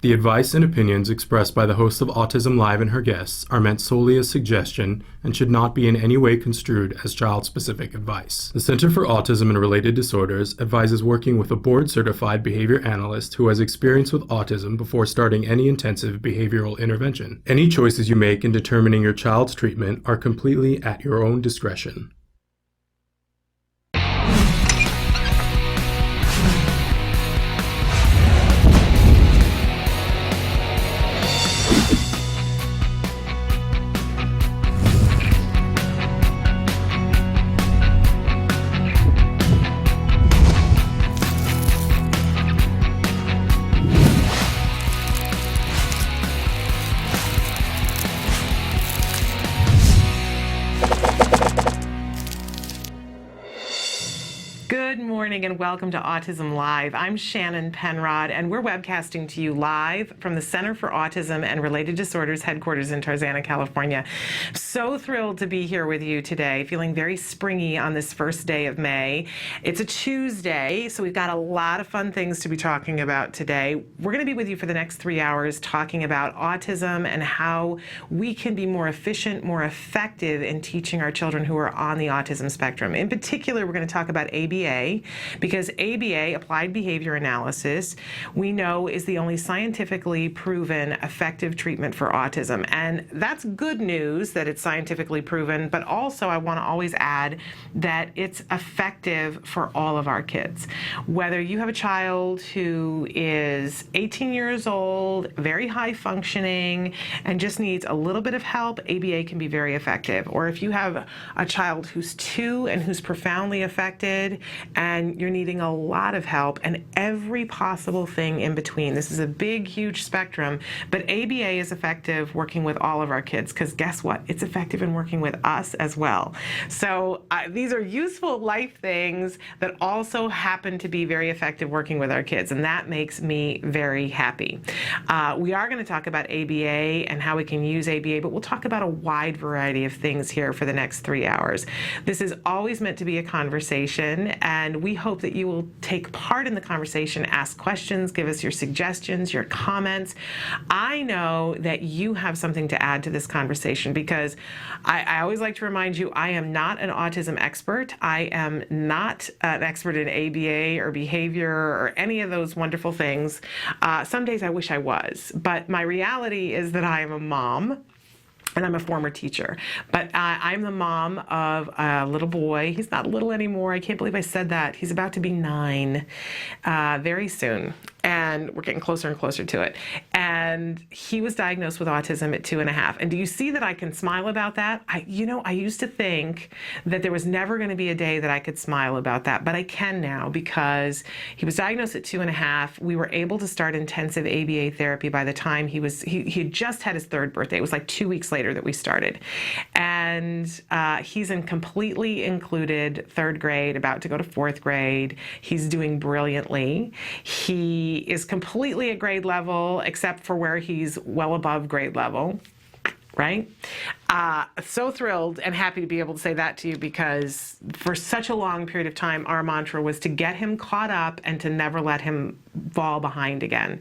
The advice and opinions expressed by the host of Autism Live and her guests are meant solely as suggestion and should not be in any way construed as child-specific advice. The Center for Autism and Related Disorders advises working with a board-certified behavior analyst who has experience with autism before starting any intensive behavioral intervention. Any choices you make in determining your child's treatment are completely at your own discretion. Good morning and welcome to Autism Live. I'm Shannon Penrod and we're webcasting to you live from the Center for Autism and Related Disorders headquarters in Tarzana, California. So thrilled to be here with you today, feeling very springy on this first day of May. It's a Tuesday, so we've got a lot of fun things to be talking about today. We're going to be with you for the next 3 hours talking about autism and how we can be more efficient, more effective in teaching our children who are on the autism spectrum. In particular, we're going to talk about ABA, because ABA, Applied Behavior Analysis, we know is the only scientifically proven effective treatment for autism. And that's good news that it's scientifically proven, but also I want to always add that it's effective for all of our kids. Whether you have a child who is 18 years old, very high functioning, and just needs a little bit of help, ABA can be very effective. Or if you have a child who's 2 and who's profoundly affected, and you're needing a lot of help and every possible thing in between. This is a big, huge spectrum, but ABA is effective working with all of our kids because guess what? It's effective in working with us as well. So these are useful life things that also happen to be very effective working with our kids, and that makes me very happy. We are going to talk about ABA and how we can use ABA, but we'll talk about a wide variety of things here for the next 3 hours. This is always meant to be a conversation, and we hope that you will take part in the conversation, ask questions, give us your suggestions, your comments. I know that you have something to add to this conversation because I always like to remind you I am not an autism expert. I am not an expert in ABA or behavior or any of those wonderful things. Some days I wish I was, but my reality is that I am a mom. And I'm a former teacher, but I'm the mom of a little boy. He's not little anymore. I can't believe I said that. He's about to be 9 very soon. And we're getting closer and closer to it. And he was diagnosed with autism at 2.5. And do you see that I can smile about that? I used to think that there was never going to be a day that I could smile about that, but I can now because he was diagnosed at 2.5. We were able to start intensive ABA therapy by the time he had just had his 3rd birthday. It was like 2 weeks later that we started. And he's in completely included 3rd grade, about to go to 4th grade. He's doing brilliantly. He is completely at grade level, except for where he's well above grade level, right? So thrilled and happy to be able to say that to you because for such a long period of time, our mantra was to get him caught up and to never let him fall behind again.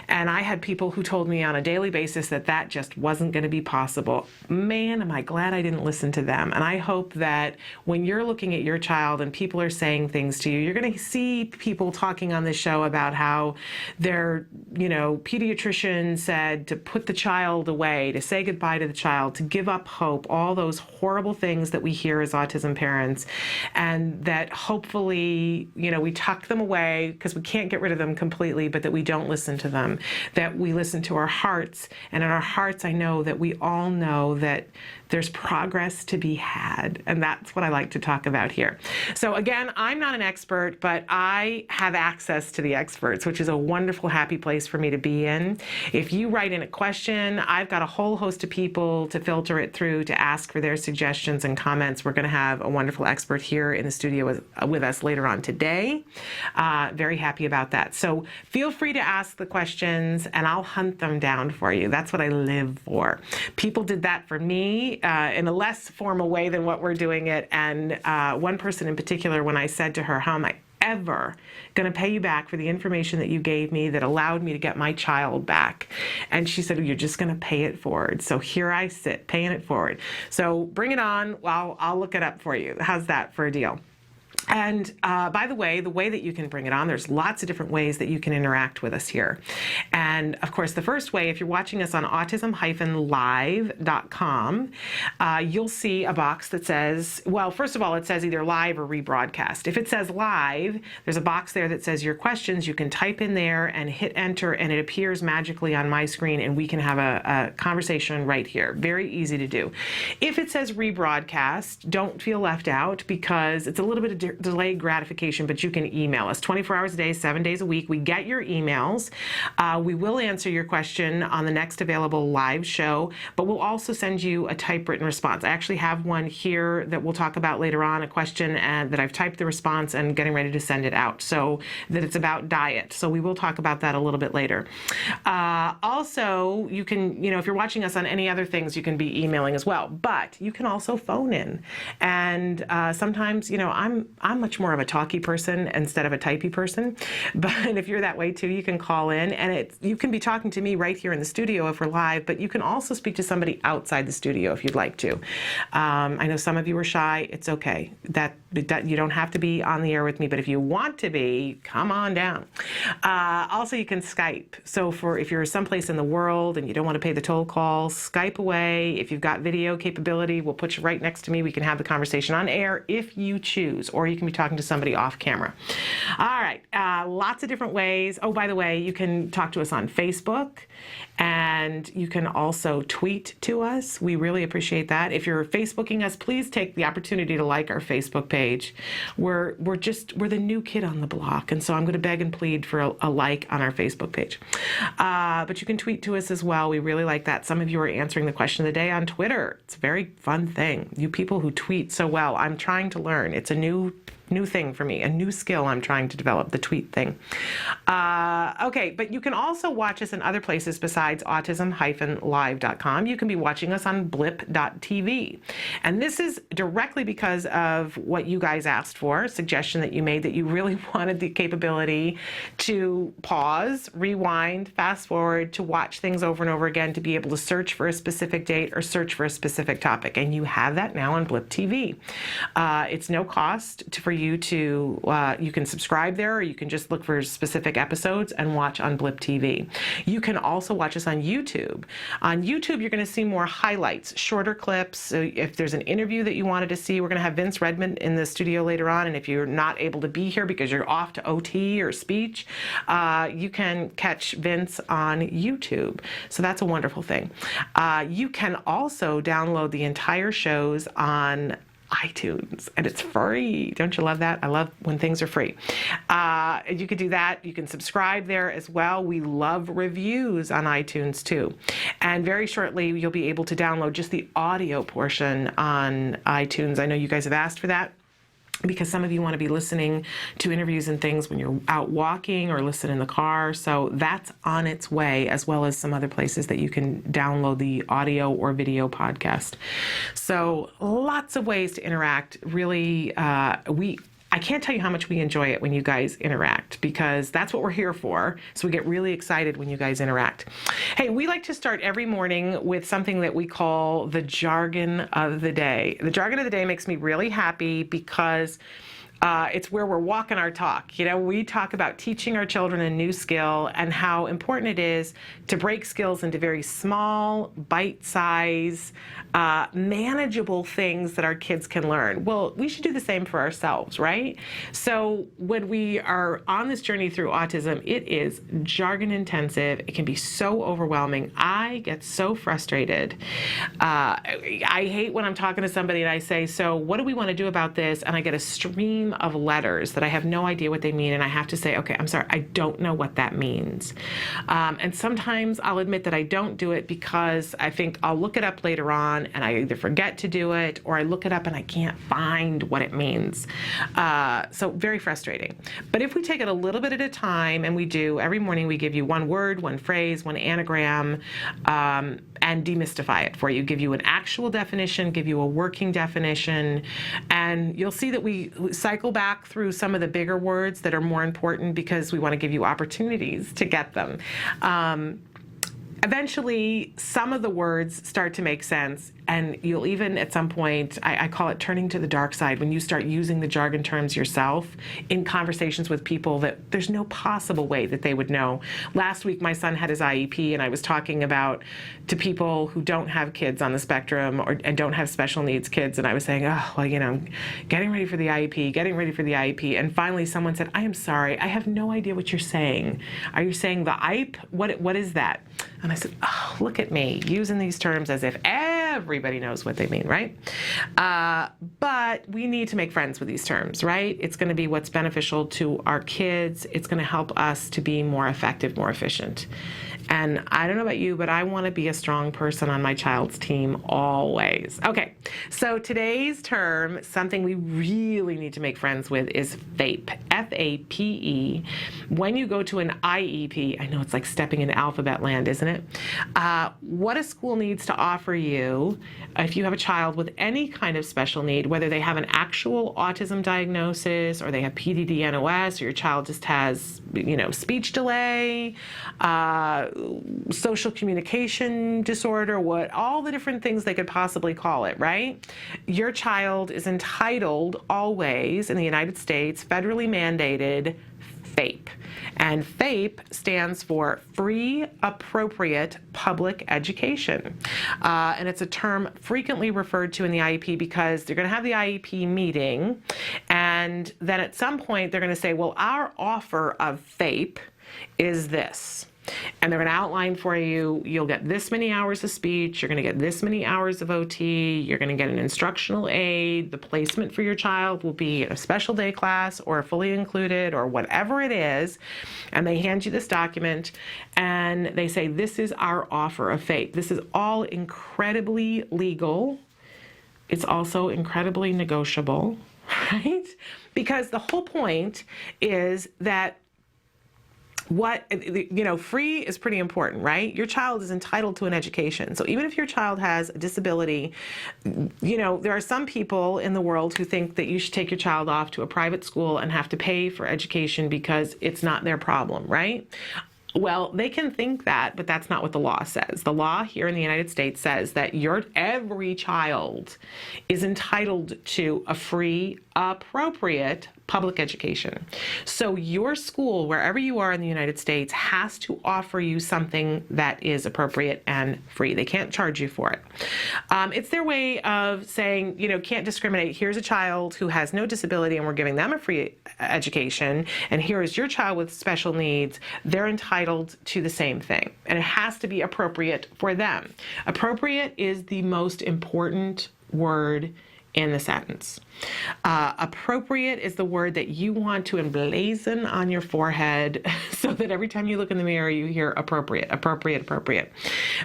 And I had people who told me on a daily basis that that just wasn't going to be possible. Man, am I glad I didn't listen to them. And I hope that when you're looking at your child and people are saying things to you, you're going to see people talking on this show about how their, pediatrician said to put the child away, to say goodbye to the child, to give up hope, all those horrible things that we hear as autism parents, and that hopefully, we tuck them away because we can't get rid of them completely, but that we don't listen to them, that we listen to our hearts. And in our hearts, I know that we all know that there's progress to be had, and that's what I like to talk about here. So again, I'm not an expert, but I have access to the experts, which is a wonderful, happy place for me to be in. If you write in a question, I've got a whole host of people to filter it through to ask for their suggestions and comments. We're going to have a wonderful expert here in the studio with us later on today. Very happy about that. So feel free to ask the questions, and I'll hunt them down for you. That's what I live for. People did that for me in a less formal way than what we're doing it. And one person in particular, when I said to her, how am I ever going to pay you back for the information that you gave me that allowed me to get my child back. And she said, you're just going to pay it forward. So here I sit, paying it forward. So bring it on. Well, I'll look it up for you. How's that for a deal? And by the way that you can bring it on, there's lots of different ways that you can interact with us here. And of course, the first way, if you're watching us on autism-live.com, you'll see a box that says, well, first of all, it says either live or rebroadcast. If it says live, there's a box there that says your questions. You can type in there and hit enter, and it appears magically on my screen, and we can have a conversation right here. Very easy to do. If it says rebroadcast, don't feel left out, because it's a little bit of delayed gratification, but you can email us 24 hours a day, 7 days a week. We get your emails. We will answer your question on the next available live show, but we'll also send you a typewritten response. I actually have one here that we'll talk about later on, a question that I've typed the response and getting ready to send it out, so that it's about diet. So we will talk about that a little bit later. Also, you can, if you're watching us on any other things, you can be emailing as well, but you can also phone in. And sometimes, I'm much more of a talky person instead of a typey person, but if you're that way too, you can call in, and you can be talking to me right here in the studio if we're live, but you can also speak to somebody outside the studio if you'd like to. I know some of you are shy. It's okay. That you don't have to be on the air with me, but if you want to be, come on down. Also, you can Skype. So if you're someplace in the world and you don't want to pay the toll call, Skype away. If you've got video capability, we'll put you right next to me. We can have the conversation on air if you choose, or you can be talking to somebody off camera. All right, lots of different ways. Oh, by the way, you can talk to us on Facebook, and you can also tweet to us. We really appreciate that. If you're Facebooking us, please take the opportunity to like our Facebook page. We're the new kid on the block, and so I'm going to beg and plead for a like on our Facebook page. But you can tweet to us as well. We really like that. Some of you are answering the question of the day on Twitter. It's a very fun thing. You people who tweet so well, I'm trying to learn. It's a new thing for me, a new skill I'm trying to develop, the tweet thing. Okay, but you can also watch us in other places besides autism-live.com. You can be watching us on blip.tv. And this is directly because of what you guys asked for, a suggestion that you made, that you really wanted the capability to pause, rewind, fast forward, to watch things over and over again, to be able to search for a specific date or search for a specific topic. And you have that now on Blip TV. It's no cost for you to, you can subscribe there, or you can just look for specific episodes and watch on Blip TV. You can also watch us on YouTube. On YouTube, you're going to see more highlights, shorter clips. So if there's an interview that you wanted to see, we're going to have Vince Redmond in the studio later on, and if you're not able to be here because you're off to OT or speech, you can catch Vince on YouTube. So that's a wonderful thing. You can also download the entire shows on iTunes, and it's free. Don't you love that? I love when things are free. You could do that. You can subscribe there as well. We love reviews on iTunes too. And very shortly, you'll be able to download just the audio portion on iTunes. I know you guys have asked for that, because some of you want to be listening to interviews and things when you're out walking or listen in the car. So that's on its way, as well as some other places that you can download the audio or video podcast. So lots of ways to interact. Really, I can't tell you how much we enjoy it when you guys interact, because that's what we're here for. So we get really excited when you guys interact. Hey, we like to start every morning with something that we call the jargon of the day. The jargon of the day makes me really happy, because it's where we're walking our talk. We talk about teaching our children a new skill and how important it is to break skills into very small, bite-size, manageable things that our kids can learn. Well, we should do the same for ourselves, right? So when we are on this journey through autism, it is jargon intensive. It can be so overwhelming. I get so frustrated. I hate when I'm talking to somebody and I say, so what do we want to do about this? And I get a stream of letters that I have no idea what they mean, and I have to say, okay, I'm sorry, I don't know what that means. And sometimes I'll admit that I don't do it because I think I'll look it up later on and I either forget to do it, or I look it up and I can't find what it means. So very frustrating. But if we take it a little bit at a time, and we do, every morning we give you one word, one phrase, one anagram, and demystify it for you, give you an actual definition, give you a working definition, and you'll see that we cycle cycle back through some of the bigger words that are more important because we want to give you opportunities to get them. Eventually, some of the words start to make sense, and you'll even at some point, I call it turning to the dark side, when you start using the jargon terms yourself in conversations with people that there's no possible way that they would know. Last week, my son had his IEP, and I was talking about to people who don't have kids on the spectrum and don't have special needs kids, and I was saying, oh, well, getting ready for the IEP, getting ready for the IEP, and finally someone said, I am sorry, I have no idea what you're saying. Are you saying the IEP? What is that? And I said, oh, look at me, using these terms as if everybody knows what they mean, right? But we need to make friends with these terms, right? It's going to be what's beneficial to our kids. It's going to help us to be more effective, more efficient. And I don't know about you, but I want to be a strong person on my child's team always. Okay, so today's term, something we really need to make friends with, is FAPE, F-A-P-E. When you go to an IEP, I know it's like stepping into alphabet land, isn't it? What a school needs to offer you, if you have a child with any kind of special need, whether they have an actual autism diagnosis or they have PDD-NOS, or your child just has, speech delay, social communication disorder, all the different things they could possibly call it, right? Your child is entitled always in the United States, federally mandated FAPE. And FAPE stands for Free Appropriate Public Education. And it's a term frequently referred to in the IEP because they're going to have the IEP meeting, and then at some point they're going to say, well, our offer of FAPE is this. And they're going to outline for you, you'll get this many hours of speech, you're going to get this many hours of OT, you're going to get an instructional aid, the placement for your child will be in a special day class or fully included or whatever it is. And they hand you this document and they say, this is our offer of FAPE. This is all incredibly legal. It's also incredibly negotiable, right? Because the whole point is that free is pretty important, right? Your child is entitled to an education. So even if your child has a disability, there are some people in the world who think that you should take your child off to a private school and have to pay for education because it's not their problem, right? Well, they can think that, but that's not what the law says. The law here in the United States says that every child is entitled to a free, appropriate public education. So your school, wherever you are in the United States, has to offer you something that is appropriate and free. They can't charge you for it. It's their way of saying, can't discriminate. Here's a child who has no disability and we're giving them a free education, and here is your child with special needs. They're entitled to the same thing, and it has to be appropriate for them. Appropriate is the most important word in the sentence. Appropriate is the word that you want to emblazon on your forehead so that every time you look in the mirror, you hear appropriate, appropriate, appropriate.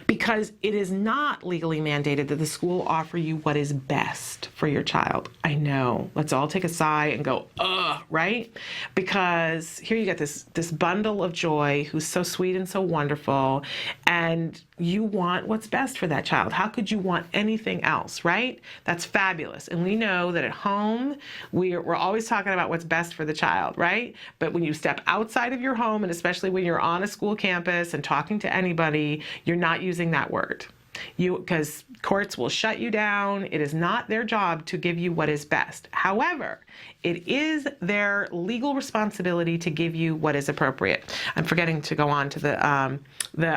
Because it is not legally mandated that the school offer you what is best for your child. I know. Let's all take a sigh and go, ugh, right? Because here you get this bundle of joy who's so sweet and so wonderful, and you want what's best for that child. How could you want anything else, right? That's fabulous. And we know that at home, we're always talking about what's best for the child, right? But when you step outside of your home, and especially when you're on a school campus and talking to anybody, you're not using that word. Because courts will shut you down. It is not their job to give you what is best. However, it is their legal responsibility to give you what is appropriate. I'm forgetting to go on to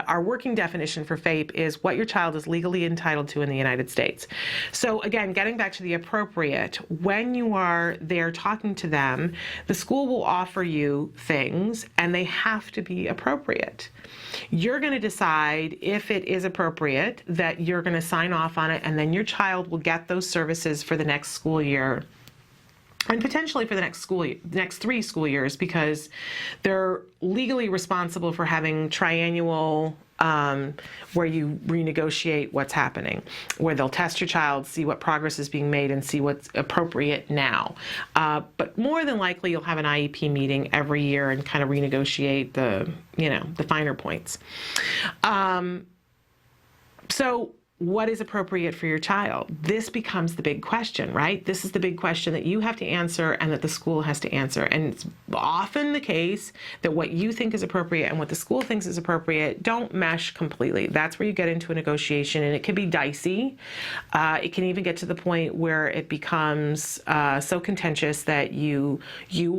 our working definition for FAPE is what your child is legally entitled to in the United States. So again, getting back to the appropriate, when you are there talking to them, the school will offer you things and they have to be appropriate. You're going to decide if it is appropriate, that you're going to sign off on it, and then your child will get those services for the next school year, and potentially for the next 3 school years, because they're legally responsible for having triennial where you renegotiate what's happening, where they'll test your child, see what progress is being made, and see what's appropriate now. But more than likely, you'll have an IEP meeting every year and kind of renegotiate the finer points. So what is appropriate for your child? This becomes the big question, right? This is the big question that you have to answer and that the school has to answer. And it's often the case that what you think is appropriate and what the school thinks is appropriate don't mesh completely. That's where you get into a negotiation, and it can be dicey. It can even get to the point where it becomes so contentious that you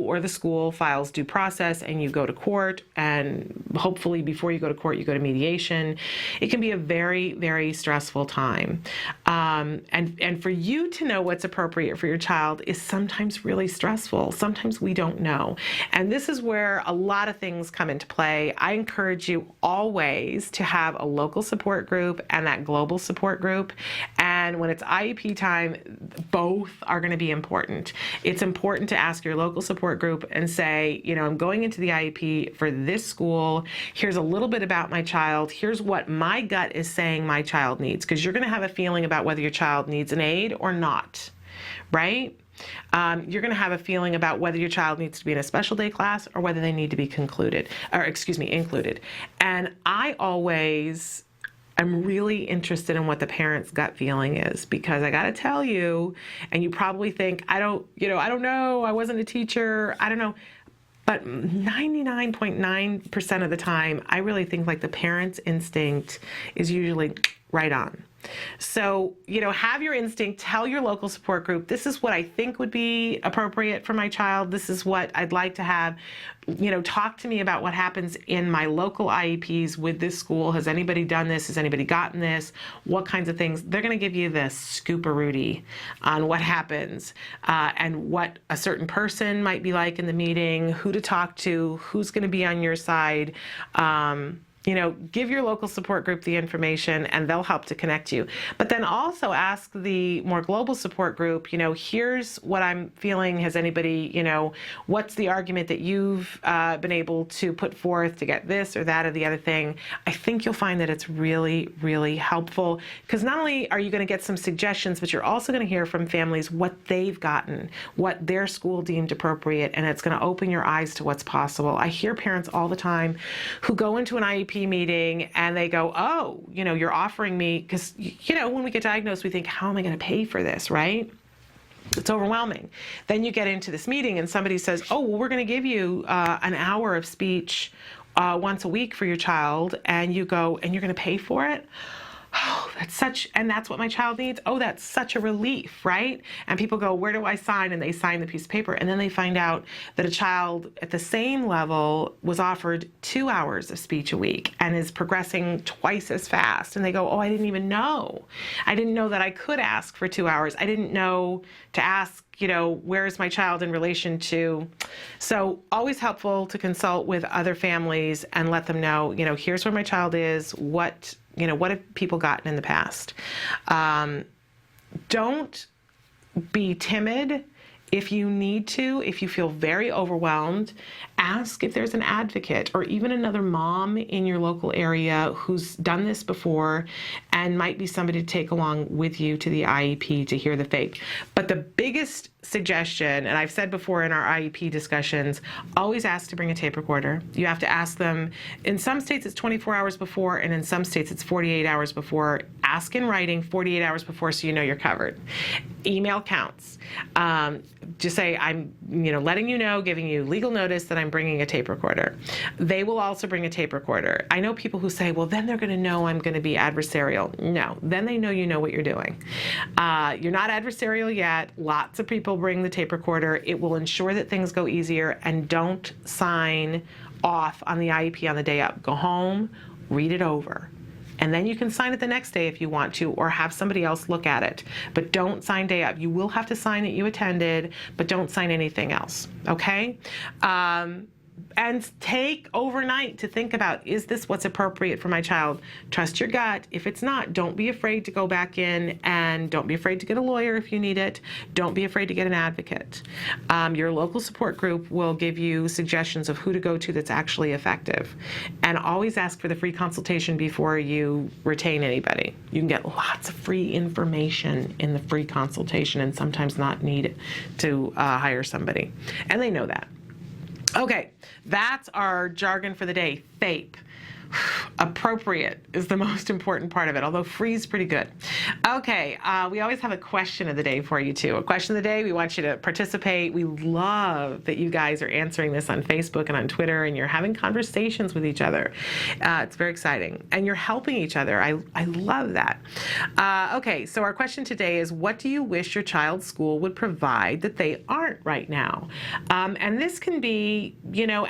or the school files due process and you go to court, and hopefully before you go to court, you go to mediation. It can be a very, very stressful time. And for you to know what's appropriate for your child is sometimes really stressful. Sometimes we don't know. And this is where a lot of things come into play. I encourage you always to have a local support group and that global support group. And when it's IEP time, both are going to be important. It's important to ask your local support group and say, I'm going into the IEP for this school. Here's a little bit about my child. Here's what my gut is saying my child needs, because you're going to have a feeling about whether your child needs an aid or not, right? You're going to have a feeling about whether your child needs to be in a special day class or whether they need to be included. And I always am really interested in what the parent's gut feeling is, because I got to tell you, and you probably think, I don't know, I wasn't a teacher, I don't know. But 99.9% of the time, I really think like the parent's instinct is usually right on. So, have your instinct, tell your local support group, this is what I think would be appropriate for my child. This is what I'd like to have. Talk to me about what happens in my local IEPs with this school. Has anybody done this? Has anybody gotten this? What kinds of things? They're going to give you the scooperooty on what happens and what a certain person might be like in the meeting, who to talk to, who's going to be on your side. Give your local support group the information and they'll help to connect you. But then also ask the more global support group, here's what I'm feeling. Has anybody, what's the argument that you've been able to put forth to get this or that or the other thing? I think you'll find that it's really, really helpful, because not only are you going to get some suggestions, but you're also going to hear from families what they've gotten, what their school deemed appropriate, and it's going to open your eyes to what's possible. I hear parents all the time who go into an IEP meeting and they go, oh, you're offering me, because, when we get diagnosed, we think, how am I going to pay for this, right? It's overwhelming. Then you get into this meeting and somebody says, oh, well, we're going to give you an hour of speech once a week for your child, and you go, and you're going to pay for it? Oh, that's what my child needs. Oh, that's such a relief, right? And people go, where do I sign? And they sign the piece of paper. And then they find out that a child at the same level was offered 2 hours of speech a week and is progressing twice as fast. And they go, oh, I didn't even know. I didn't know that I could ask for 2 hours. I didn't know to ask, where is my child in relation to? So always helpful to consult with other families and let them know, here's where my child is, what have people gotten in the past? Don't be timid. If you need to, if you feel very overwhelmed, ask if there's an advocate or even another mom in your local area who's done this before and might be somebody to take along with you to the IEP to hear the FAPE. But the biggest suggestion, and I've said before in our IEP discussions, always ask to bring a tape recorder. You have to ask them. In some states, it's 24 hours before, and in some states, it's 48 hours before. Ask in writing 48 hours before so you know you're covered. Email counts. Just say, I'm letting you know, giving you legal notice that I'm bringing a tape recorder. They will also bring a tape recorder. I know people who say, well, then they're going to know I'm going to be adversarial. No, then they know you know what you're doing. You're not adversarial yet. Lots of people bring the tape recorder. It will ensure that things go easier, and don't sign off on the IEP on the day up. Go home, read it over. And then you can sign it the next day if you want to, or have somebody else look at it. But don't sign day up. You will have to sign that you attended, but don't sign anything else, okay? And take overnight to think about, is this what's appropriate for my child? Trust your gut. If it's not, don't be afraid to go back in, and don't be afraid to get a lawyer if you need it. Don't be afraid to get an advocate. Your local support group will give you suggestions of who to go to that's actually effective. And always ask for the free consultation before you retain anybody. You can get lots of free information in the free consultation and sometimes not need to hire somebody. And they know that. Okay, that's our jargon for the day, FAPE. Appropriate is the most important part of it, although free is pretty good. Okay, we always have a question of the day for you, too. A question of the day, we want you to participate. We love that you guys are answering this on Facebook and on Twitter, and you're having conversations with each other. It's very exciting. And you're helping each other. I love that. Okay, so our question today is, what do you wish your child's school would provide that they aren't right now? And this can be,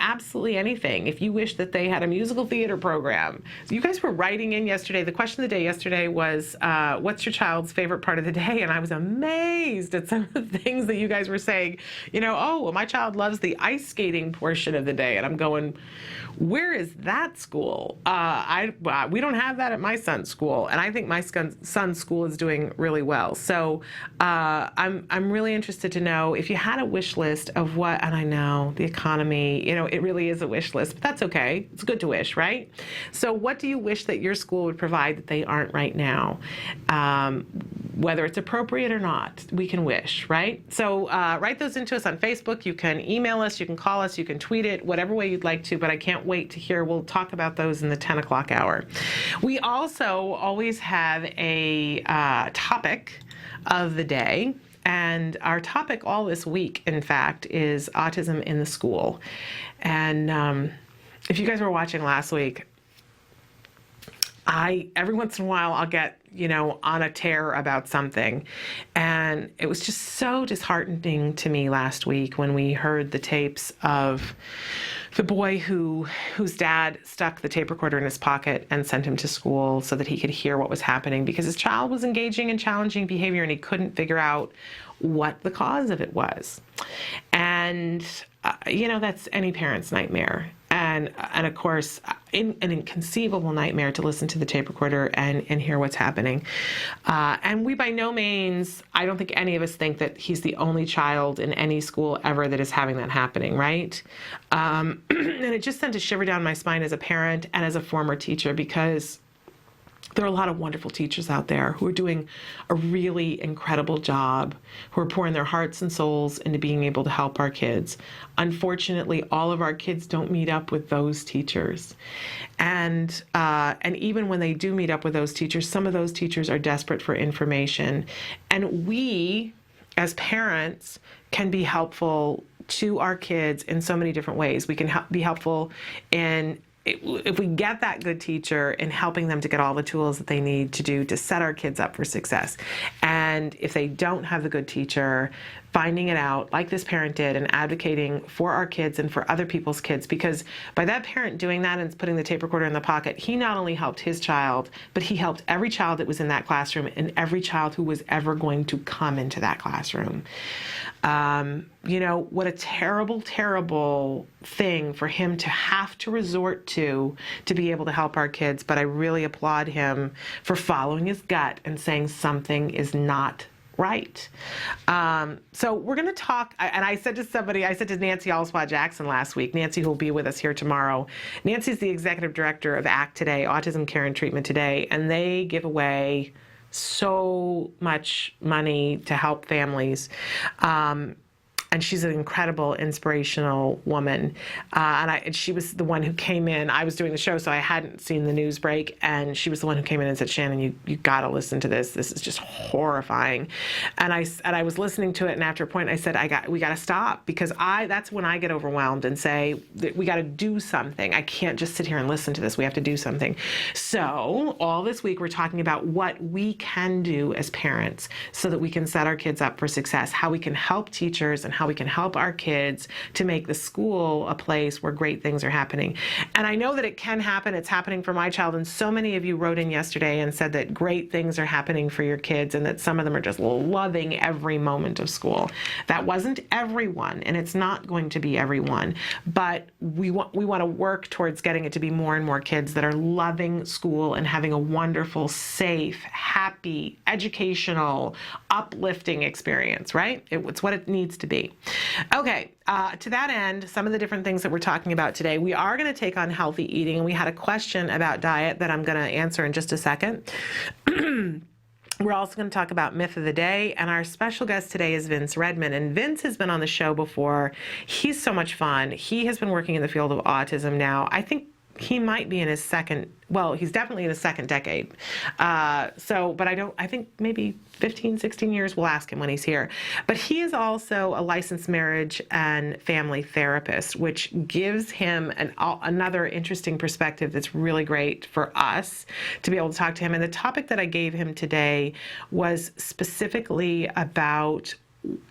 absolutely anything. If you wish that they had a musical theater program. So you guys were writing in yesterday. The question of the day yesterday was, what's your child's favorite part of the day? And I was amazed at some of the things that you guys were saying. Oh, well, my child loves the ice skating portion of the day. And I'm going, where is that school? We don't have that at my son's school. And I think my son's school is doing really well. So I'm really interested to know if you had a wish list of what, and I know the economy, it really is a wish list, but that's okay. It's good to wish, right? So what do you wish that your school would provide that they aren't right now? Whether it's appropriate or not, we can wish, right? So write those into us on Facebook. You can email us, you can call us, you can tweet it, whatever way you'd like to, but I can't wait to hear. We'll talk about those in the 10 o'clock hour. We also always have a topic of the day. And our topic all this week, in fact, is autism in the school. And if you guys were watching last week, every once in a while I'll get, on a tear about something. And it was just so disheartening to me last week when we heard the tapes of the boy whose dad stuck the tape recorder in his pocket and sent him to school so that he could hear what was happening because his child was engaging in challenging behavior and he couldn't figure out what the cause of it was. And, that's any parent's nightmare. And of course, an inconceivable nightmare to listen to the tape recorder and hear what's happening. And we by no means, I don't think any of us think that he's the only child in any school ever that is having that happening, right? And it just sent a shiver down my spine as a parent and as a former teacher because there are a lot of wonderful teachers out there who are doing a really incredible job, who are pouring their hearts and souls into being able to help our kids. Unfortunately, all of our kids don't meet up with those teachers. And even when they do meet up with those teachers, some of those teachers are desperate for information. And we, as parents, can be helpful to our kids in so many different ways. We can be helpful if we get that good teacher in helping them to get all the tools that they need to set our kids up for success. And if they don't have the good teacher, finding it out like this parent did and advocating for our kids and for other people's kids, because by that parent doing that and putting the tape recorder in the pocket, he not only helped his child, but he helped every child that was in that classroom and every child who was ever going to come into that classroom. What a terrible, terrible thing for him to have to resort to be able to help our kids. But I really applaud him for following his gut and saying something is not right. So we're going to talk, and I said to Nancy Alspaugh-Jackson last week, Nancy who will be with us here tomorrow. Nancy's the executive director of ACT Today, Autism Care and Treatment Today, and they give away so much money to help families. And she's an incredible, inspirational woman. And she was the one who came in. I was doing the show, so I hadn't seen the news break. And she was the one who came in and said, Shannon, you got to listen to this. This is just horrifying. And I was listening to it. And after a point, I said, we got to stop, because that's when I get overwhelmed and say, we got to do something. I can't just sit here and listen to this. We have to do something. So all this week, we're talking about what we can do as parents so that we can set our kids up for success, how we can help teachers and how we can help our kids to make the school a place where great things are happening. And I know that it can happen. It's happening for my child. And so many of you wrote in yesterday and said that great things are happening for your kids and that some of them are just loving every moment of school. That wasn't everyone, and it's not going to be everyone. But we want to work towards getting it to be more and more kids that are loving school and having a wonderful, safe, happy, educational, uplifting experience, right? It's what it needs to be. Okay, to that end, some of the different things that we're talking about today, we are going to take on healthy eating, and we had a question about diet that I'm going to answer in just a second. We're also going to talk about myth of the day, and our special guest today is Vince Redmond. And Vince has been on the show before. He's so much fun. He has been working in the field of autism now, I think, he might be in his second, well, he's definitely in his second decade. But I think maybe 15, 16 years, we'll ask him when he's here. But he is also a licensed marriage and family therapist, which gives him another interesting perspective that's really great for us to be able to talk to him. And the topic that I gave him today was specifically about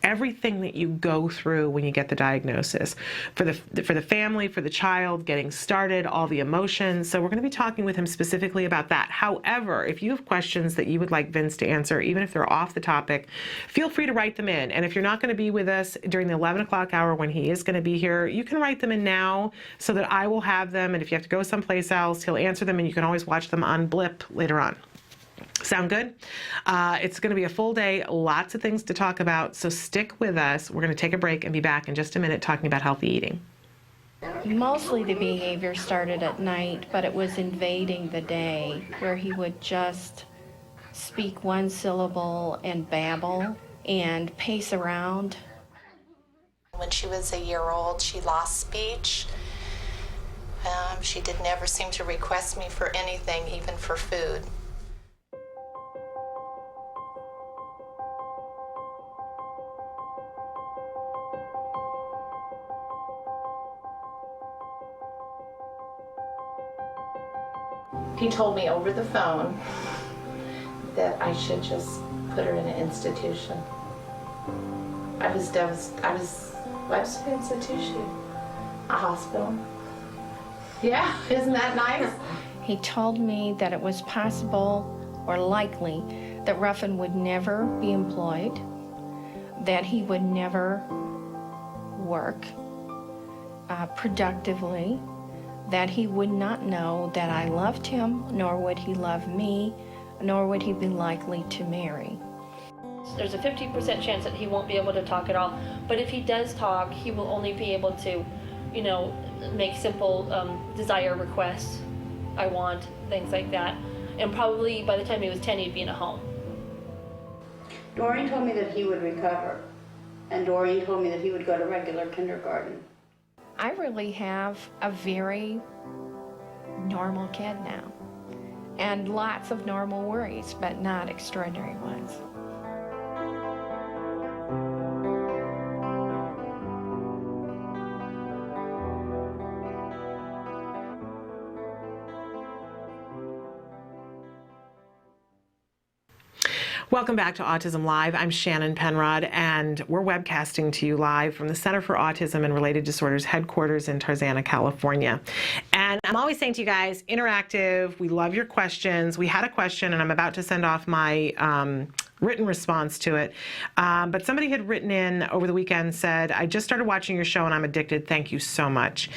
everything that you go through when you get the diagnosis, for the family, for the child, getting started, all the emotions. So we're going to be talking with him specifically about that. However, if you have questions that you would like Vince to answer, even if they're off the topic, feel free to write them in. And if you're not going to be with us during the 11 o'clock hour when he is going to be here, you can write them in now so that I will have them. And if you have to go someplace else, he'll answer them, and you can always watch them on Blip later on. Sound good? It's going to be a full day, lots of things to talk about, so stick with us. We're going to take a break and be back in just a minute talking about healthy eating. Mostly the behavior started at night, but it was invading the day, where he would just speak one syllable and babble and pace around. When she was a year old, she lost speech. She did never seem to request me for anything, even for food. He told me over the phone that I should just put her in an institution. What's an institution? A hospital. Yeah, isn't that nice? He told me that it was possible or likely that Ruffin would never be employed, that he would never work productively, that he would not know that I loved him, nor would he love me, nor would he be likely to marry. There's a 50% chance that he won't be able to talk at all, but if he does talk, he will only be able to, make simple desire requests. I want, things like that. And probably by the time he was 10, he'd be in a home. Doreen told me that he would recover, and Doreen told me that he would go to regular kindergarten. I really have a very normal kid now, and lots of normal worries, but not extraordinary ones. Welcome back to Autism Live. I'm Shannon Penrod, and we're webcasting to you live from the Center for Autism and Related Disorders headquarters in Tarzana, California. And I'm always saying to you guys, interactive, we love your questions. We had a question, and I'm about to send off my written response to it. But somebody had written in over the weekend, said, I just started watching your show and I'm addicted. Thank you so much.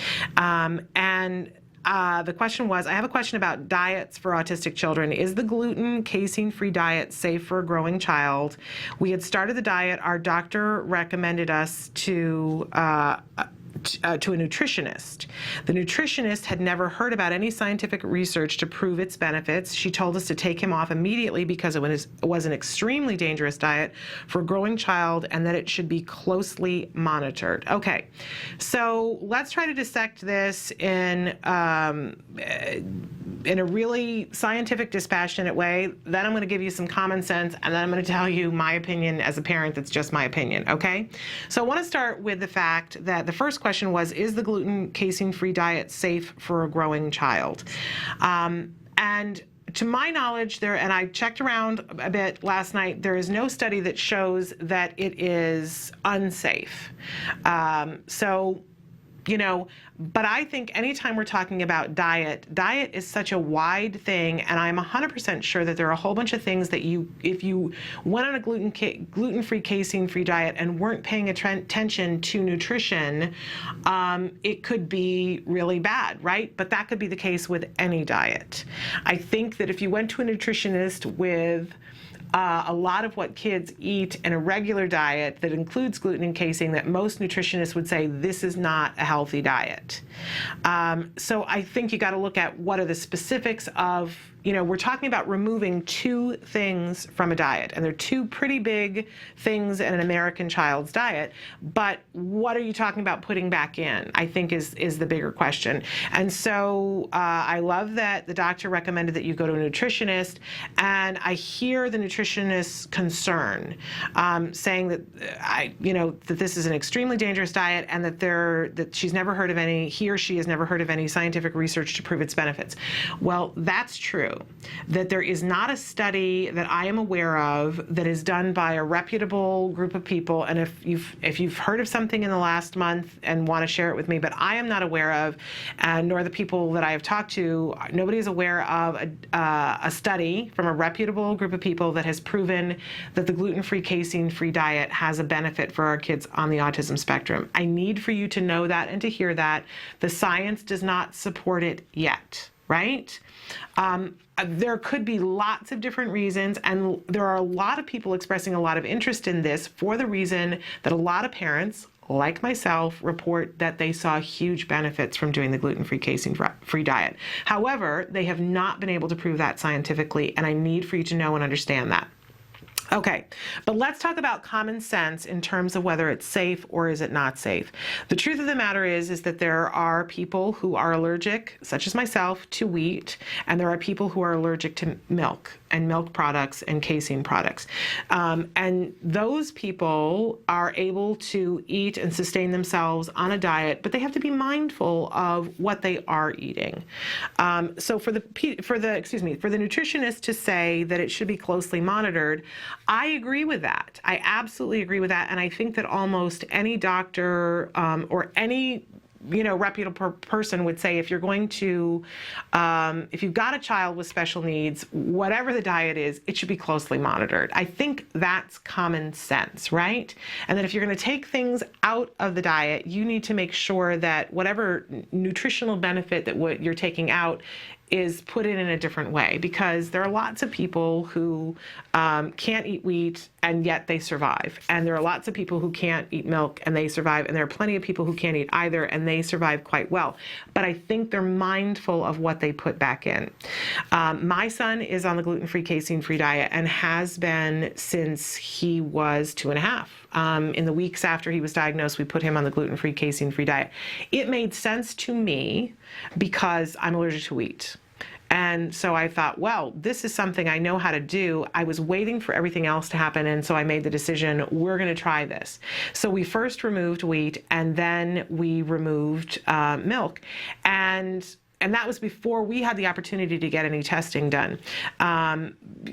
The question was, I have a question about diets for autistic children. Is the gluten casein-free diet safe for a growing child? We had started the diet. Our doctor recommended us to a nutritionist. The nutritionist had never heard about any scientific research to prove its benefits. She told us to take him off immediately because it was an extremely dangerous diet for a growing child and that it should be closely monitored. Okay, so let's try to dissect this in a really scientific, dispassionate way. Then I'm going to give you some common sense, and then I'm going to tell you my opinion as a parent that's just my opinion, okay? So I want to start with the fact that the first question was, is the gluten casein-free diet safe for a growing child? And to my knowledge, and I checked around a bit last night, there is no study that shows that it is unsafe. But I think anytime we're talking about diet is such a wide thing, and I'm 100% sure that there are a whole bunch of things that if you went on a gluten-free, casein-free diet and weren't paying attention to nutrition, it could be really bad, right? But that could be the case with any diet. I think that if you went to a nutritionist with a lot of what kids eat in a regular diet that includes gluten and casein, that most nutritionists would say this is not a healthy diet. So I think you got to look at what are the specifics of we're talking about removing two things from a diet, and they're two pretty big things in an American child's diet, but what are you talking about putting back in, I think is the bigger question. And so I love that the doctor recommended that you go to a nutritionist, and I hear the nutritionist's concern, saying that that this is an extremely dangerous diet, and that she's never heard of any, he or she has never heard of any scientific research to prove its benefits. Well, that's true. That there is not a study that I am aware of that is done by a reputable group of people, and if you've heard of something in the last month and want to share it with me, but I am not aware of, and nor the people that I have talked to, nobody is aware of a study from a reputable group of people that has proven that the gluten-free, casein-free diet has a benefit for our kids on the autism spectrum. I need for you to know that and to hear that. The science does not support it yet, right? There could be lots of different reasons, and there are a lot of people expressing a lot of interest in this for the reason that a lot of parents, like myself, report that they saw huge benefits from doing the gluten-free, casein-free diet. However, they have not been able to prove that scientifically, and I need for you to know and understand that. Okay, but let's talk about common sense in terms of whether it's safe or is it not safe. The truth of the matter is that there are people who are allergic, such as myself, to wheat, and there are people who are allergic to milk and milk products and casein products. And those people are able to eat and sustain themselves on a diet, but they have to be mindful of what they are eating. So for the nutritionist to say that it should be closely monitored, I agree with that. I absolutely agree with that. And I think that almost any doctor or any reputable person would say if you're going to, if you've got a child with special needs, whatever the diet is, it should be closely monitored. I think that's common sense, right? And that if you're going to take things out of the diet, you need to make sure that whatever nutritional benefit that what you're taking out is put in a different way, because there are lots of people who can't eat wheat and yet they survive. And there are lots of people who can't eat milk and they survive. And there are plenty of people who can't eat either and they survive quite well. But I think they're mindful of what they put back in. My son is on the gluten-free, casein-free diet and has been since he was 2.5. In the weeks after he was diagnosed, we put him on the gluten-free, casein-free diet. It made sense to me because I'm allergic to wheat. And so I thought, well, this is something I know how to do. I was waiting for everything else to happen, and so I made the decision, we're going to try this. So we first removed wheat, and then we removed milk. And that was before we had the opportunity to get any testing done.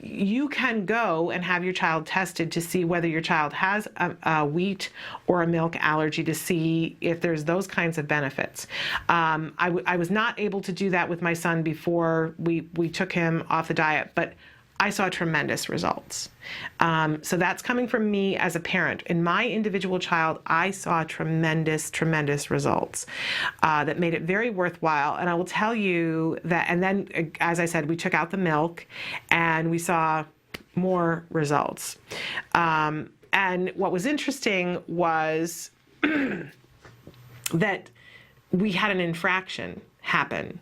You can go and have your child tested to see whether your child has a wheat or a milk allergy, to see if there's those kinds of benefits. I was not able to do that with my son before we took him off the diet, but I saw tremendous results. So that's coming from me as a parent. In my individual child, I saw tremendous, tremendous results that made it very worthwhile. And I will tell you that, and then, as I said, we took out the milk and we saw more results. And what was interesting was that we had an infraction happen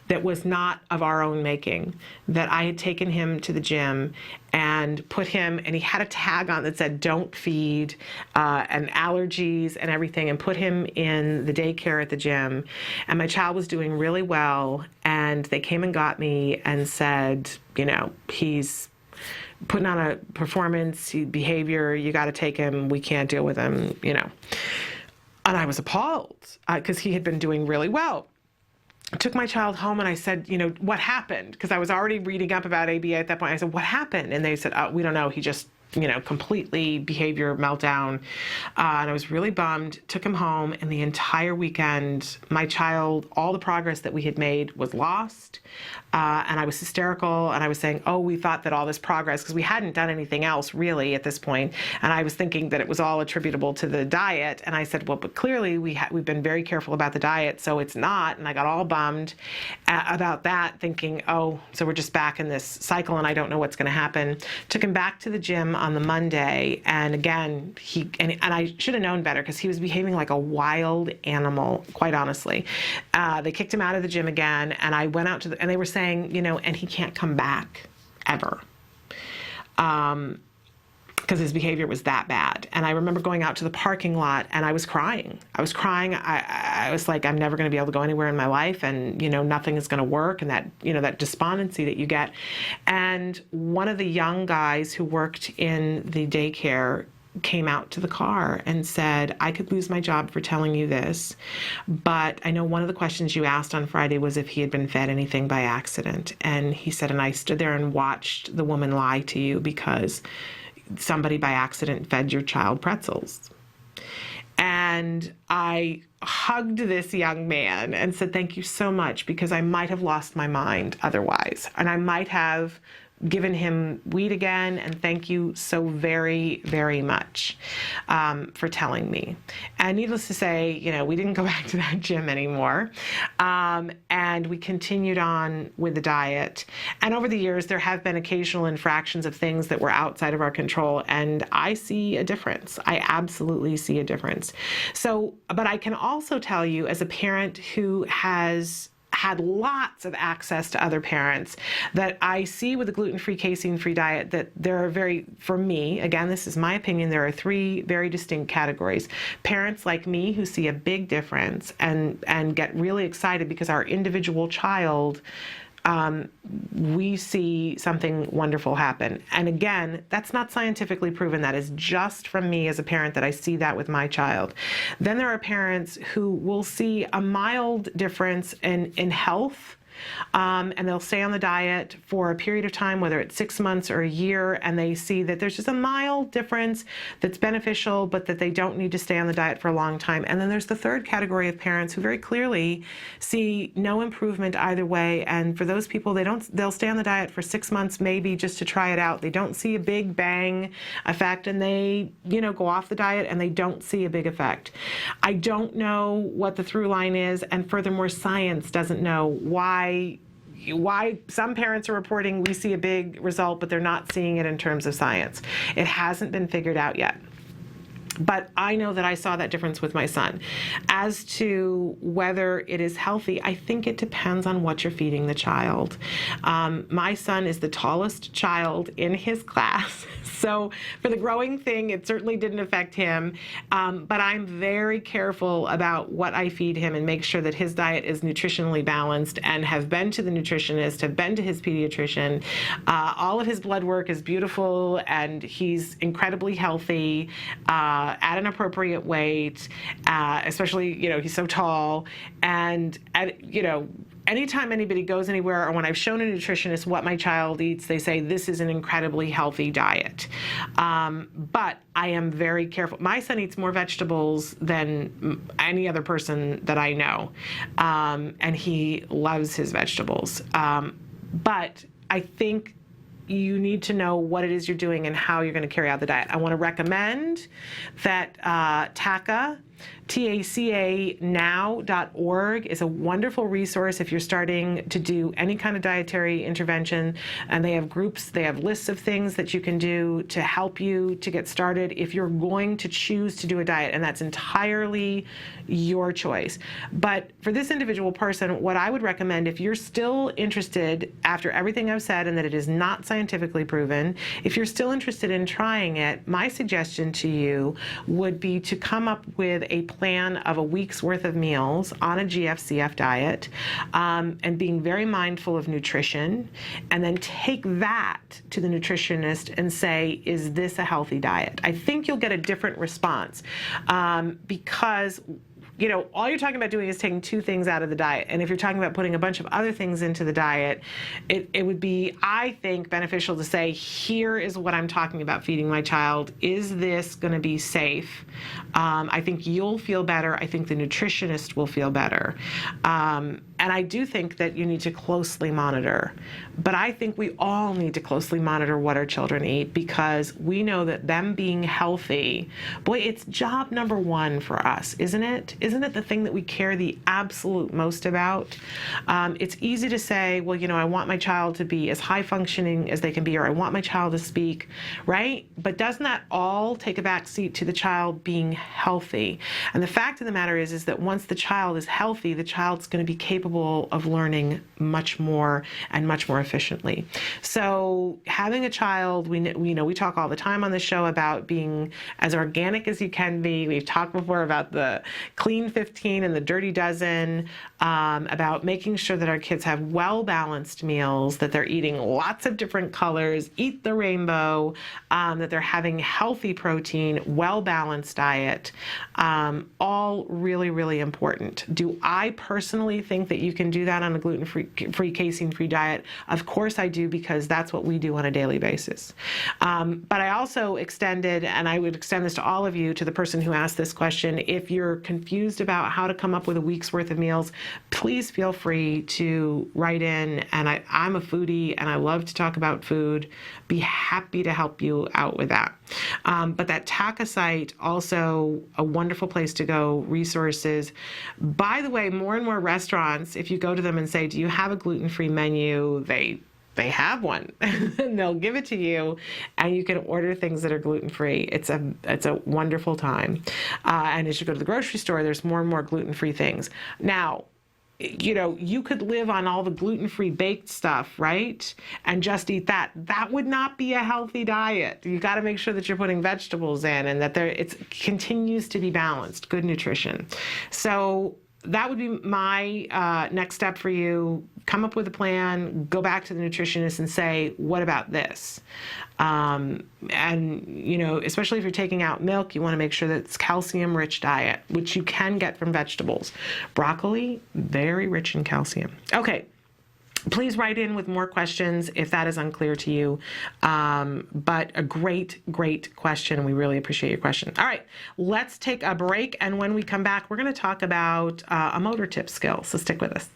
that was not of our own making, that I had taken him to the gym and put him, and he had a tag on that said don't feed, and allergies and everything, and put him in the daycare at the gym. And my child was doing really well, and they came and got me and said, he's putting on a performance behavior, you got to take him, we can't deal with him, And I was appalled because he had been doing really well. I took my child home and I said, what happened? Because I was already reading up about ABA at that point. I said, what happened? And they said, oh, we don't know. He just, completely behavior meltdown. And I was really bummed, took him home, and the entire weekend, my child, all the progress that we had made was lost. And I was hysterical, and I was saying, we thought that all this progress, because we hadn't done anything else really at this point, and I was thinking that it was all attributable to the diet. And I said, well, but clearly we've been very careful about the diet, so it's not. And I got all bummed about that, thinking, so we're just back in this cycle, and I don't know what's going to happen. Took him back to the gym on the Monday, and again, and I should have known better because he was behaving like a wild animal, quite honestly. They kicked him out of the gym again, and I went out and they were saying, and he can't come back ever. Because his behavior was that bad. And I remember going out to the parking lot and I was crying. I was like, I'm never going to be able to go anywhere in my life, and nothing is going to work, and that despondency that you get. And one of the young guys who worked in the daycare came out to the car and said, I could lose my job for telling you this, but I know one of the questions you asked on Friday was if he had been fed anything by accident. And he said, and I stood there and watched the woman lie to you because somebody by accident fed your child pretzels. And I hugged this young man and said, thank you so much, because I might have lost my mind otherwise. And I might have given him weed again, and thank you so very, very much for telling me. And needless to say, we didn't go back to that gym anymore. And we continued on with the diet. And over the years, there have been occasional infractions of things that were outside of our control, and I see a difference. I absolutely see a difference. So, but I can also tell you, as a parent who has had lots of access to other parents, that I see with the gluten-free, casein-free diet that there are for me, again, this is my opinion, there are 3 very distinct categories. Parents like me who see a big difference and get really excited because our individual child, we see something wonderful happen. And again, that's not scientifically proven. That is just from me as a parent that I see that with my child. Then there are parents who will see a mild difference in health, and they'll stay on the diet for a period of time, whether it's 6 months or a year, and they see that there's just a mild difference that's beneficial, but that they don't need to stay on the diet for a long time. And then there's the third category of parents who very clearly see no improvement either way. And for those people, they'll stay on the diet for 6 months, maybe just to try it out. They don't see a big bang effect, and they, go off the diet and they don't see a big effect. I don't know what the through line is, and furthermore, science doesn't know why some parents are reporting we see a big result, but they're not seeing it in terms of science. It hasn't been figured out yet. But I know that I saw that difference with my son. As to whether it is healthy, I think it depends on what you're feeding the child. My son is the tallest child in his class. So for the growing thing, it certainly didn't affect him. But I'm very careful about what I feed him and make sure that his diet is nutritionally balanced, and have been to the nutritionist, have been to his pediatrician. All of his blood work is beautiful, and he's incredibly healthy. At an appropriate weight, especially, he's so tall. And, anytime anybody goes anywhere, or when I've shown a nutritionist what my child eats, they say this is an incredibly healthy diet. But I am very careful. My son eats more vegetables than any other person that I know. And he loves his vegetables. But I think you need to know what it is you're doing and how you're going to carry out the diet. I want to recommend that TACA, TACAnow.org is a wonderful resource if you're starting to do any kind of dietary intervention. And they have groups, they have lists of things that you can do to help you to get started if you're going to choose to do a diet, and that's entirely your choice. But for this individual person, what I would recommend, if you're still interested after everything I've said and that it is not scientifically proven, if you're still interested in trying it, my suggestion to you would be to come up with a plan of a week's worth of meals on a GFCF diet, and being very mindful of nutrition, and then take that to the nutritionist and say, is this a healthy diet? I think you'll get a different response, because all you're talking about doing is taking 2 things out of the diet. And if you're talking about putting a bunch of other things into the diet, it would be, I think, beneficial to say, here is what I'm talking about feeding my child. Is this going to be safe? I think you'll feel better. I think the nutritionist will feel better. And I do think that you need to closely monitor. But I think we all need to closely monitor what our children eat, because we know that them being healthy, boy, it's job number one for us, isn't it? Isn't it the thing that we care the absolute most about? It's easy to say, well, I want my child to be as high functioning as they can be, or I want my child to speak, right? But doesn't that all take a back seat to the child being healthy? And the fact of the matter is that once the child is healthy, the child's going to be capable of learning much more and much more efficiently. So having a child, we talk all the time on the show about being as organic as you can be. We've talked before about the clean 15 and the dirty dozen, about making sure that our kids have well-balanced meals, that they're eating lots of different colors, eat the rainbow, that they're having healthy protein, well-balanced diet, all really, really important. Do I personally think that you can do that on a gluten-free, casein-free diet? Of course I do, because that's what we do on a daily basis. But I also extended, and I would extend this to all of you, to the person who asked this question, if you're confused about how to come up with a week's worth of meals, please feel free to write in. And I'm a foodie and I love to talk about food. Be happy to help you out with that. But that TACA site, also a wonderful place to go, resources. By the way, more and more restaurants, if you go to them and say, do you have a gluten-free menu? They have one and they'll give it to you, and you can order things that are gluten-free. It's a wonderful time. And as you go to the grocery store, there's more and more gluten-free things. Now, you could live on all the gluten-free baked stuff, right? And just eat that. That would not be a healthy diet. You got to make sure that you're putting vegetables in and that it continues to be balanced, good nutrition. So that would be my next step for you. Come up with a plan, go back to the nutritionist and say, what about this? And, especially if you're taking out milk, you want to make sure that it's calcium-rich diet, which you can get from vegetables. Broccoli, very rich in calcium. Okay. Please write in with more questions if that is unclear to you. But a great, great question. We really appreciate your question. All right, let's take a break. And when we come back, we're going to talk about a motor tip skill. So stick with us.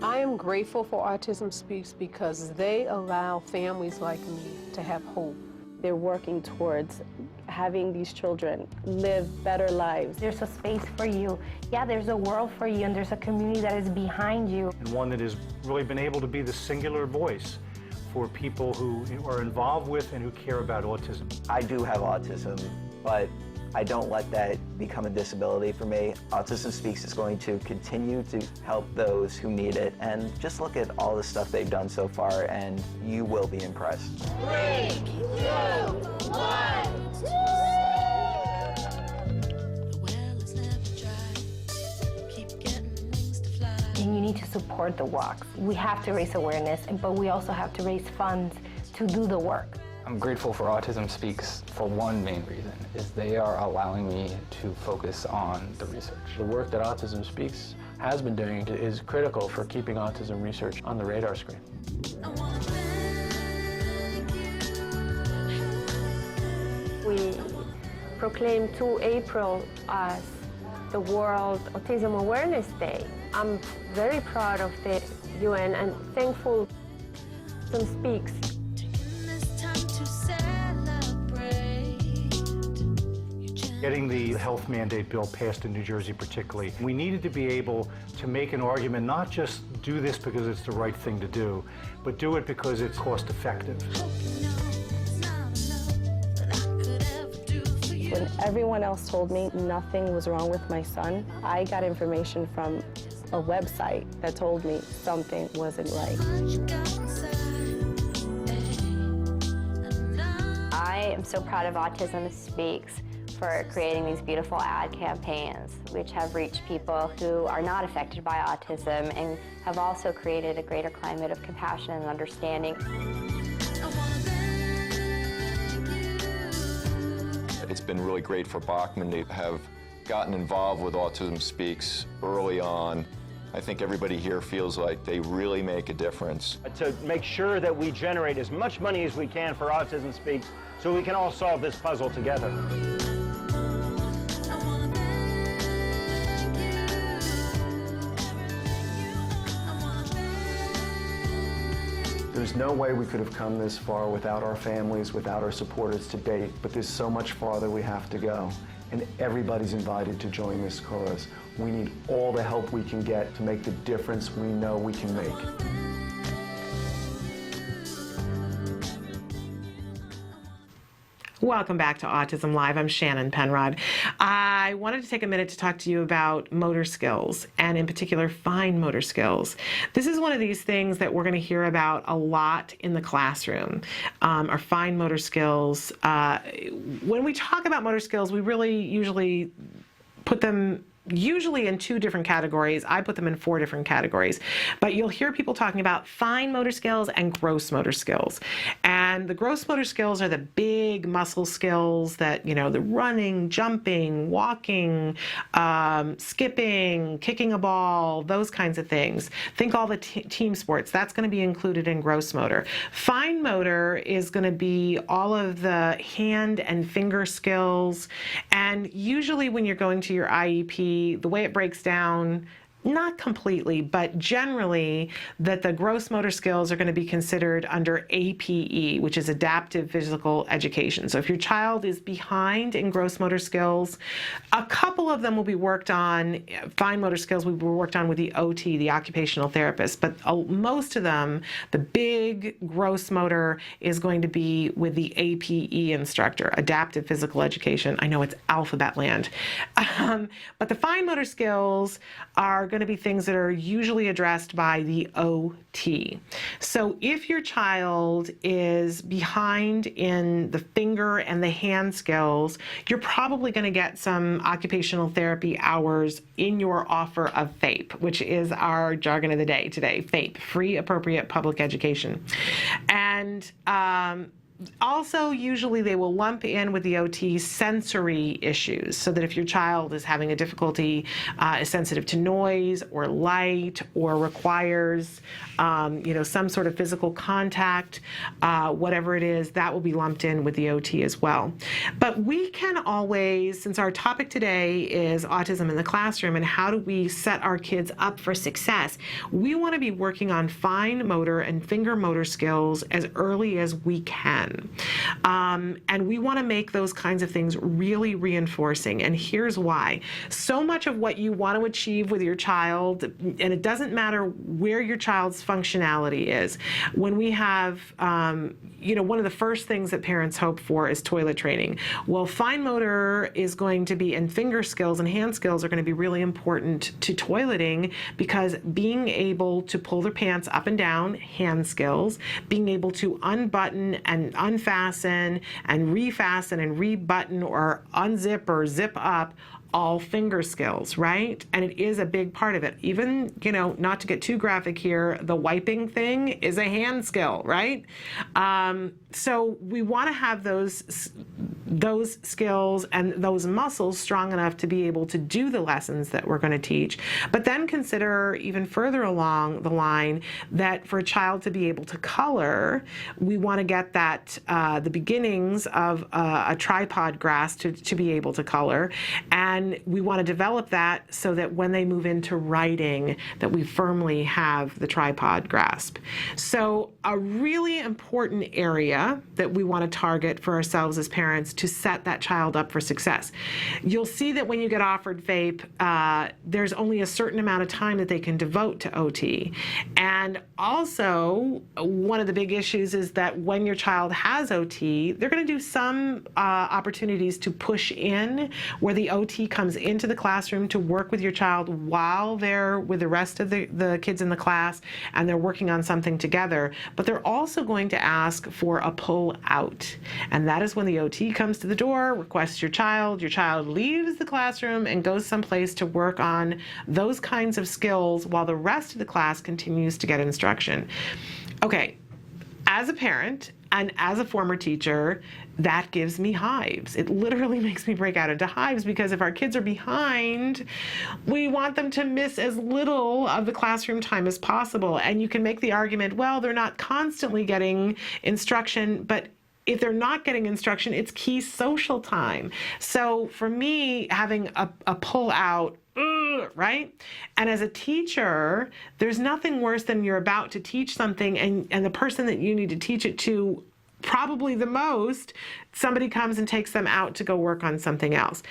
I am grateful for Autism Speaks because they allow families like me to have hope. They're working towards having these children live better lives. There's a space for you. Yeah, there's a world for you, and there's a community that is behind you. And one that has really been able to be the singular voice for people who are involved with and who care about autism. I do have autism, but I don't let that become a disability for me. Autism Speaks is going to continue to help those who need it, and just look at all the stuff they've done so far and you will be impressed. 3, 2, 1. And you need to support the walks. We have to raise awareness, but we also have to raise funds to do the work. I'm grateful for Autism Speaks for one main reason, is they are allowing me to focus on the research. The work that Autism Speaks has been doing is critical for keeping autism research on the radar screen. We proclaimed 2 April as the World Autism Awareness Day. I'm very proud of the UN and thankful Autism Speaks. Getting the health mandate bill passed in New Jersey particularly, we needed to be able to make an argument, not just do this because it's the right thing to do, but do it because it's cost effective. When everyone else told me nothing was wrong with my son, I got information from a website that told me something wasn't right. I am so proud of Autism Speaks for creating these beautiful ad campaigns, which have reached people who are not affected by autism and have also created a greater climate of compassion and understanding. It's been really great for Bachman to have gotten involved with Autism Speaks early on I think everybody here feels like they really make a difference. To make sure that we generate as much money as we can for Autism Speaks so we can all solve this puzzle together. There's no way we could have come this far without our families, without our supporters to date, but there's so much farther we have to go. And everybody's invited to join this cause. We need all the help we can get to make the difference we know we can make. Welcome back to Autism Live. I'm Shannon Penrod. I wanted to take a minute to talk to you about motor skills, and in particular, fine motor skills. This is one of these things that we're going to hear about a lot in the classroom, our fine motor skills. When we talk about motor skills, we really usually put them in 2 different categories. I put them in 4 different categories. But you'll hear people talking about fine motor skills and gross motor skills. And the gross motor skills are the big muscle skills that, you know, the running, jumping, walking, skipping, kicking a ball, those kinds of things. Think all the team sports. That's going to be included in gross motor. Fine motor is going to be all of the hand and finger skills. And usually when you're going to your IEP, the way it breaks down, not completely, but generally, that the gross motor skills are going to be considered under APE, which is adaptive physical education. So if your child is behind in gross motor skills, a couple of them will be worked on, fine motor skills will be worked on with the OT, the occupational therapist, but most of them, the big gross motor is going to be with the APE instructor, adaptive physical education. I know it's alphabet land. But the fine motor skills are going to be things that are usually addressed by the OT. So if your child is behind in the finger and the hand skills, you're probably going to get some occupational therapy hours in your offer of FAPE, which is our jargon of the day today, FAPE, Free Appropriate Public Education. And also, usually they will lump in with the OT sensory issues, so that if your child is having a difficulty, is sensitive to noise or light, or requires some sort of physical contact, whatever it is, that will be lumped in with the OT as well. But we can always, since our topic today is autism in the classroom and how do we set our kids up for success, we want to be working on fine motor and finger motor skills as early as we can. And we want to make those kinds of things really reinforcing. And here's why. So much of what you want to achieve with your child, and it doesn't matter where your child's functionality is, when we have, one of the first things that parents hope for is toilet training. Well, fine motor is going to be, and finger skills and hand skills are going to be really important to toileting, because being able to pull their pants up and down, hand skills, being able to unbutton and unfasten and refasten and rebutton or unzip or zip up, all finger skills, right? And it is a big part of it. Even, not to get too graphic here, the wiping thing is a hand skill, right? So we want to have those skills and those muscles strong enough to be able to do the lessons that we're going to teach. But then consider even further along the line that for a child to be able to color, we want to get that, the beginnings of a tripod grasp to be able to color. And we want to develop that so that when they move into writing, that we firmly have the tripod grasp. So a really important area that we want to target for ourselves as parents to set that child up for success. You'll see that when you get offered FAPE, there's only a certain amount of time that they can devote to OT. And also, one of the big issues is that when your child has OT, they're going to do some opportunities to push in where the OT comes into the classroom to work with your child while they're with the rest of the kids in the class and they're working on something together. But they're also going to ask for a pull out. And that is when the OT comes to the door, requests your child leaves the classroom and goes someplace to work on those kinds of skills while the rest of the class continues to get instruction. Okay, as a parent and as a former teacher, that gives me hives. It literally makes me break out into hives, because if our kids are behind, we want them to miss as little of the classroom time as possible. And you can make the argument, well, they're not constantly getting instruction, but if they're not getting instruction, it's key social time. So for me, having a pull out, right? And as a teacher, there's nothing worse than you're about to teach something and the person that you need to teach it to, probably the most, somebody comes and takes them out to go work on something else.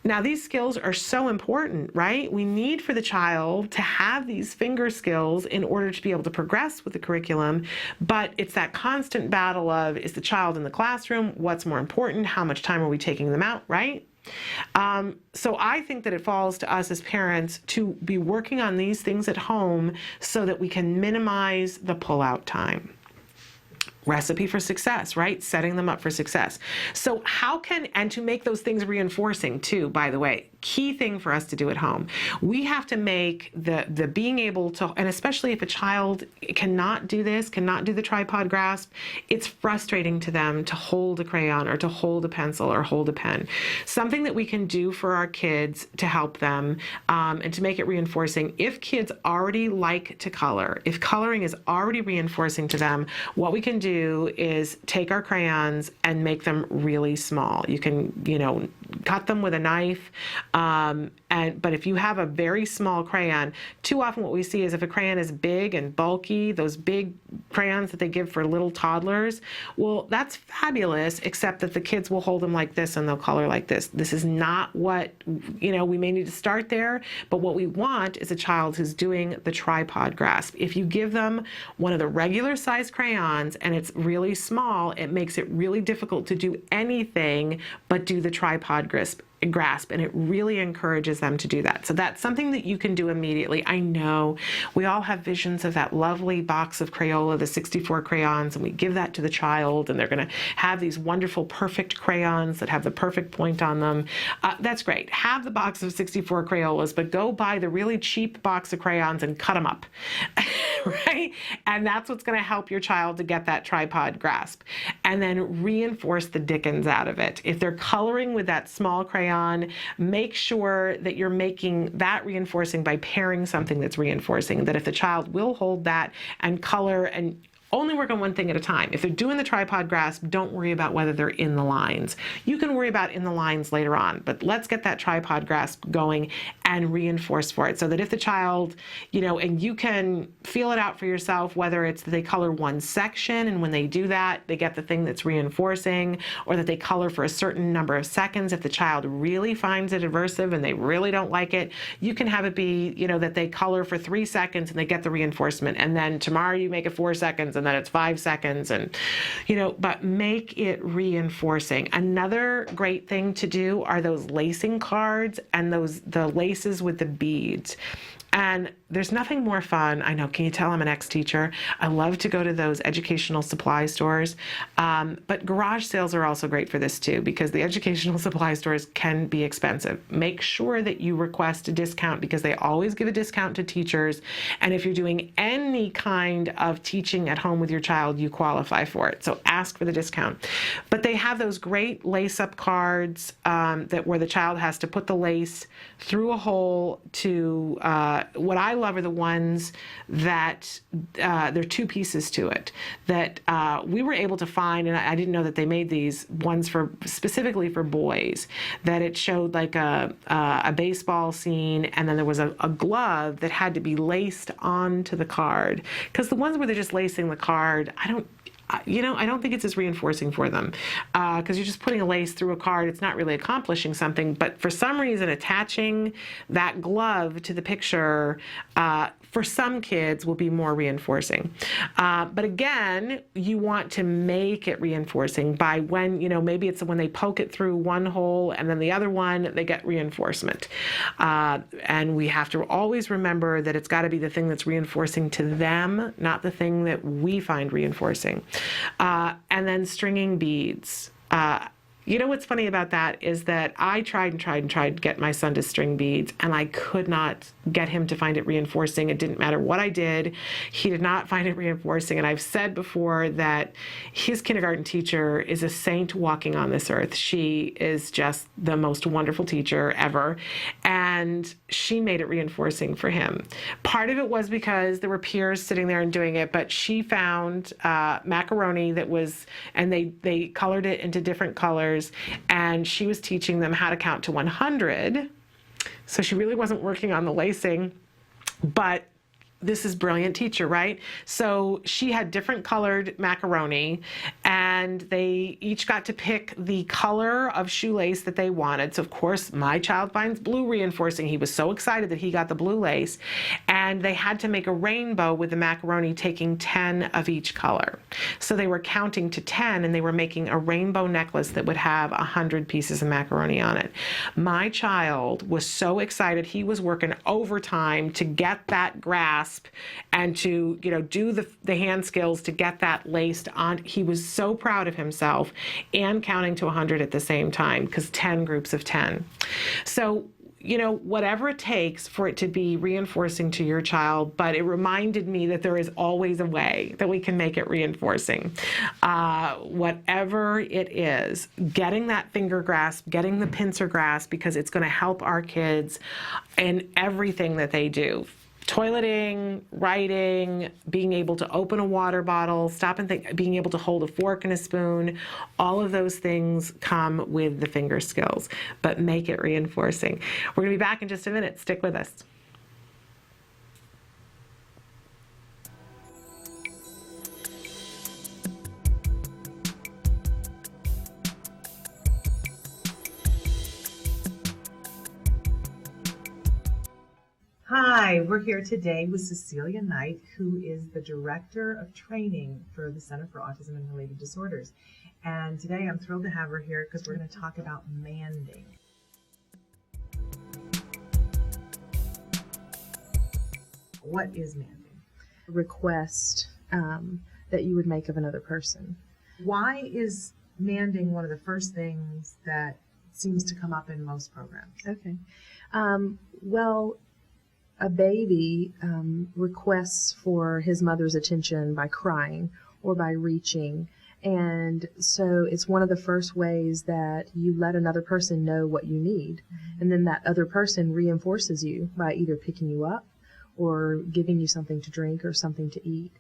Now, these skills are so important, right? We need for the child to have these finger skills in order to be able to progress with the curriculum, but it's that constant battle of, is the child in the classroom? What's more important? How much time are we taking them out, right? So I think that it falls to us as parents to be working on these things at home so that we can minimize the pull-out time. Recipe for success, right? Setting them up for success. So and to make those things reinforcing too, by the way, key thing for us to do at home. We have to make the being able to, and especially if a child cannot do this, cannot do the tripod grasp, it's frustrating to them to hold a crayon or to hold a pencil or hold a pen. Something that we can do for our kids to help them and to make it reinforcing. If kids already like to color, if coloring is already reinforcing to them, what we can do is take our crayons and make them really small. You can, cut them with a knife. But if you have a very small crayon, too often what we see is if a crayon is big and bulky, those big crayons that they give for little toddlers, well, that's fabulous, except that the kids will hold them like this and they'll color like this. This is not what, we may need to start there, but what we want is a child who's doing the tripod grasp. If you give them one of the regular size crayons and it's really small, it makes it really difficult to do anything but do the tripod grasp, and it really encourages them to do that. So that's something that you can do immediately. I know we all have visions of that lovely box of Crayola, the 64 crayons, and we give that to the child, and they're going to have these wonderful, perfect crayons that have the perfect point on them. That's great. Have the box of 64 Crayolas, but go buy the really cheap box of crayons and cut them up, right? And that's what's going to help your child to get that tripod grasp. And then reinforce the dickens out of it. If they're coloring with that small crayon, make sure that you're making that reinforcing by pairing something that's reinforcing, that if the child will hold that and color and only work on one thing at a time. If they're doing the tripod grasp, don't worry about whether they're in the lines. You can worry about in the lines later on, but let's get that tripod grasp going and reinforce for it so that if the child, and you can feel it out for yourself, whether it's that they color one section and when they do that, they get the thing that's reinforcing, or that they color for a certain number of seconds. If the child really finds it aversive and they really don't like it, you can have it be, that they color for 3 seconds and they get the reinforcement. And then tomorrow you make it 4 seconds and then it's 5 seconds, and but make it reinforcing. Another great thing to do are those lacing cards and the laces with the beads. And there's nothing more fun. I know, can you tell I'm an ex-teacher? I love to go to those educational supply stores. But garage sales are also great for this too, because the educational supply stores can be expensive. Make sure that you request a discount, because they always give a discount to teachers. And if you're doing any kind of teaching at home with your child, you qualify for it. So ask for the discount. But they have those great lace-up cards where the child has to put the lace through a hole to what I love are the ones that there are 2 pieces to it that we were able to find, and I didn't know that they made these ones specifically for boys, that it showed like a baseball scene, and then there was a glove that had to be laced onto the card, because the ones where they're just lacing the card, I don't think it's as reinforcing for them, because you're just putting a lace through a card. It's not really accomplishing something. But for some reason, attaching that glove to the picture for some kids will be more reinforcing. But again, you want to make it reinforcing by when, maybe it's when they poke it through one hole and then the other one, they get reinforcement. And we have to always remember that it's got to be the thing that's reinforcing to them, not the thing that we find reinforcing. And then stringing beads. You know what's funny about that is that I tried to get my son to string beads, and I could not get him to find it reinforcing. It didn't matter what I did. He did not find it reinforcing. And I've said before that his kindergarten teacher is a saint walking on this earth. She is just the most wonderful teacher ever. And she made it reinforcing for him. Part of it was because there were peers sitting there and doing it, but she found macaroni that was, and they colored it into different colors, and she was teaching them how to count to 100. So she really wasn't working on the lacing, but this is brilliant teacher, right? So she had different colored macaroni, and they each got to pick the color of shoelace that they wanted. So of course, my child finds blue reinforcing. He was so excited that he got the blue lace, and they had to make a rainbow with the macaroni, taking 10 of each color. So they were counting to 10, and they were making a rainbow necklace that would have 100 pieces of macaroni on it. My child was so excited. He was working overtime to get that grasp and to, do the hand skills to get that laced on. He was so proud of himself, and counting to 100 at the same time, because 10 groups of 10. So, whatever it takes for it to be reinforcing to your child, but it reminded me that there is always a way that we can make it reinforcing. Whatever it is, getting that finger grasp, getting the pincer grasp, because it's going to help our kids in everything that they do. Toileting, writing, being able to open a water bottle, stop and think, being able to hold a fork and a spoon, all of those things come with the finger skills, but make it reinforcing. We're going to be back in just a minute. Stick with us. Hi, we're here today with Cecilia Knight, who is the Director of Training for the Center for Autism and Related Disorders. And today I'm thrilled to have her here because we're going to talk about manding. What is manding? A request that you would make of another person. Why is manding one of the first things that seems to come up in most programs? Okay. Well, a baby requests for his mother's attention by crying or by reaching. And so it's one of the first ways that you let another person know what you need. And then that other person reinforces you by either picking you up or giving you something to drink or something to eat.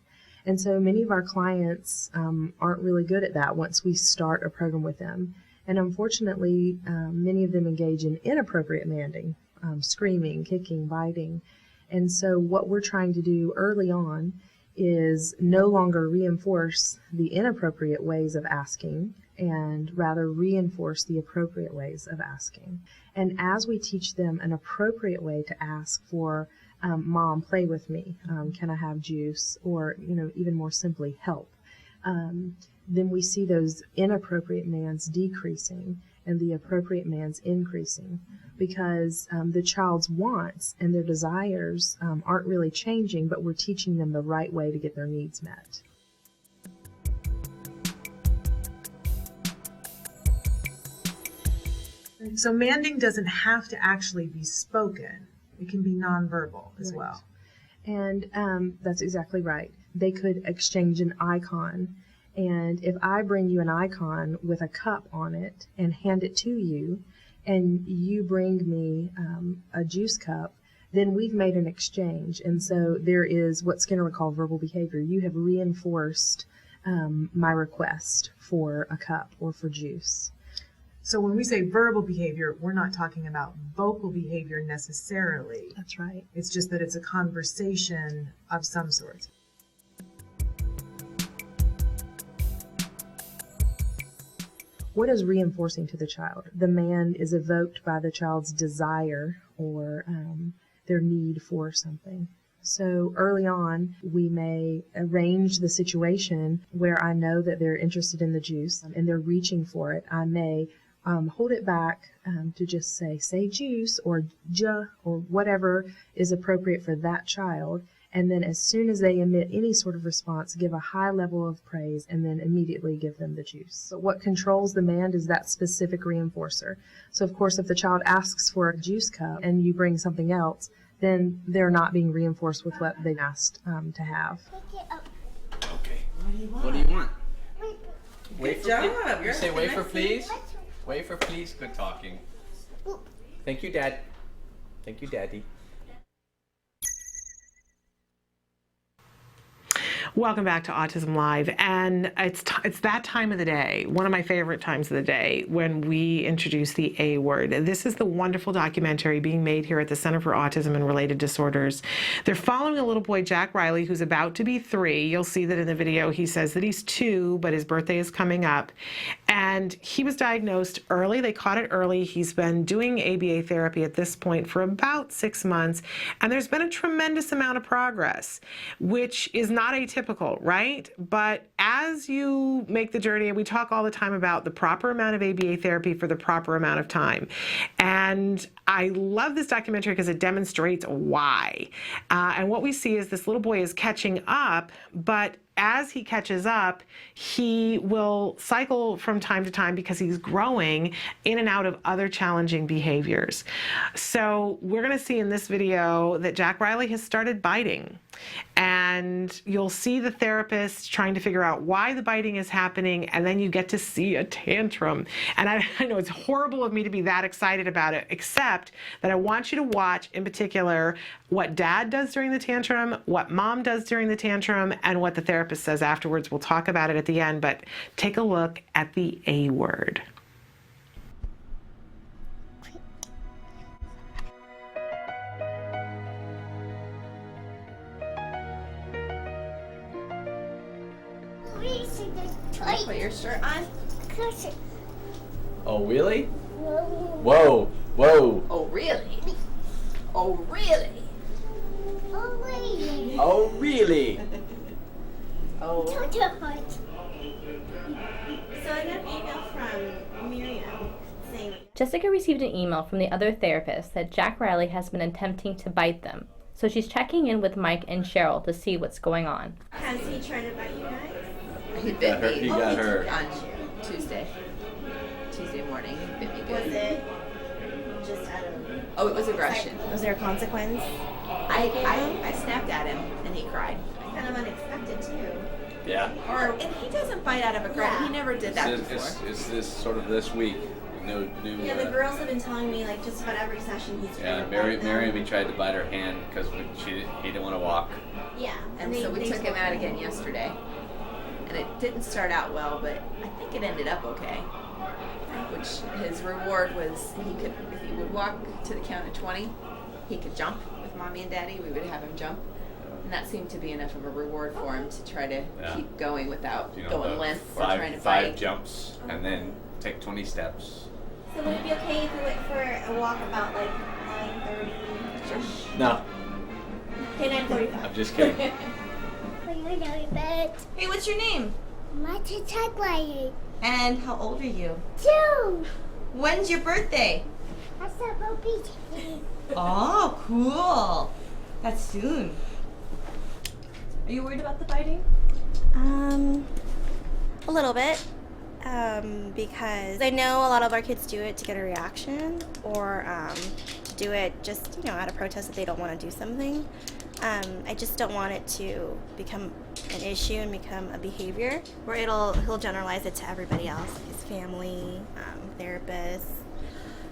And so many of our clients aren't really good at that once we start a program with them. And unfortunately, many of them engage in inappropriate manding. Screaming, kicking, biting. And so what we're trying to do early on is no longer reinforce the inappropriate ways of asking and rather reinforce the appropriate ways of asking. And as we teach them an appropriate way to ask for, Mom, play with me, can I have juice, or even more simply, help, then we see those inappropriate demands decreasing and the appropriate demands increasing, because the child's wants and their desires aren't really changing, but we're teaching them the right way to get their needs met. So manding doesn't have to actually be spoken. It can be nonverbal as well. And that's exactly right. They could exchange an icon. And if I bring you an icon with a cup on it and hand it to you, and you bring me a juice cup, then we've made an exchange. And so there is what Skinner would call verbal behavior. You have reinforced my request for a cup or for juice. So when we say verbal behavior, we're not talking about vocal behavior necessarily. That's right. It's just that it's a conversation of some sort. What is reinforcing to the child? The demand is evoked by the child's desire or their need for something. So early on, we may arrange the situation where I know that they're interested in the juice and they're reaching for it. I may hold it back to just say juice or ja or whatever is appropriate for that child. And then as soon as they emit any sort of response, give a high level of praise and then immediately give them the juice. But what controls demand is that specific reinforcer. So of course, if the child asks for a juice cup and you bring something else, then they're not being reinforced with what they've asked to have. Okay. What do you want? Good job. You say wait for please. Wait for please. Good talking. Thank you, Dad. Thank you, Daddy. Welcome back to Autism Live, and it's that time of the day, one of my favorite times of the day, when we introduce the A word. This is the wonderful documentary being made here at the Center for Autism and Related Disorders. They're following a little boy, Jack Riley, who's about to be 3. You'll see that in the video. He says that he's 2, but his birthday is coming up, and he was diagnosed early. They caught it early. He's been doing ABA therapy at this point for about 6 months, and there's been a tremendous amount of progress, which is not atypical, right? But as you make the journey, and we talk all the time about the proper amount of ABA therapy for the proper amount of time. And I love this documentary because it demonstrates why. And what we see is this little boy is catching up, but as he catches up, he will cycle from time to time because he's growing in and out of other challenging behaviors. So we're going to see in this video that Jack Riley has started biting. And you'll see the therapist trying to figure out why the biting is happening, and then you get to see a tantrum. And I know it's horrible of me to be that excited about it, except that I want you to watch, in particular, what Dad does during the tantrum, what Mom does during the tantrum, and what the therapist says afterwards. We'll talk about it at the end, but take a look at the A word. Put your shirt on. Oh, really? Whoa, whoa. Oh, really? Oh, really? Oh, really? Oh. So I got an email from Miriam saying... Jessica received an email from the other therapist that Jack Riley has been attempting to bite them. So she's checking in with Mike and Cheryl to see what's going on. Has he tried to bite you guys? He bit me. He got hurt. On Tuesday morning. He bit me good. Was it just out of... Oh, it was aggression. Was there a consequence? I snapped at him and he cried. Kind of unexpected too. Yeah. And he doesn't bite out of aggression. Yeah. He never did that before. It's this sort of this week. New. Yeah, the girls have been telling me like just about every session he's. Yeah, Miriam tried to bite her hand because he didn't want to walk. Yeah. And so we took him out again yesterday. And it didn't start out well, but I think it ended up okay. Which his reward was if he would walk to the count of 20, he could jump with Mommy and Daddy. We would have him jump. And that seemed to be enough of a reward for him to try to keep going without going limp or trying to bite. 5 jumps and then take 20 steps. So would it be okay if we went for a walk about like 9:30? Sure. No. Okay, 9:45. I'm just kidding. Hey, what's your name? Jack Riley. And how old are you? 2. When's your birthday? Beach. Oh, cool. That's soon. Are you worried about the biting? A little bit. Because I know a lot of our kids do it to get a reaction or do it just, out of protest that they don't want to do something. I just don't want it to become an issue and become a behavior where he'll generalize it to everybody else, his family, therapists.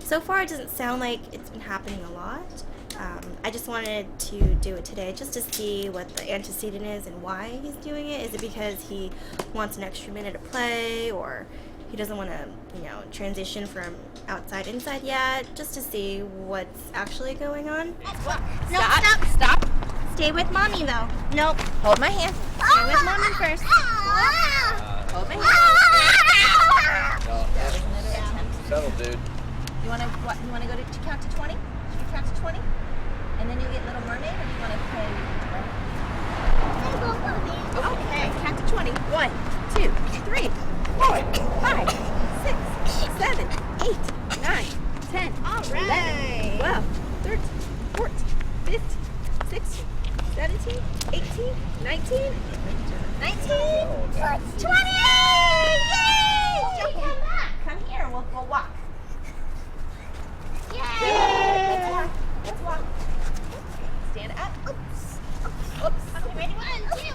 So far, it doesn't sound like it's been happening a lot. I just wanted to do it today just to see what the antecedent is and why he's doing it. Is it because he wants an extra minute of play, or he doesn't want to, transition from outside inside yet? Just to see what's actually going on. No, stop. Stay with Mommy, though. Nope. Hold my hand. Stay with Mommy first. Hold my hand. Settle, dude. You want to go to count to 20? Should we count to 20? And then you get Little Mermaid, or do you want to play? Okay, count to 20. 1, 2, 3, 4, 5, 6, 7, 8, 9, 10, 11, 12, 13, 14, 15, 16, 17, 18, 19, 19, 20! Yay! Come here, we'll walk. Yay! Let's walk. Stand up. Oops. Okay, ready? 1, 2,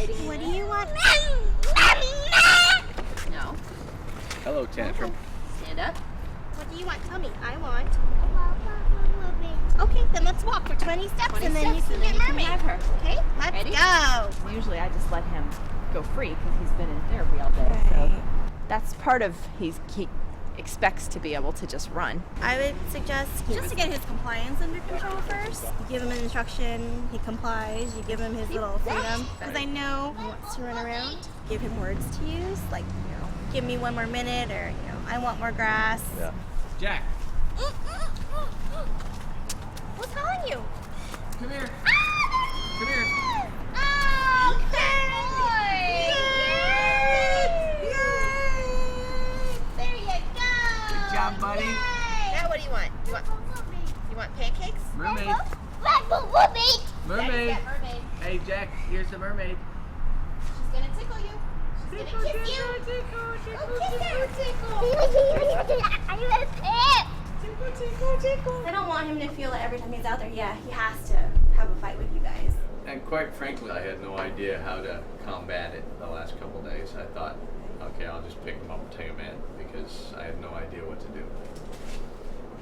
3. What do you want? No. Hello, Tantrum. Stand up. What do you want? Tell me. I want. Okay, then let's walk for 20 steps 20 and then steps, you and then can you can mermaid. have her. Okay, let's Ready? go. Usually I just let him go free because he's been in therapy all day. So that's part of he expects to be able to just run. I would suggest just to get his compliance under control first. You give him an instruction, he complies, you give him his little freedom. Because I know he wants to run around. Give him words to use, like, give me 1 more minute, or, I want more grass. Yeah. Jack. What's calling you? Come here. Come here. There you go. Good job, buddy. Now what do you want? You want pancakes? Mermaid. Mermaid. Mermaid. Yeah, mermaid. Hey, Jack, here's the mermaid. She's gonna tickle you. She's gonna kiss you. I don't want him to feel that every time he's out there, he has to have a fight with you guys. And quite frankly, I had no idea how to combat it the last couple of days. I thought, okay, I'll just pick him up and take him in because I had no idea what to do.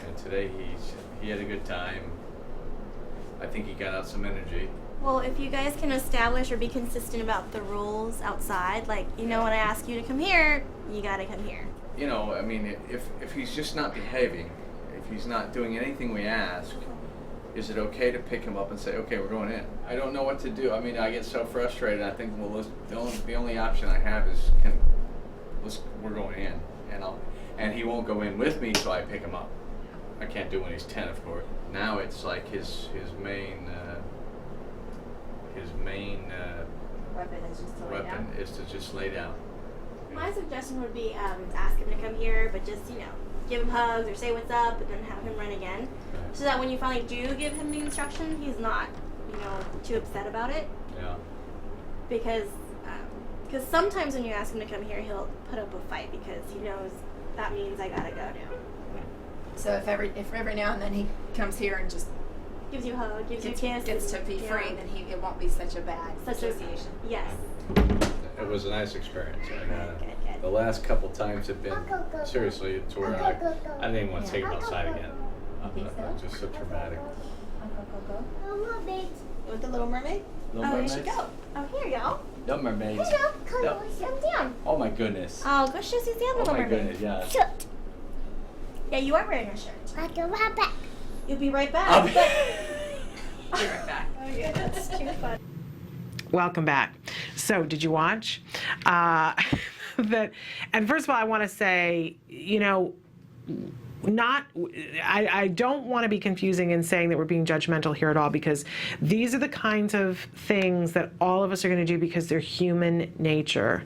And today he had a good time. I think he got out some energy. Well, if you guys can establish or be consistent about the rules outside, like, when I ask you to come here, you gotta come here. I mean, if he's just not behaving, if he's not doing anything we ask, is it okay to pick him up and say, okay, we're going in? I don't know what to do. I mean, I get so frustrated. I think, well, the only option I have is, we're going in, and he won't go in with me, so I pick him up. I can't do when he's 10, of course. Now it's like his main Weapon is just to lay weapon down. is to just lay down. My suggestion would be to ask him to come here, but just, give him hugs or say what's up, and then have him run again. So that when you finally do give him the instruction, he's not, too upset about it. Yeah. Because sometimes when you ask him to come here, he'll put up a fight because he knows that means I gotta go now. So if every now and then he comes here and just Gives you a hug, gives you a kiss. gets to be free, then it won't be such a bad association. Yes. It was a nice experience. And, the last couple times have been seriously to where I didn't even want to take him outside again. Just so traumatic. You want the Little Mermaid? Little There Mermaid? she go. Oh, here you go. No mermaids. Here you go. No. Sit down. Oh my goodness. Oh, go show Suzanne Oh Little my Mermaid. goodness, yeah. Sit. Yeah, you are wearing a shirt. I'll be right back. You'll be right back. I'll be right back. Oh, yeah, that's too fun. Welcome back. So, did you watch? And first of all, I want to say, I don't want to be confusing in saying that we're being judgmental here at all, because these are the kinds of things that all of us are going to do because they're human nature.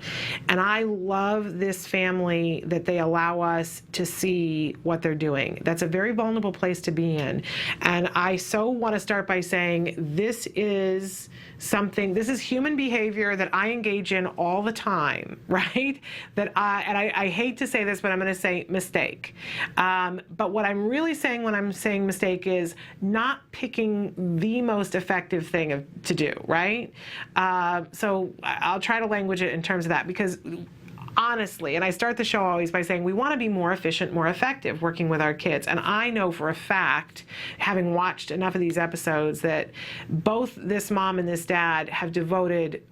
And I love this family that they allow us to see what they're doing. That's a very vulnerable place to be in. And I so want to start by saying this is human behavior that I engage in all the time, right? I hate to say this, but I'm going to say mistake. But what I'm really saying when I'm saying mistake is not picking the most effective thing to do, right? So I'll try to language it in terms of that, because honestly, and I start the show always by saying we want to be more efficient, more effective working with our kids. And I know for a fact, having watched enough of these episodes, that both this mom and this dad have devoted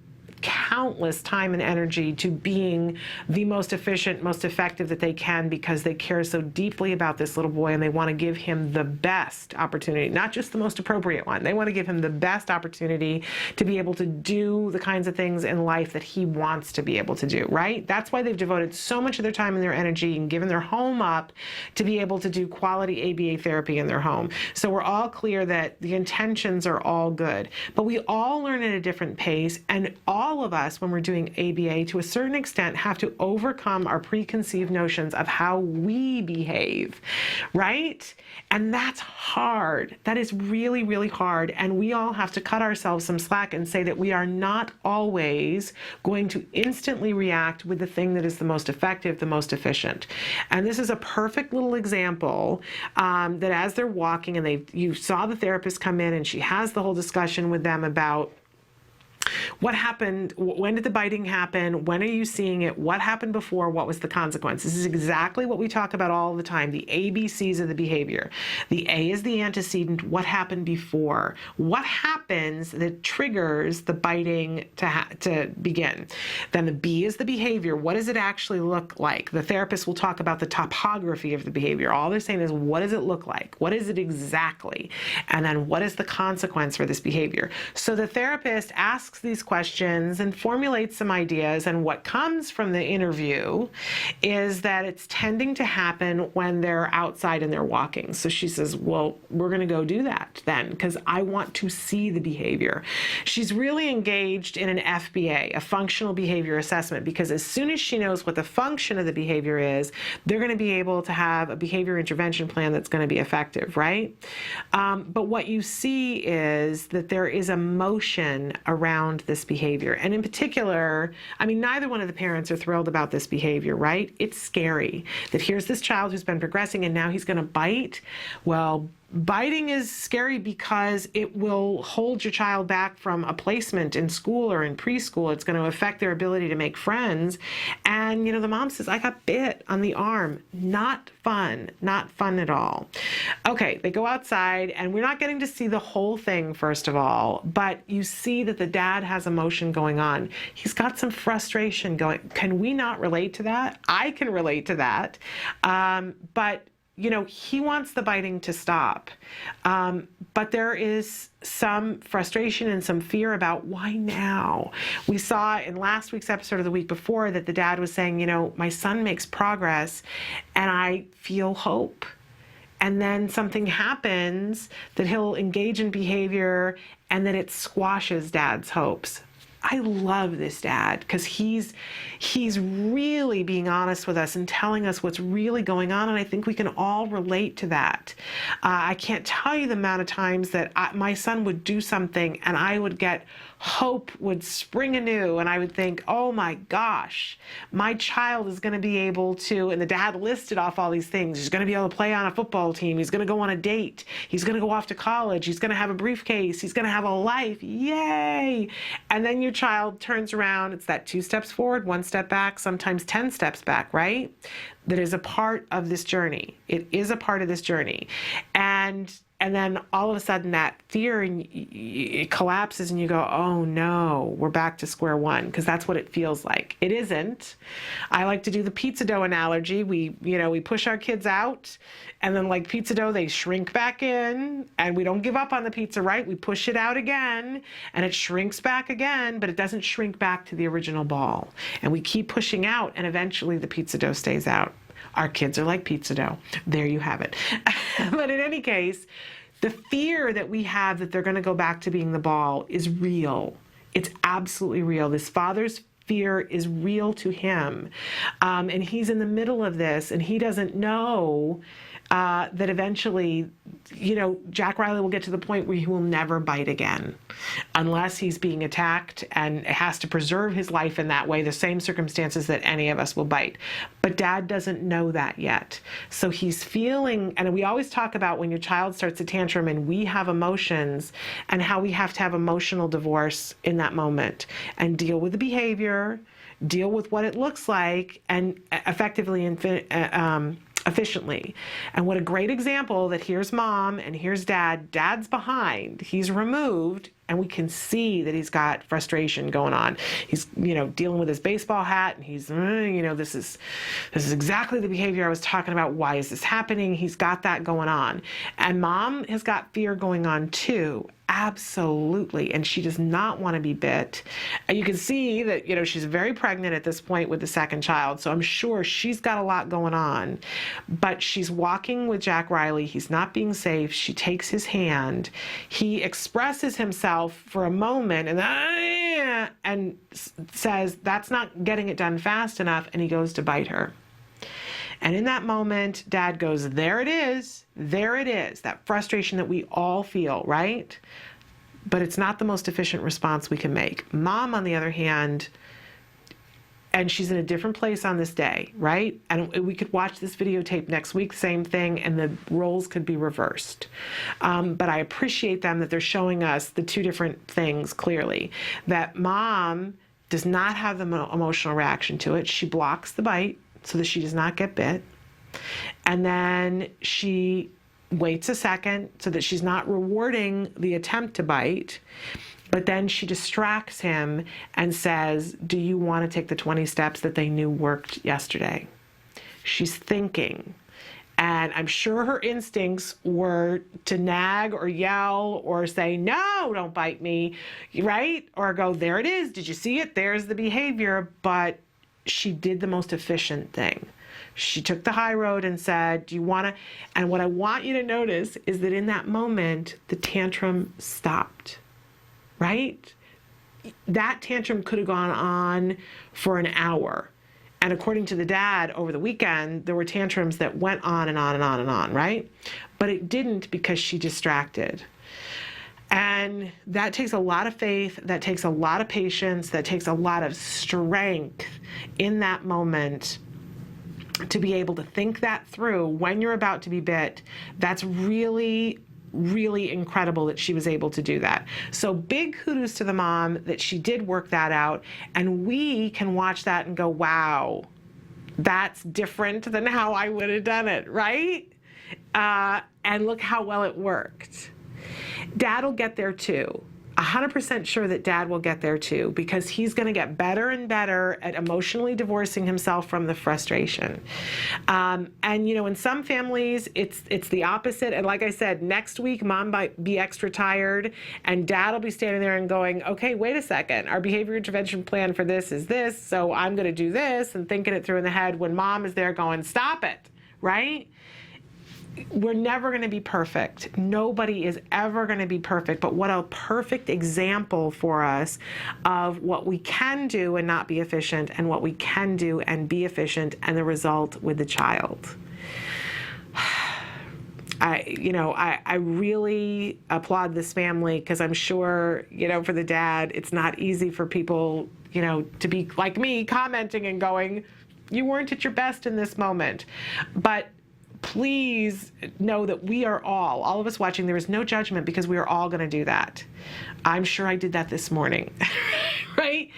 countless time and energy to being the most efficient, most effective that they can, because they care so deeply about this little boy and they want to give him the best opportunity, not just the most appropriate one. They want to give him the best opportunity to be able to do the kinds of things in life that he wants to be able to do, right? That's why they've devoted so much of their time and their energy and given their home up to be able to do quality ABA therapy in their home. So we're all clear that the intentions are all good, but we all learn at a different pace, and all all of us, when we're doing ABA, to a certain extent, have to overcome our preconceived notions of how we behave, right? And that's hard. That is really, really hard. And we all have to cut ourselves some slack and say that we are not always going to instantly react with the thing that is the most effective, the most efficient. And this is a perfect little example that as they're walking and you saw the therapist come in and she has the whole discussion with them about what happened, when did the biting happen, when are you seeing it, what happened before, what was the consequence. This is exactly what we talk about all the time, the ABCs of the behavior. The A is the antecedent, what happened before. What happens that triggers the biting to begin. Then the B is the behavior, what does it actually look like? The therapist will talk about the topography of the behavior. All they're saying is, what does it look like? What is it exactly? And then what is the consequence for this behavior? So the therapist asks these questions and formulates some ideas, and what comes from the interview is that it's tending to happen when they're outside and they're walking. So she says, well, we're going to go do that then, because I want to see the behavior. She's really engaged in an FBA, a functional behavior assessment, because as soon as she knows what the function of the behavior is, they're going to be able to have a behavior intervention plan that's going to be effective, right? But what you see is that there is emotion around this behavior. And in particular, I mean, neither one of the parents are thrilled about this behavior, right? It's scary that here's this child who's been progressing and now he's going to bite. Well, biting is scary because it will hold your child back from a placement in school or in preschool. It's going to affect their ability to make friends. And, the mom says, I got bit on the arm. Not fun. Not fun at all. Okay, they go outside, and we're not getting to see the whole thing, first of all, but you see that the dad has emotion going on. He's got some frustration going. Can we not relate to that? I can relate to that. But he wants the biting to stop. But there is some frustration and some fear about why now. We saw in last week's episode or the week before that the dad was saying, my son makes progress and I feel hope. And then something happens that he'll engage in behavior and that it squashes dad's hopes. I love this dad because he's really being honest with us and telling us what's really going on, and I think we can all relate to that. I can't tell you the amount of times that my son would do something and I would get hope would spring anew, and I would think, oh my gosh, my child is going to be able to, and the dad listed off all these things. He's going to be able to play on a football team. He's going to go on a date. He's going to go off to college. He's going to have a briefcase. He's going to have a life. Yay! And then your child turns around. It's that 2 steps forward, 1 step back, sometimes 10 steps back, right? That is a part of this journey. It is a part of this journey. And then all of a sudden that fear it collapses and you go, oh no, we're back to square one, because that's what it feels like. It isn't. I like to do the pizza dough analogy. We push our kids out, and then like pizza dough, they shrink back in, and we don't give up on the pizza, right? We push it out again and it shrinks back again, but it doesn't shrink back to the original ball. And we keep pushing out, and eventually the pizza dough stays out. Our kids are like pizza dough. There you have it. But in any case, the fear that we have that they're going to go back to being the ball is real. It's absolutely real. This father's fear is real to him. And he's in the middle of this, and he doesn't know that eventually, Jack Riley will get to the point where he will never bite again unless he's being attacked and has to preserve his life in that way, the same circumstances that any of us will bite. But dad doesn't know that yet. So he's feeling, and we always talk about when your child starts a tantrum and we have emotions and how we have to have emotional divorce in that moment and deal with the behavior, deal with what it looks like, and effectively efficiently. And what a great example that here's mom and here's dad. Dad's behind. He's removed, and we can see that he's got frustration going on. He's, dealing with his baseball hat, and he's, this is exactly the behavior I was talking about. Why is this happening? He's got that going on. And mom has got fear going on too. Absolutely. And she does not want to be bit. And you can see that, she's very pregnant at this point with the second child. So I'm sure she's got a lot going on. But she's walking with Jack Riley. He's not being safe. She takes his hand. He expresses himself himself for a moment and says, that's not getting it done fast enough, and he goes to bite her. And in that moment, Dad goes, there it is, that frustration that we all feel, right? But it's not the most efficient response we can make. Mom, on the other hand, and she's in a different place on this day, right? And we could watch this videotape next week, same thing, and the roles could be reversed. But I appreciate them that they're showing us the two different things clearly. That Mom does not have the emotional reaction to it. She blocks the bite so that she does not get bit. And then she waits a second so that she's not rewarding the attempt to bite. But then she distracts him and says, do you want to take the 20 steps that they knew worked yesterday? She's thinking. And I'm sure her instincts were to nag or yell or say, no, don't bite me, right? Or go, there it is. Did you see it? There's the behavior. But she did the most efficient thing. She took the high road and said, do you want to? And what I want you to notice is that in that moment, the tantrum stopped, right? That tantrum could have gone on for an hour. And according to the dad, over the weekend, there were tantrums that went on and on and on and on, right? But it didn't because she distracted. And that takes a lot of faith, that takes a lot of patience, that takes a lot of strength in that moment to be able to think that through when you're about to be bit. That's really, really incredible that she was able to do that. So big kudos to the mom that she did work that out. And we can watch that and go, wow, that's different than how I would have done it, right? And look how well it worked. Dad will get there too. 100% sure that Dad will get there too, because he's going to get better and better at emotionally divorcing himself from the frustration. And you know, in some families, it's the opposite. And like I said, next week, Mom might be extra tired, and Dad will be standing there and going, "Okay, wait a second. Our behavior intervention plan for this is this, so I'm going to do this," and thinking it through in the head. When Mom is there going, "Stop it," right? We're never going to be perfect. Nobody is ever going to be perfect, but what a perfect example for us of what we can do and not be efficient, and what we can do and be efficient, and the result with the child. I really applaud this family, because I'm sure, for the dad, it's not easy for people, to be like me, commenting and going, "You weren't at your best in this moment." But please know that we are all of us watching, there is no judgment, because we are all going to do that. I'm sure I did that this morning, right?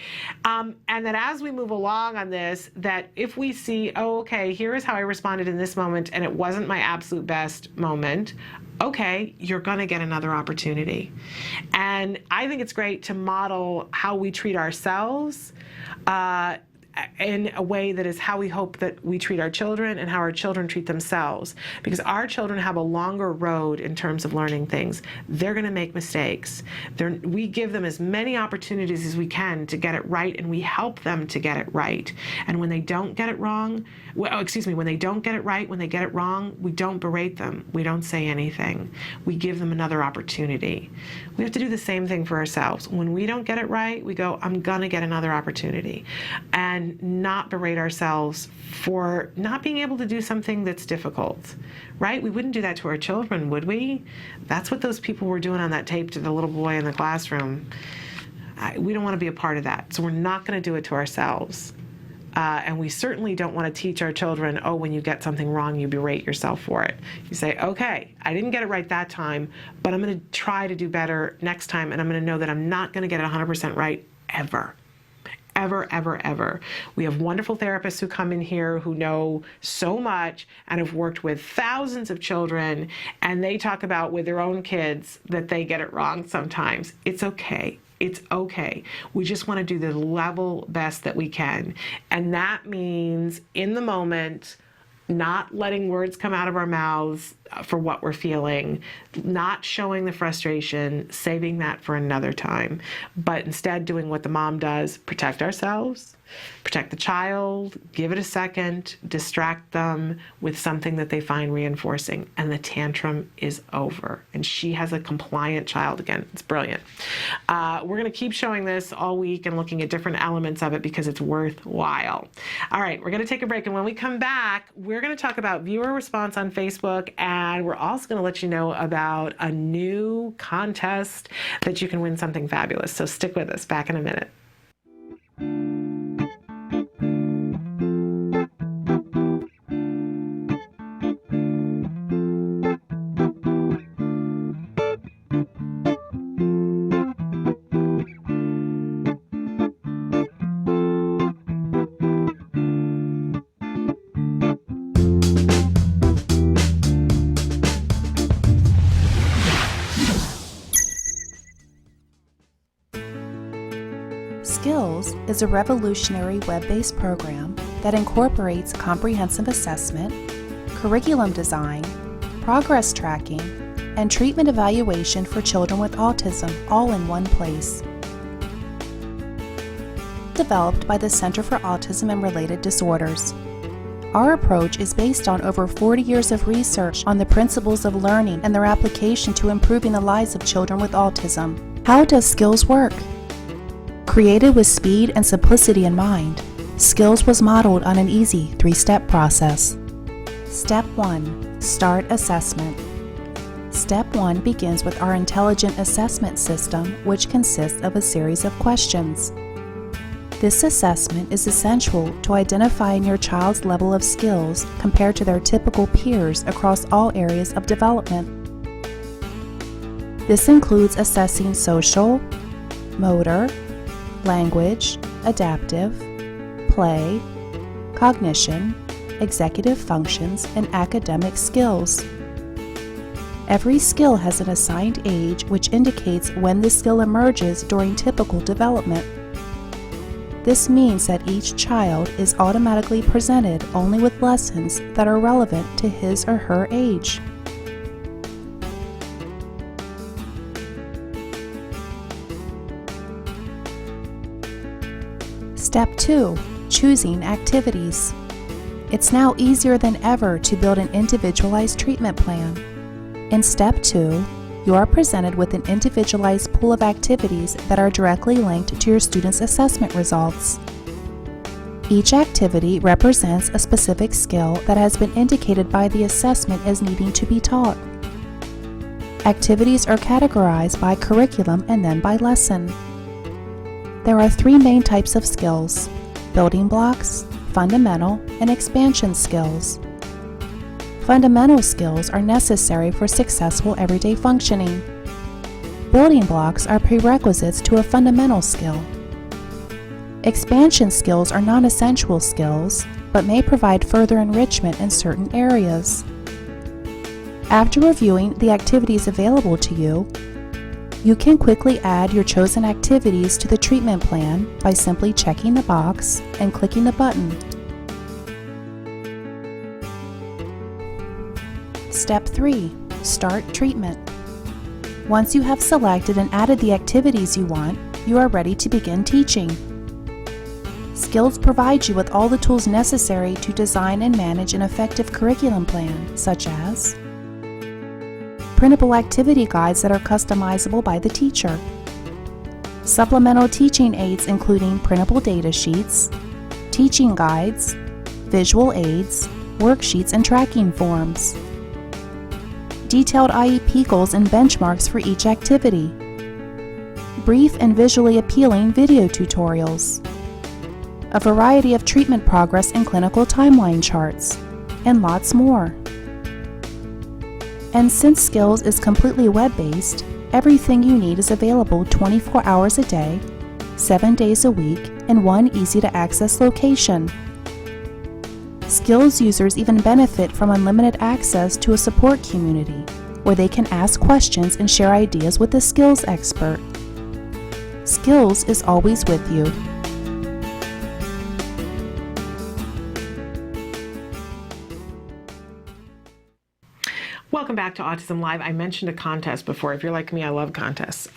And that as we move along on this, that if we see, oh, okay, here is how I responded in this moment, and it wasn't my absolute best moment, okay, you're going to get another opportunity. And I think it's great to model how we treat ourselves, in a way that is how we hope that we treat our children and how our children treat themselves. Because our children have a longer road in terms of learning things. They're going to make mistakes. We give them as many opportunities as we can to get it right, and we help them to get it right. And when they don't get it wrong, when they don't get it right, when they get it wrong, we don't berate them. We don't say anything. We give them another opportunity. We have to do the same thing for ourselves. When we don't get it right, we go, "I'm going to get another opportunity." And not berate ourselves for not being able to do something that's difficult, right? We wouldn't do that to our children, would we? That's what those people were doing on that tape to the little boy in the classroom. We don't want to be a part of that. So we're not going to do it to ourselves. And we certainly don't want to teach our children, oh, when you get something wrong, you berate yourself for it. You say, okay, I didn't get it right that time, but I'm going to try to do better next time, and I'm going to know that I'm not going to get it 100% right ever. Ever, ever, ever. We have wonderful therapists who come in here who know so much and have worked with thousands of children, and they talk about with their own kids that they get it wrong sometimes. It's okay. It's okay. We just want to do the level best that we can. And that means in the moment, not letting words come out of our mouths for what we're feeling, not showing the frustration, saving that for another time, but instead doing what the mom does, protect ourselves, Protect the child, give it a second, distract them with something that they find reinforcing, and the tantrum is over. And she has a compliant child again. It's brilliant. We're going to keep showing this all week and looking at different elements of it because it's worthwhile. All right, we're going to take a break, and when we come back, we're going to talk about viewer response on Facebook, and we're also going to let you know about a new contest that you can win something fabulous. So stick with us. Back in a minute. Skills is a revolutionary web-based program that incorporates comprehensive assessment, curriculum design, progress tracking, and treatment evaluation for children with autism all in one place. Developed by the Center for Autism and Related Disorders. Our approach is based on over 40 years of research on the principles of learning and their application to improving the lives of children with autism. How does Skills work? Created with speed and simplicity in mind, Skills was modeled on an easy 3-step process. Step 1. Start assessment. Step 1 begins with our intelligent assessment system, which consists of a series of questions. This assessment is essential to identifying your child's level of skills compared to their typical peers across all areas of development. This includes assessing social, motor, language, adaptive, play, cognition, executive functions, and academic skills. Every skill has an assigned age which indicates when the skill emerges during typical development. This means that each child is automatically presented only with lessons that are relevant to his or her age. Step 2. Choosing activities. It's now easier than ever to build an individualized treatment plan. In Step 2, you are presented with an individualized pool of activities that are directly linked to your student's assessment results. Each activity represents a specific skill that has been indicated by the assessment as needing to be taught. Activities are categorized by curriculum and then by lesson. There are 3 main types of skills: building blocks, fundamental, and expansion skills. Fundamental skills are necessary for successful everyday functioning. Building blocks are prerequisites to a fundamental skill. Expansion skills are non-essential skills, but may provide further enrichment in certain areas. After reviewing the activities available to you, you can quickly add your chosen activities to the treatment plan by simply checking the box and clicking the button. Step 3. Start treatment. Once you have selected and added the activities you want, you are ready to begin teaching. Skills provides you with all the tools necessary to design and manage an effective curriculum plan, such as printable activity guides that are customizable by the teacher, supplemental teaching aids including printable data sheets, teaching guides, visual aids, worksheets, and tracking forms, detailed IEP goals and benchmarks for each activity, brief and visually appealing video tutorials, a variety of treatment progress and clinical timeline charts, and lots more. And since Skills is completely web-based, everything you need is available 24 hours a day, 7 days a week, in one easy-to-access location. Skills users even benefit from unlimited access to a support community, where they can ask questions and share ideas with a skills expert. Skills is always with you. Welcome back to Autism Live. I mentioned a contest before. If you're like me, I love contests.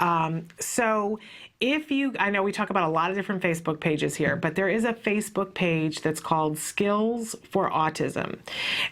So if you, I know we talk about a lot of different Facebook pages here, but there is a Facebook page that's called Skills for Autism.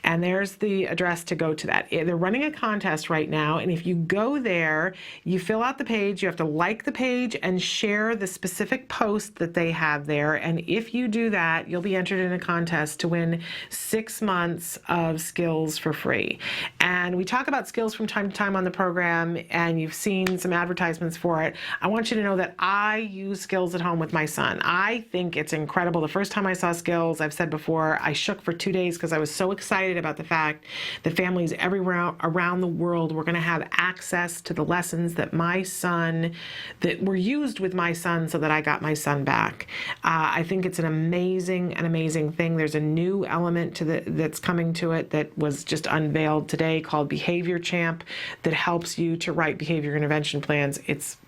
And there's the address to go to that. They're running a contest right now. And if you go there, you fill out the page, you have to like the page and share the specific post that they have there. And if you do that, you'll be entered in a contest to win 6 months of skills for free. And we talk about skills from time to time on the program, and you've seen some advertisements for it. I want you to know that I use Skills at home with my son. I think it's incredible. The first time I saw Skills, I've said before, I shook for 2 days because I was so excited about the fact that families everywhere around the world were going to have access to the lessons that that were used with my son so that I got my son back. I think it's an amazing thing. There's a new element to that's coming to it that was just unveiled today called Behavior Champ that helps you to write behavior intervention plans. It's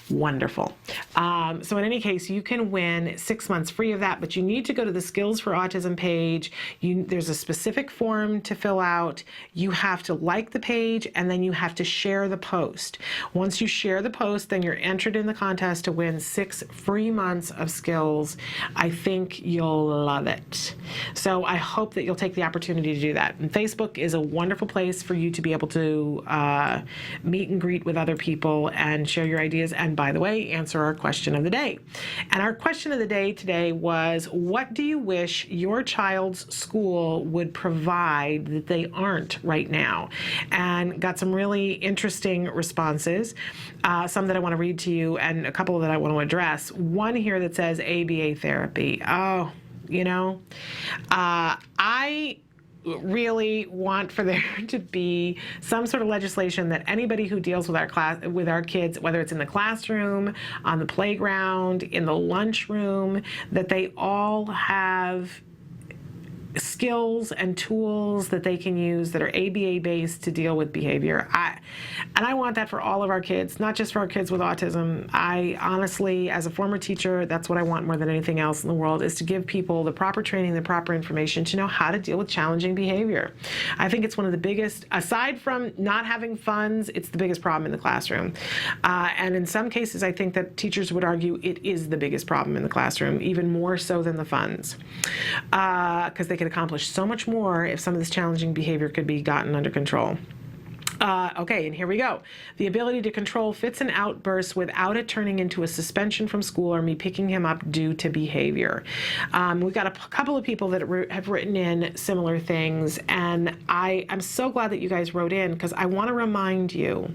wonderful. So in any case, you can win 6 months free of that, but you need to go to the Skills for Autism page. There's a specific form to fill out. You have to like the page, and then you have to share the post. Once you share the post, then you're entered in the contest to win 6 free months of skills. I think you'll love it. So I hope that you'll take the opportunity to do that. And Facebook is a wonderful place for you to be able to meet and greet with other people and share your ideas, and by the way, answer our question of the day. And our question of the day today was, what do you wish your child's school would provide that they aren't right now? And got some really interesting responses, some that I want to read to you and a couple that I want to address. One here that says ABA therapy. Oh, you know, I really want for there to be some sort of legislation that anybody who deals with our kids, whether it's in the classroom, on the playground, in the lunchroom, that they all have skills and tools that they can use that are ABA based to deal with behavior. And I want that for all of our kids, not just for our kids with autism. I honestly, as a former teacher, that's what I want more than anything else in the world, is to give people the proper training, the proper information to know how to deal with challenging behavior. I think it's one of the biggest, aside from not having funds, it's the biggest problem in the classroom. And in some cases, I think that teachers would argue it is the biggest problem in the classroom, even more so than the funds. Because they could accomplish so much more if some of this challenging behavior could be gotten under control. Okay, and here we go. The ability to control fits and outbursts without it turning into a suspension from school or me picking him up due to behavior. We've got a couple of people that have written in similar things, and I'm so glad that you guys wrote in, because I want to remind you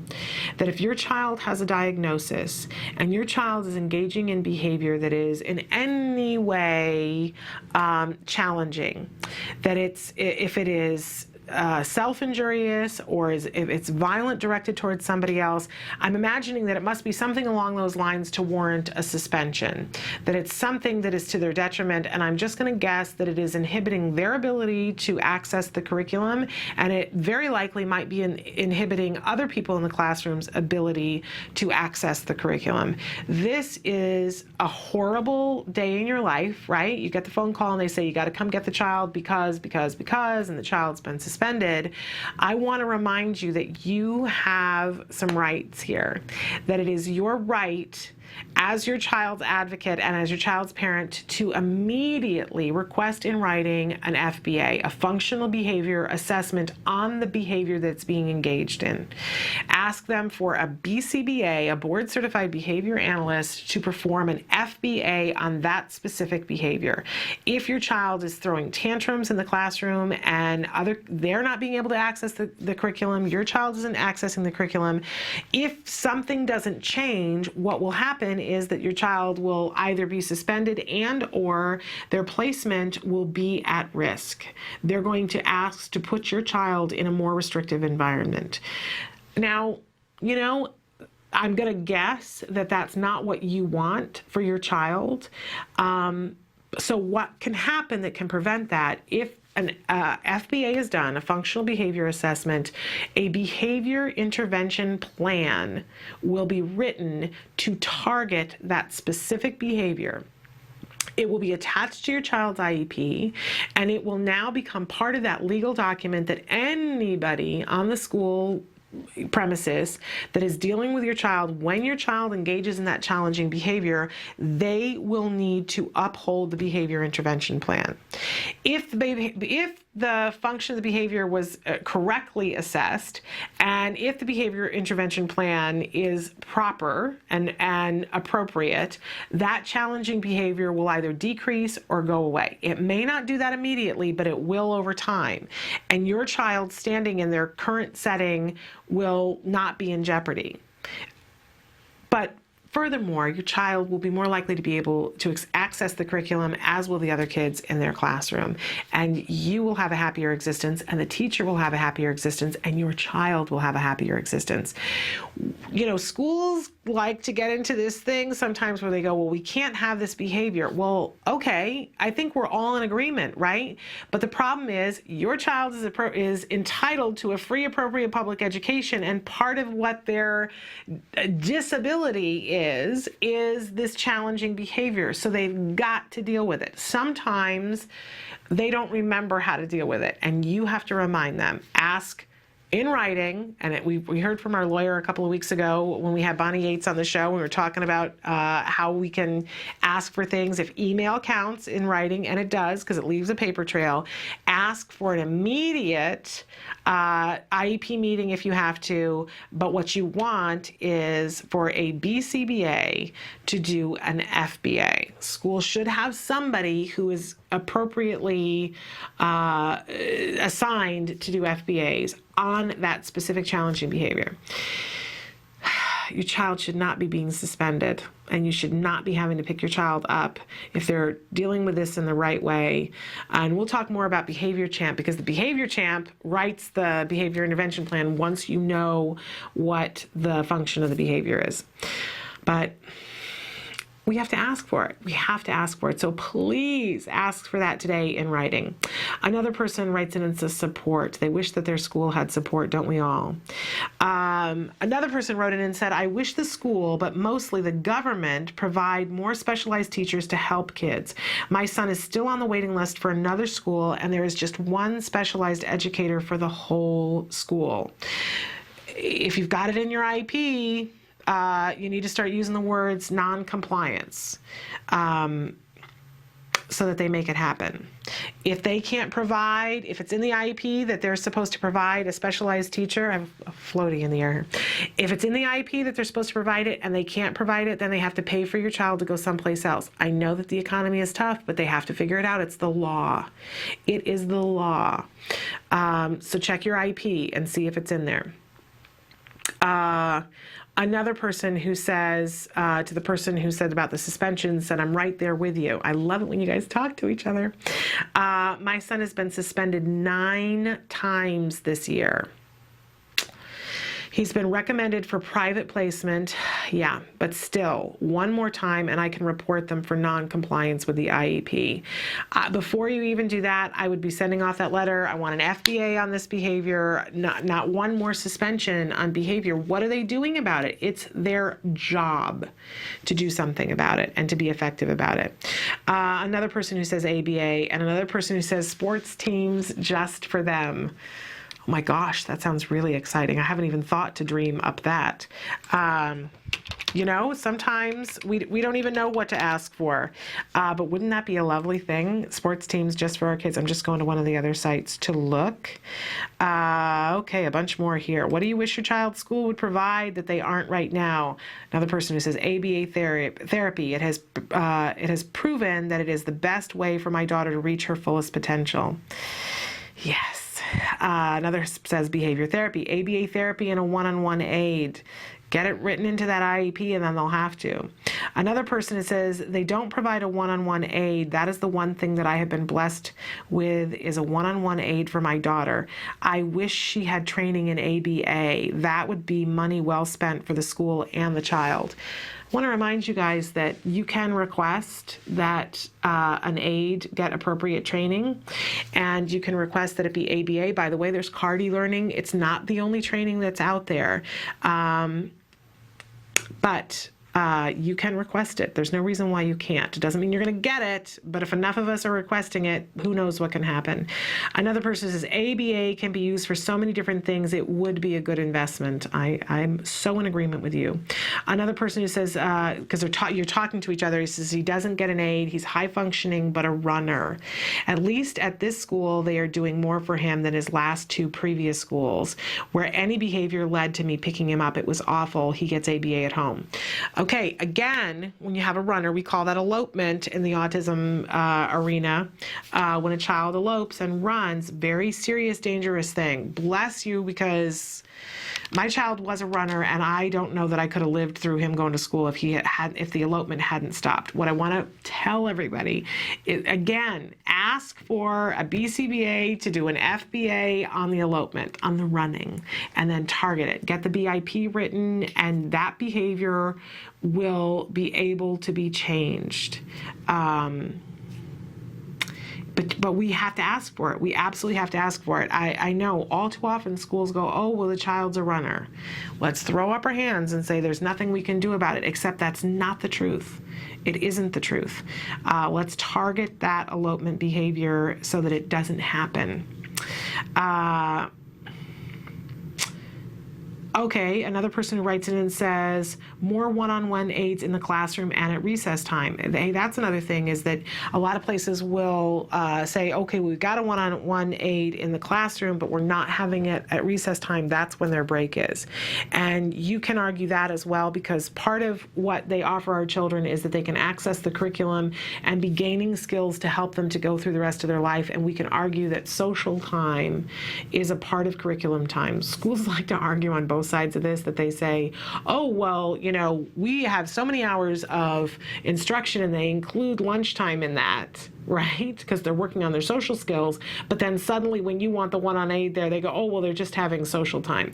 that if your child has a diagnosis and your child is engaging in behavior that is in any way challenging, that if it is self-injurious or if it's violent directed towards somebody else, I'm imagining that it must be something along those lines to warrant a suspension, that it's something that is to their detriment, and I'm just going to guess that it is inhibiting their ability to access the curriculum, and it very likely might be inhibiting other people in the classroom's ability to access the curriculum. This is a horrible day in your life, right? You get the phone call and they say you got to come get the child because, and the child's been suspended. I want to remind you that you have some rights here, that it is your right as your child's advocate and as your child's parent to immediately request in writing an FBA, a functional behavior assessment on the behavior that's being engaged in. Ask them for a BCBA, a board certified behavior analyst, to perform an FBA on that specific behavior. If your child is throwing tantrums in the classroom and they're not being able to access the curriculum, your child isn't accessing the curriculum, if something doesn't change, what will happen is that your child will either be suspended and or their placement will be at risk. They're going to ask to put your child in a more restrictive environment. Now, you know, I'm going to guess that that's not what you want for your child. So what can happen that can prevent that? If an FBA is done, a functional behavior assessment, a behavior intervention plan will be written to target that specific behavior. It will be attached to your child's IEP, and it will now become part of that legal document that anybody on the school premises that is dealing with your child, when your child engages in that challenging behavior, they will need to uphold the behavior intervention plan. If the function of the behavior was correctly assessed, and if the behavior intervention plan is proper and appropriate, that challenging behavior will either decrease or go away. It may not do that immediately, but it will over time. And your child standing in their current setting will not be in jeopardy. But furthermore, your child will be more likely to be able to access the curriculum, as will the other kids in their classroom. And you will have a happier existence, and the teacher will have a happier existence, and your child will have a happier existence. You know, schools like to get into this thing sometimes where they go, well, we can't have this behavior. Well, okay, I think we're all in agreement, right? But the problem is your child is entitled to a free, appropriate public education, and part of what their disability is this challenging behavior. So they've got to deal with it. Sometimes they don't remember how to deal with it, and you have to remind them. Ask in writing, and we heard from our lawyer a couple of weeks ago when we had Bonnie Yates on the show. We were talking about how we can ask for things if email counts in writing, and it does because it leaves a paper trail. Ask for an immediate IEP meeting if you have to, but what you want is for a BCBA to do an FBA. School should have somebody who is appropriately assigned to do FBAs on that specific challenging behavior. Your child should not be being suspended, and you should not be having to pick your child up if they're dealing with this in the right way. And we'll talk more about Behavior Champ, because the Behavior Champ writes the behavior intervention plan once you know what the function of the behavior is. But we have to ask for it. We have to ask for it. So please ask for that today in writing. Another person writes in and says support. They wish that their school had support, don't we all? Another person wrote in and said, I wish the school, but mostly the government, provide more specialized teachers to help kids. My son is still on the waiting list for another school, and there is just one specialized educator for the whole school. If you've got it in your IEP, you need to start using the words non-compliance so that they make it happen. If they can't provide, if it's in the IEP that they're supposed to provide a specialized teacher, I'm floating in the air here. If it's in the IEP that they're supposed to provide it and they can't provide it, then they have to pay for your child to go someplace else. I know that the economy is tough, but they have to figure it out. It's the law. It is the law. So check your IEP and see if it's in there. Another person who says, to the person who said about the suspension, said, I'm right there with you. I love it when you guys talk to each other. My son has been suspended 9 times this year. He's been recommended for private placement, yeah, but still, one more time and I can report them for non-compliance with the IEP. Before you even do that, I would be sending off that letter. I want an FBA on this behavior, not one more suspension on behavior. What are they doing about it? It's their job to do something about it and to be effective about it. Another person who says ABA, and another person who says sports teams just for them. Oh my gosh, that sounds really exciting. I haven't even thought to dream up that. You know, sometimes we don't even know what to ask for. But wouldn't that be a lovely thing? Sports teams just for our kids. I'm just going to one of the other sites to look. Okay, a bunch more here. What do you wish your child's school would provide that they aren't right now? Another person who says ABA therapy. It has proven that it is the best way for my daughter to reach her fullest potential. Yes. Another says behavior therapy, ABA therapy, and a one-on-one aid. Get it written into that IEP and then they'll have to. Another person says they don't provide a one-on-one aid. That is the one thing that I have been blessed with, is a one-on-one aid for my daughter. I wish she had training in ABA. That would be money well spent for the school and the child. I want to remind you guys that you can request that an aide get appropriate training, and you can request that it be ABA. By the way, there's CARD e-learning. It's not the only training that's out there. But you can request it. There's no reason why you can't. It doesn't mean you're going to get it, but if enough of us are requesting it, who knows what can happen. Another person says ABA can be used for so many different things. It would be a good investment. I'm so in agreement with you. Another person who says, because you're talking to each other, he says he doesn't get an aid. He's high functioning, but a runner. At least at this school, they are doing more for him than his last 2 previous schools, where any behavior led to me picking him up. It was awful. He gets ABA at home. Okay, again, when you have a runner, we call that elopement in the autism arena. When a child elopes and runs, very serious, dangerous thing. Bless you, because my child was a runner, and I don't know that I could have lived through him going to school if if the elopement hadn't stopped. What I want to tell everybody is, again, ask for a BCBA to do an FBA on the elopement, on the running, and then target it. Get the BIP written, and that behavior will be able to be changed. But we have to ask for it. We absolutely have to ask for it. I know all too often schools go, oh, well, the child's a runner. Let's throw up our hands and say there's nothing we can do about it, except that's not the truth. It isn't the truth. Let's target that elopement behavior so that it doesn't happen. Okay, another person who writes in and says, more one-on-one aids in the classroom and at recess time. Hey, that's another thing, is that a lot of places will say, okay, we've got a one-on-one aid in the classroom, but we're not having it at recess time. That's when their break is. And you can argue that as well, because part of what they offer our children is that they can access the curriculum and be gaining skills to help them to go through the rest of their life. And we can argue that social time is a part of curriculum time. Schools like to argue on both sides of this, that they say, oh, well, you know, we have so many hours of instruction and they include lunchtime in that, right? Because they're working on their social skills. But then suddenly when you want the one-on aid there, they go, oh, well, they're just having social time.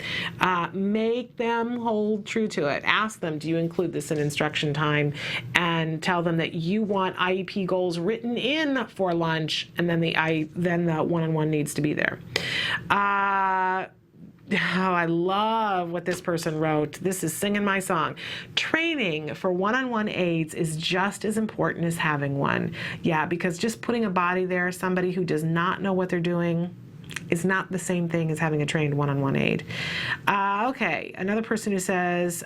Make them hold true to it. Ask them, do you include this in instruction time? And tell them that you want IEP goals written in for lunch, and then the one-on-one needs to be there. Oh, I love what this person wrote. This is singing my song. Training for one-on-one aids is just as important as having one. Yeah, because just putting a body there, somebody who does not know what they're doing, is not the same thing as having a trained one-on-one aid. Okay, another person who says,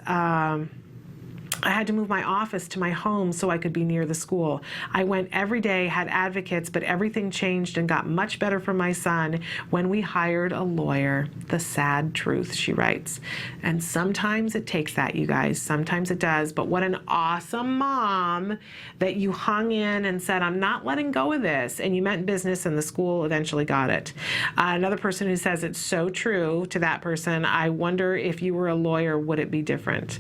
I had to move my office to my home so I could be near the school. I went every day, had advocates, but everything changed and got much better for my son when we hired a lawyer. The sad truth, she writes. And sometimes it takes that, you guys. Sometimes it does. But what an awesome mom that you hung in and said, I'm not letting go of this. And you meant business, and the school eventually got it. Another person who says it's so true to that person, I wonder if you were a lawyer, would it be different?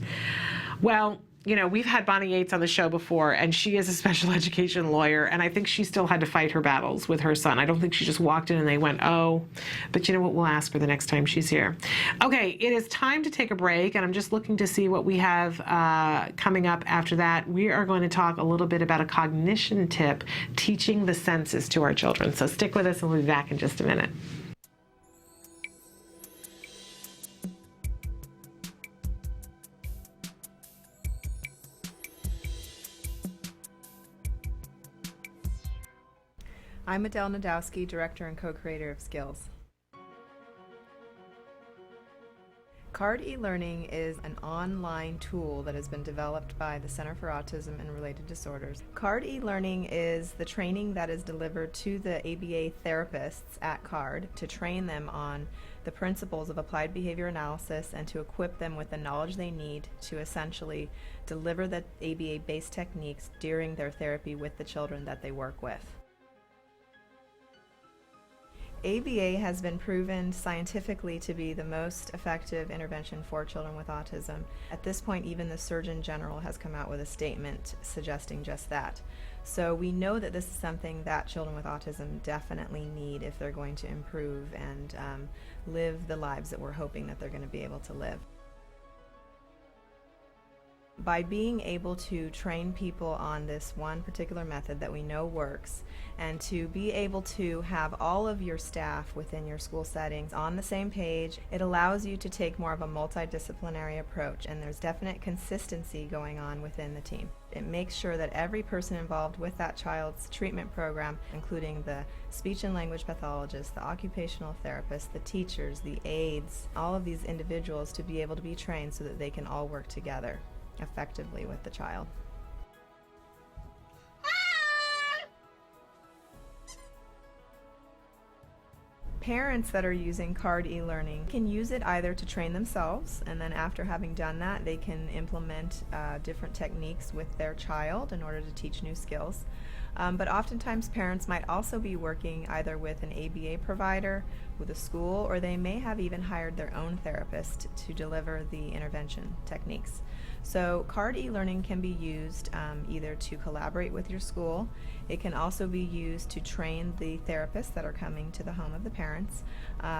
Well, you know, we've had Bonnie Yates on the show before, and she is a special education lawyer, and I think she still had to fight her battles with her son. I don't think she just walked in and they went, oh, but you know what, we'll ask her the next time she's here. Okay, it is time to take a break, and I'm just looking to see what we have coming up after that. We are going to talk a little bit about a cognition tip, teaching the senses to our children. So stick with us, and we'll be back in just a minute. I'm Adele Nadowski, Director and Co-Creator of Skills. CARD e-learning is an online tool that has been developed by the Center for Autism and Related Disorders. CARD e-learning is the training that is delivered to the ABA therapists at CARD to train them on the principles of applied behavior analysis and to equip them with the knowledge they need to essentially deliver the ABA-based techniques during their therapy with the children that they work with. ABA has been proven scientifically to be the most effective intervention for children with autism. At this point, even the Surgeon General has come out with a statement suggesting just that. So we know that this is something that children with autism definitely need if they're going to improve and live the lives that we're hoping that they're going to be able to live. By being able to train people on this one particular method that we know works, and to be able to have all of your staff within your school settings on the same page, it allows you to take more of a multidisciplinary approach, and there's definite consistency going on within the team. It makes sure that every person involved with that child's treatment program, including the speech and language pathologist, the occupational therapist, the teachers, the aides, all of these individuals to be able to be trained so that they can all work together effectively with the child. Parents that are using CARD e-learning can use it either to train themselves, and then after having done that they can implement different techniques with their child in order to teach new skills. But oftentimes parents might also be working either with an ABA provider, with a school, or they may have even hired their own therapist to deliver the intervention techniques. So CARD e-learning can be used either to collaborate with your school. It can also be used to train the therapists that are coming to the home of the parents,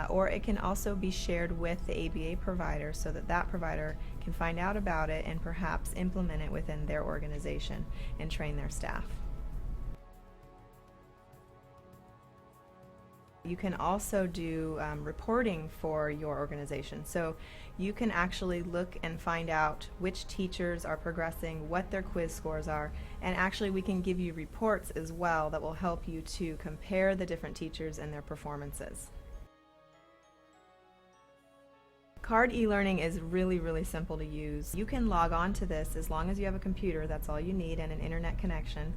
or it can also be shared with the ABA provider so that that provider can find out about it and perhaps implement it within their organization and train their staff. You can also do reporting for your organization. So you can actually look and find out which teachers are progressing, what their quiz scores are, and actually we can give you reports as well that will help you to compare the different teachers and their performances. CARD e-learning is really, really simple to use. You can log on to this as long as you have a computer, that's all you need, and an internet connection.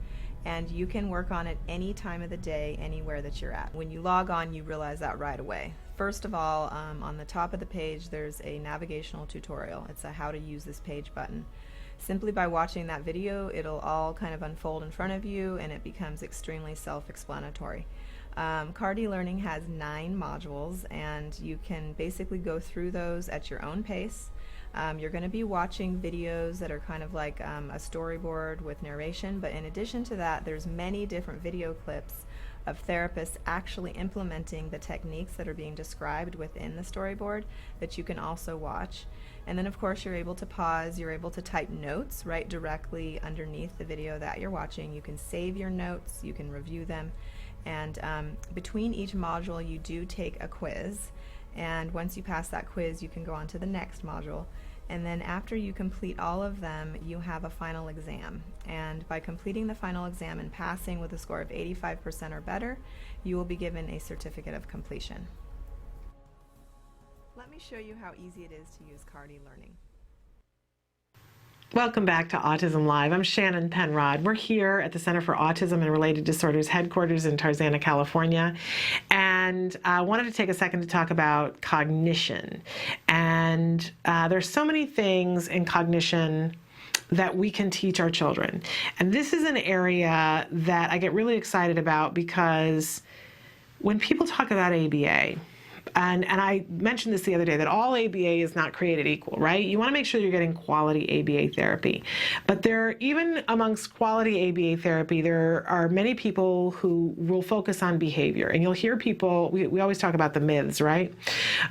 And you can work on it any time of the day, anywhere that you're at. When you log on, you realize that right away. First of all, on the top of the page, there's a navigational tutorial. It's a how to use this page button. Simply by watching that video, it'll all kind of unfold in front of you, and it becomes extremely self-explanatory. CARD e-learning has 9 modules, and you can basically go through those at your own pace. You're going to be watching videos that are kind of like a storyboard with narration, but in addition to that, there's many different video clips of therapists actually implementing the techniques that are being described within the storyboard that you can also watch. And then of course you're able to pause, you're able to type notes right directly underneath the video that you're watching. You can save your notes, you can review them, and between each module you do take a quiz, and once you pass that quiz you can go on to the next module. And then after you complete all of them, you have a final exam. And by completing the final exam and passing with a score of 85% or better, you will be given a certificate of completion. Let me show you how easy it is to use CARD e-learning. Welcome back to Autism Live. I'm Shannon Penrod. We're here at the Center for Autism and Related Disorders headquarters in Tarzana, California. And I wanted to take a second to talk about cognition. And there's so many things in cognition that we can teach our children. And this is an area that I get really excited about because when people talk about ABA, and I mentioned this the other day, that all ABA is not created equal, right? You want to make sure you're getting quality ABA therapy. But even amongst quality ABA therapy, there are many people who will focus on behavior. And you'll hear people, we always talk about the myths, right?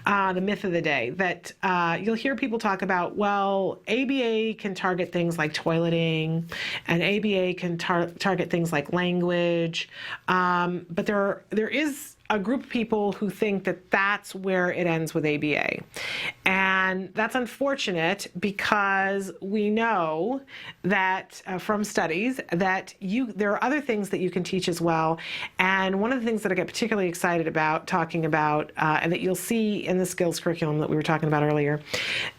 The myth of the day, that you'll hear people talk about, well, ABA can target things like toileting, and ABA can target things like language. But there is a group of people who think that that's where it ends with ABA. And that's unfortunate because we know that from studies that there are other things that you can teach as well. And one of the things that I get particularly excited about talking about, and that you'll see in the skills curriculum that we were talking about earlier,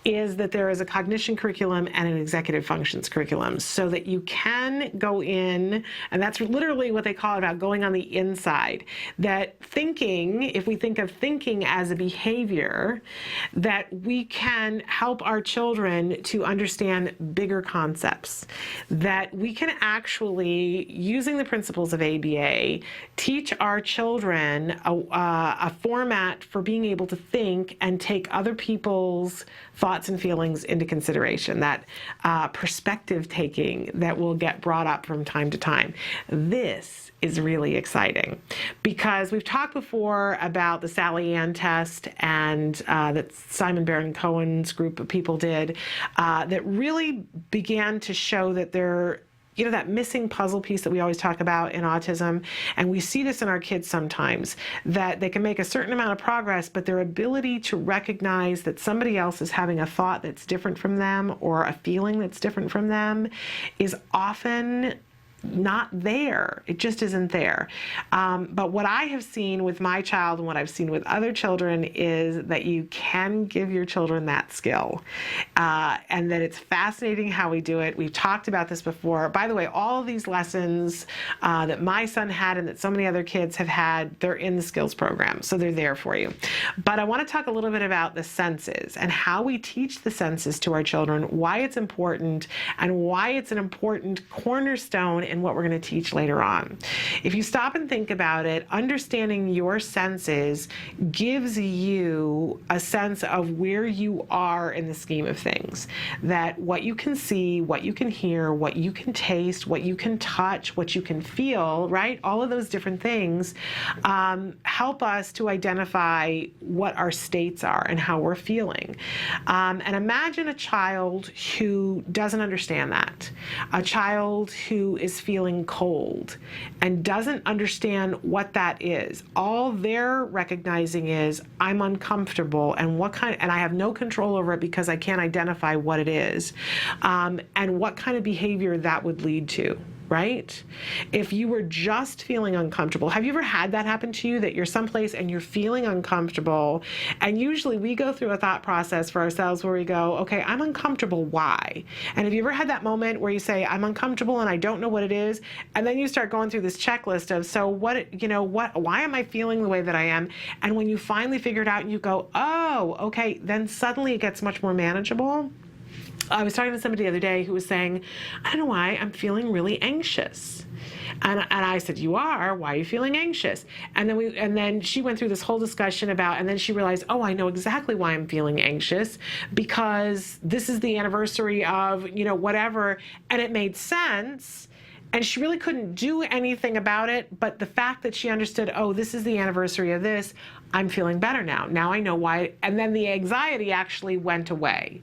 is that there is a cognition curriculum and an executive functions curriculum, so that you can go in, and that's literally what they call it, about going on the inside. That thinking, if we think of thinking as a behavior, that we can help our children to understand bigger concepts, that we can actually, using the principles of ABA, teach our children a format for being able to think and take other people's thoughts and feelings into consideration, that perspective taking that will get brought up from time to time. This is really exciting because we've talked talked before about the Sally Ann test and that Simon Baron Cohen's group of people did that really began to show that that missing puzzle piece that we always talk about in autism, and we see this in our kids sometimes, that they can make a certain amount of progress, but their ability to recognize that somebody else is having a thought that's different from them or a feeling that's different from them is often not there. It just isn't there. But what I have seen with my child and what I've seen with other children is that you can give your children that skill, and that it's fascinating how we do it. We've talked about this before. By the way, all of these lessons that my son had and that so many other kids have had, they're in the skills program, so they're there for you. But I want to talk a little bit about the senses and how we teach the senses to our children, why it's important, and why it's an important cornerstone in what we're going to teach later on. If you stop and think about it, understanding your senses gives you a sense of where you are in the scheme of things. That what you can see, what you can hear, what you can taste, what you can touch, what you can feel, right? All of those different things help us to identify what our states are and how we're feeling. And imagine a child who doesn't understand that. A child who is feeling cold and doesn't understand what that is. All they're recognizing is, I'm uncomfortable, and I have no control over it because I can't identify what it is, and what kind of behavior that would lead to. Right? If you were just feeling uncomfortable, have you ever had that happen to you, that you're someplace and you're feeling uncomfortable? And usually we go through a thought process for ourselves where we go, okay, I'm uncomfortable, why? And have you ever had that moment where you say, I'm uncomfortable and I don't know what it is? And then you start going through this checklist of, so why am I feeling the way that I am? And when you finally figure it out and you go, oh, okay, then suddenly it gets much more manageable. I was talking to somebody the other day who was saying, I don't know why, I'm feeling really anxious. And I said, you are? Why are you feeling anxious? And then she went through this whole discussion about, and then she realized, oh, I know exactly why I'm feeling anxious, because this is the anniversary of, whatever, and it made sense. And she really couldn't do anything about it, but the fact that she understood, oh, this is the anniversary of this, I'm feeling better now. Now I know why. And then the anxiety actually went away.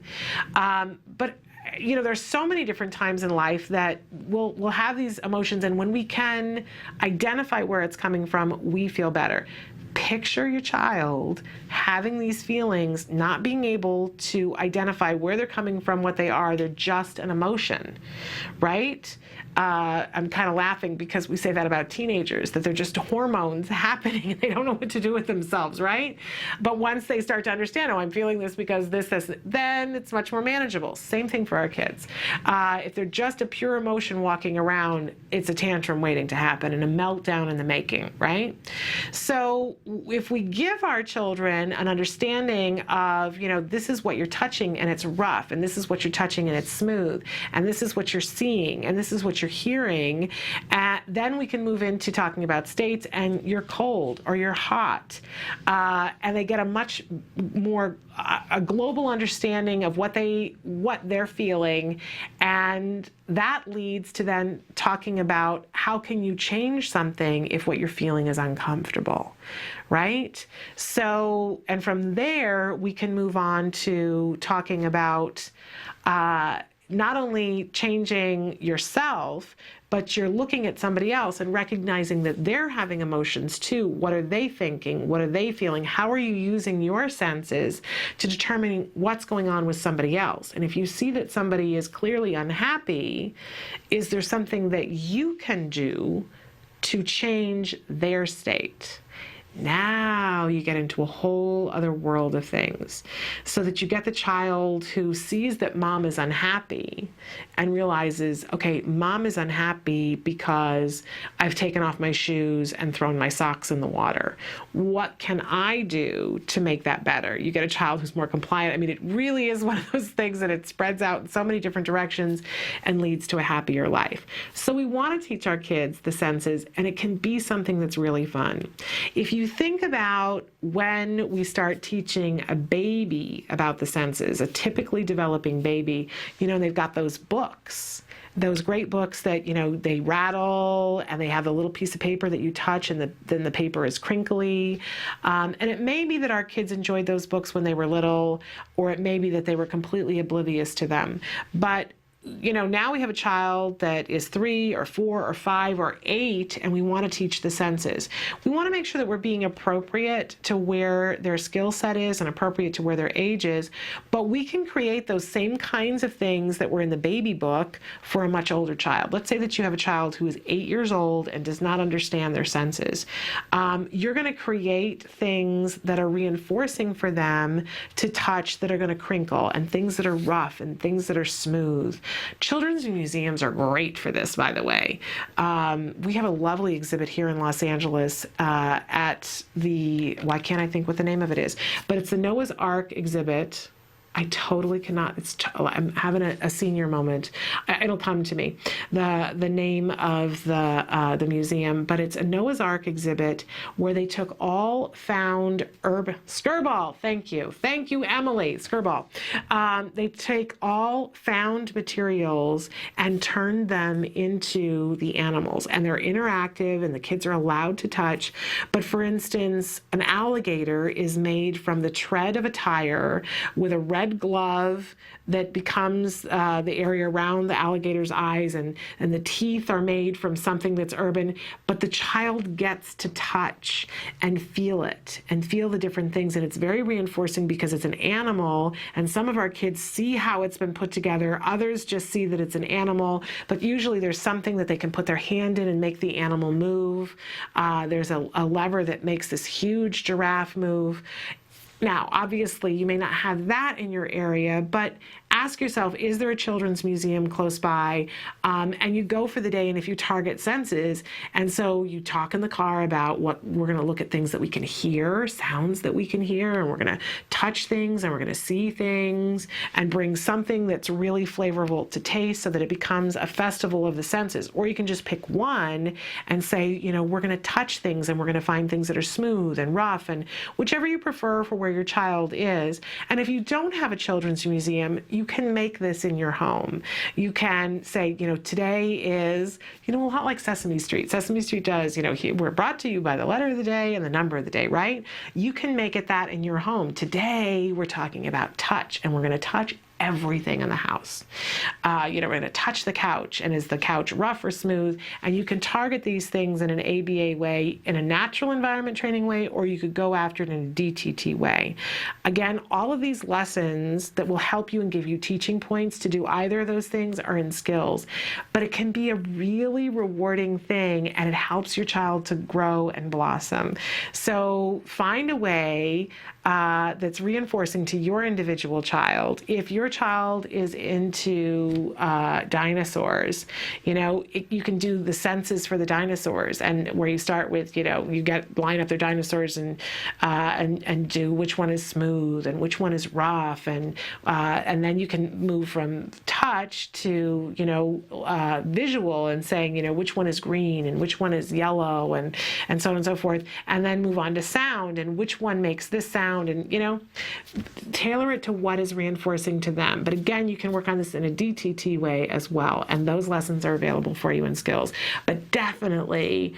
But there's so many different times in life that we'll have these emotions, and when we can identify where it's coming from, we feel better. Picture your child having these feelings, not being able to identify where they're coming from, what they are. They're just an emotion, right? I'm kind of laughing because we say that about teenagers, that they're just hormones happening and they don't know what to do with themselves, right? But once they start to understand, oh, I'm feeling this because this, then it's much more manageable. Same thing for our kids. If they're just a pure emotion walking around, it's a tantrum waiting to happen and a meltdown in the making, right? So if we give our children an understanding of, this is what you're touching and it's rough, and this is what you're touching and it's smooth, and this is what you're seeing, and this is what you're hearing, then we can move into talking about states, and you're cold or you're hot, and they get a much more a global understanding of what they're feeling, and that leads to then talking about how can you change something if what you're feeling is uncomfortable, right? So, and from there we can move on to talking about not only changing yourself, but you're looking at somebody else and recognizing that they're having emotions too. What are they thinking? What are they feeling? How are you using your senses to determine what's going on with somebody else? And if you see that somebody is clearly unhappy, is there something that you can do to change their state? Now you get into a whole other world of things, so that you get the child who sees that mom is unhappy and realizes, okay, mom is unhappy because I've taken off my shoes and thrown my socks in the water. What can I do to make that better? You get a child who's more compliant. I mean, it really is one of those things that it spreads out in so many different directions and leads to a happier life. So we want to teach our kids the senses, and it can be something that's really fun. If you you think about when we start teaching a baby about the senses, a typically developing baby, they've got those books. Those great books that, they rattle and they have a little piece of paper that you touch and then the paper is crinkly. And it may be that our kids enjoyed those books when they were little, or it may be that they were completely oblivious to them. But now we have a child that is 3 or 4 or 5 or 8, and we want to teach the senses. We want to make sure that we're being appropriate to where their skill set is and appropriate to where their age is, but we can create those same kinds of things that were in the baby book for a much older child. Let's say that you have a child who is 8 years old and does not understand their senses. You're going to create things that are reinforcing for them to touch, that are going to crinkle, and things that are rough and things that are smooth. Children's museums are great for this, by the way. We have a lovely exhibit here in Los Angeles at the, why can't I think what the name of it is, but it's the Noah's Ark exhibit. I totally cannot, I'm having a senior moment. It'll come to me, the name of the museum, but it's a Noah's Ark exhibit where they took all found Skirball, thank you, Emily, Skirball. They take all found materials and turn them into the animals, and they're interactive and the kids are allowed to touch. But for instance, an alligator is made from the tread of a tire with a red glove that becomes the area around the alligator's eyes, and the teeth are made from something that's urban, but the child gets to touch and feel it and feel the different things, and it's very reinforcing because it's an animal, and some of our kids see how it's been put together, others just see that it's an animal, but usually there's something that they can put their hand in and make the animal move. There's a lever that makes this huge giraffe move. Now, obviously, you may not have that in your area, but ask yourself, is there a children's museum close by? And you go for the day, and if you target senses, and so you talk in the car about what we're going to look at, things that we can hear, sounds that we can hear, and we're going to touch things, and we're going to see things, and bring something that's really flavorful to taste so that it becomes a festival of the senses. Or you can just pick one and say, we're going to touch things, and we're going to find things that are smooth and rough, and whichever you prefer for where your child is. And if you don't have a children's museum, you can make this in your home. You can say, today is, a lot like Sesame Street. Sesame Street does, we're brought to you by the letter of the day and the number of the day, right? You can make it that in your home. Today, we're talking about touch, and we're going to touch everything in the house. We're going to touch the couch, and is the couch rough or smooth? And you can target these things in an ABA way, in a natural environment training way, or you could go after it in a DTT way. Again, all of these lessons that will help you and give you teaching points to do either of those things are in skills, but it can be a really rewarding thing, and it helps your child to grow and blossom. So find a way that's reinforcing to your individual child. If your child is into dinosaurs, you can do the senses for the dinosaurs, and where you start with, line up their dinosaurs and do which one is smooth and which one is rough, and then you can move from touch to visual and saying which one is green and which one is yellow, and so on and so forth, and then move on to sound and which one makes this sound, and tailor it to what is reinforcing to them. But again, you can work on this in a DTT way as well, and those lessons are available for you in skills. But definitely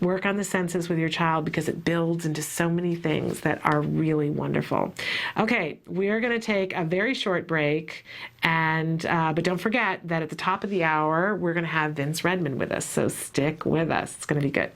work on the senses with your child, because it builds into so many things that are really wonderful. Okay, we're going to take a very short break, and but don't forget that at the top of the hour, we're going to have Vince Redmond with us, so stick with us. It's going to be good.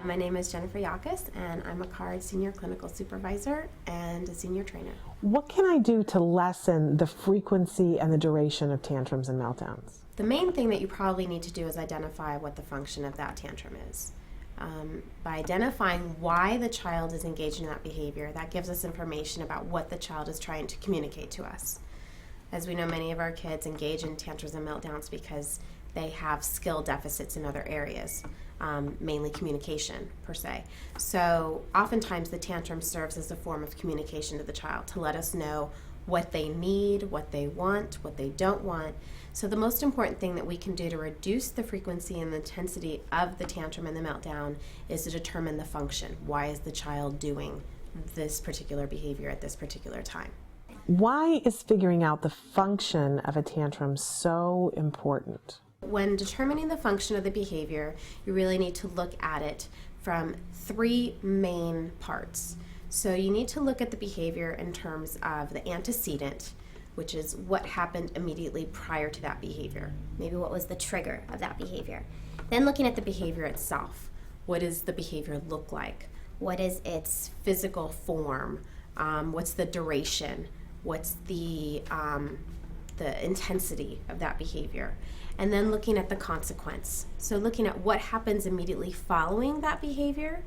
My name is Jennifer Yakas, and I'm a CARD Senior Clinical Supervisor and a Senior Trainer. What can I do to lessen the frequency and the duration of tantrums and meltdowns? The main thing that you probably need to do is identify what the function of that tantrum is. By identifying why the child is engaged in that behavior, that gives us information about what the child is trying to communicate to us. As we know, many of our kids engage in tantrums and meltdowns because they have skill deficits in other areas. mainly communication per se. So oftentimes the tantrum serves as a form of communication to the child to let us know what they need, what they want, what they don't want. So the most important thing that we can do to reduce the frequency and the intensity of the tantrum and the meltdown is to determine the function. Why is the child doing this particular behavior at this particular time? Why is figuring out the function of a tantrum so important? When determining the function of the behavior, you really need to look at it from three main parts. So you need to look at the behavior in terms of the antecedent, which is what happened immediately prior to that behavior. Maybe what was the trigger of that behavior. Then looking at the behavior itself. What does the behavior look like? What is its physical form? What's the duration? What's the intensity of that behavior? And then looking at the consequence. So looking at what happens immediately following that behavior.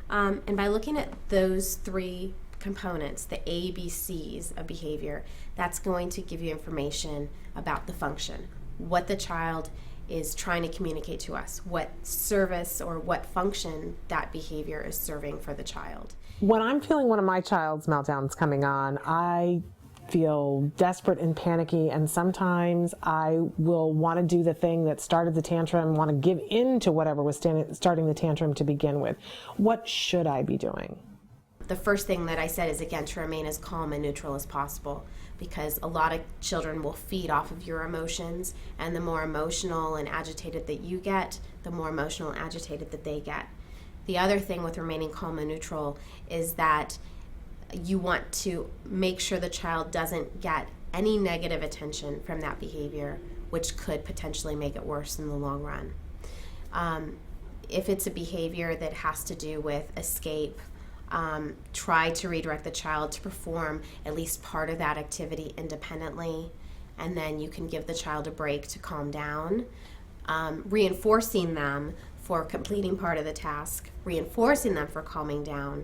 And by looking at those three components, the ABCs of behavior, that's going to give you information about the function, what the child is trying to communicate to us, what service or what function that behavior is serving for the child. When I'm feeling one of my child's meltdowns coming on, I feel desperate and panicky, and sometimes I will want to do the thing that started the tantrum, want to give in to whatever was starting the tantrum to begin with. What should I be doing? The first thing that I said is, again, to remain as calm and neutral as possible, because a lot of children will feed off of your emotions, and the more emotional and agitated that you get, the more emotional and agitated that they get. The other thing with remaining calm and neutral is that you want to make sure the child doesn't get any negative attention from that behavior, which could potentially make it worse in the long run. If it's a behavior that has to do with escape, try to redirect the child to perform at least part of that activity independently, and then you can give the child a break to calm down, reinforcing them for completing part of the task, reinforcing them for calming down,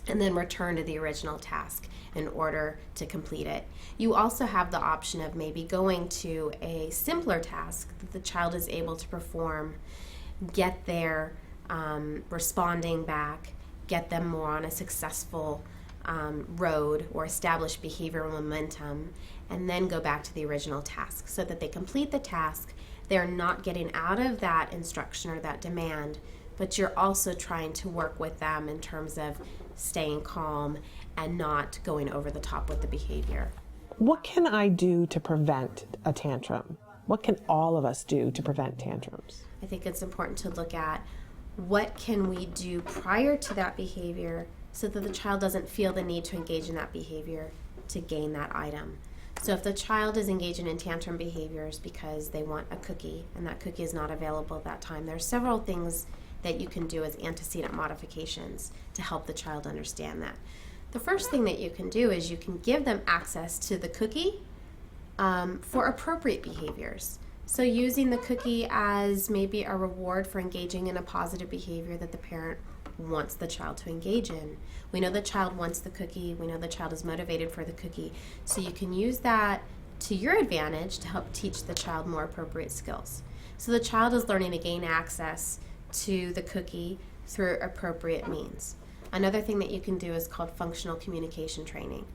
and then return to the original task in order to complete it. You also have the option of maybe going to a simpler task that the child is able to perform, get their responding back, get them more on a successful road or establish behavioral momentum, and then go back to the original task so that they complete the task. They're not getting out of that instruction or that demand, but you're also trying to work with them in terms of staying calm and not going over the top with the behavior. What can I do to prevent a tantrum? What can all of us do to prevent tantrums? I think it's important to look at what can we do prior to that behavior so that the child doesn't feel the need to engage in that behavior to gain that item. So if the child is engaging in tantrum behaviors because they want a cookie and that cookie is not available at that time, there are several things that you can do as antecedent modifications to help the child understand that. The first thing that you can do is you can give them access to the cookie for appropriate behaviors. So using the cookie as maybe a reward for engaging in a positive behavior that the parent wants the child to engage in. We know the child wants the cookie, we know the child is motivated for the cookie, so you can use that to your advantage to help teach the child more appropriate skills. So the child is learning to gain access to the cookie through appropriate means. Another thing that you can do is called functional communication training.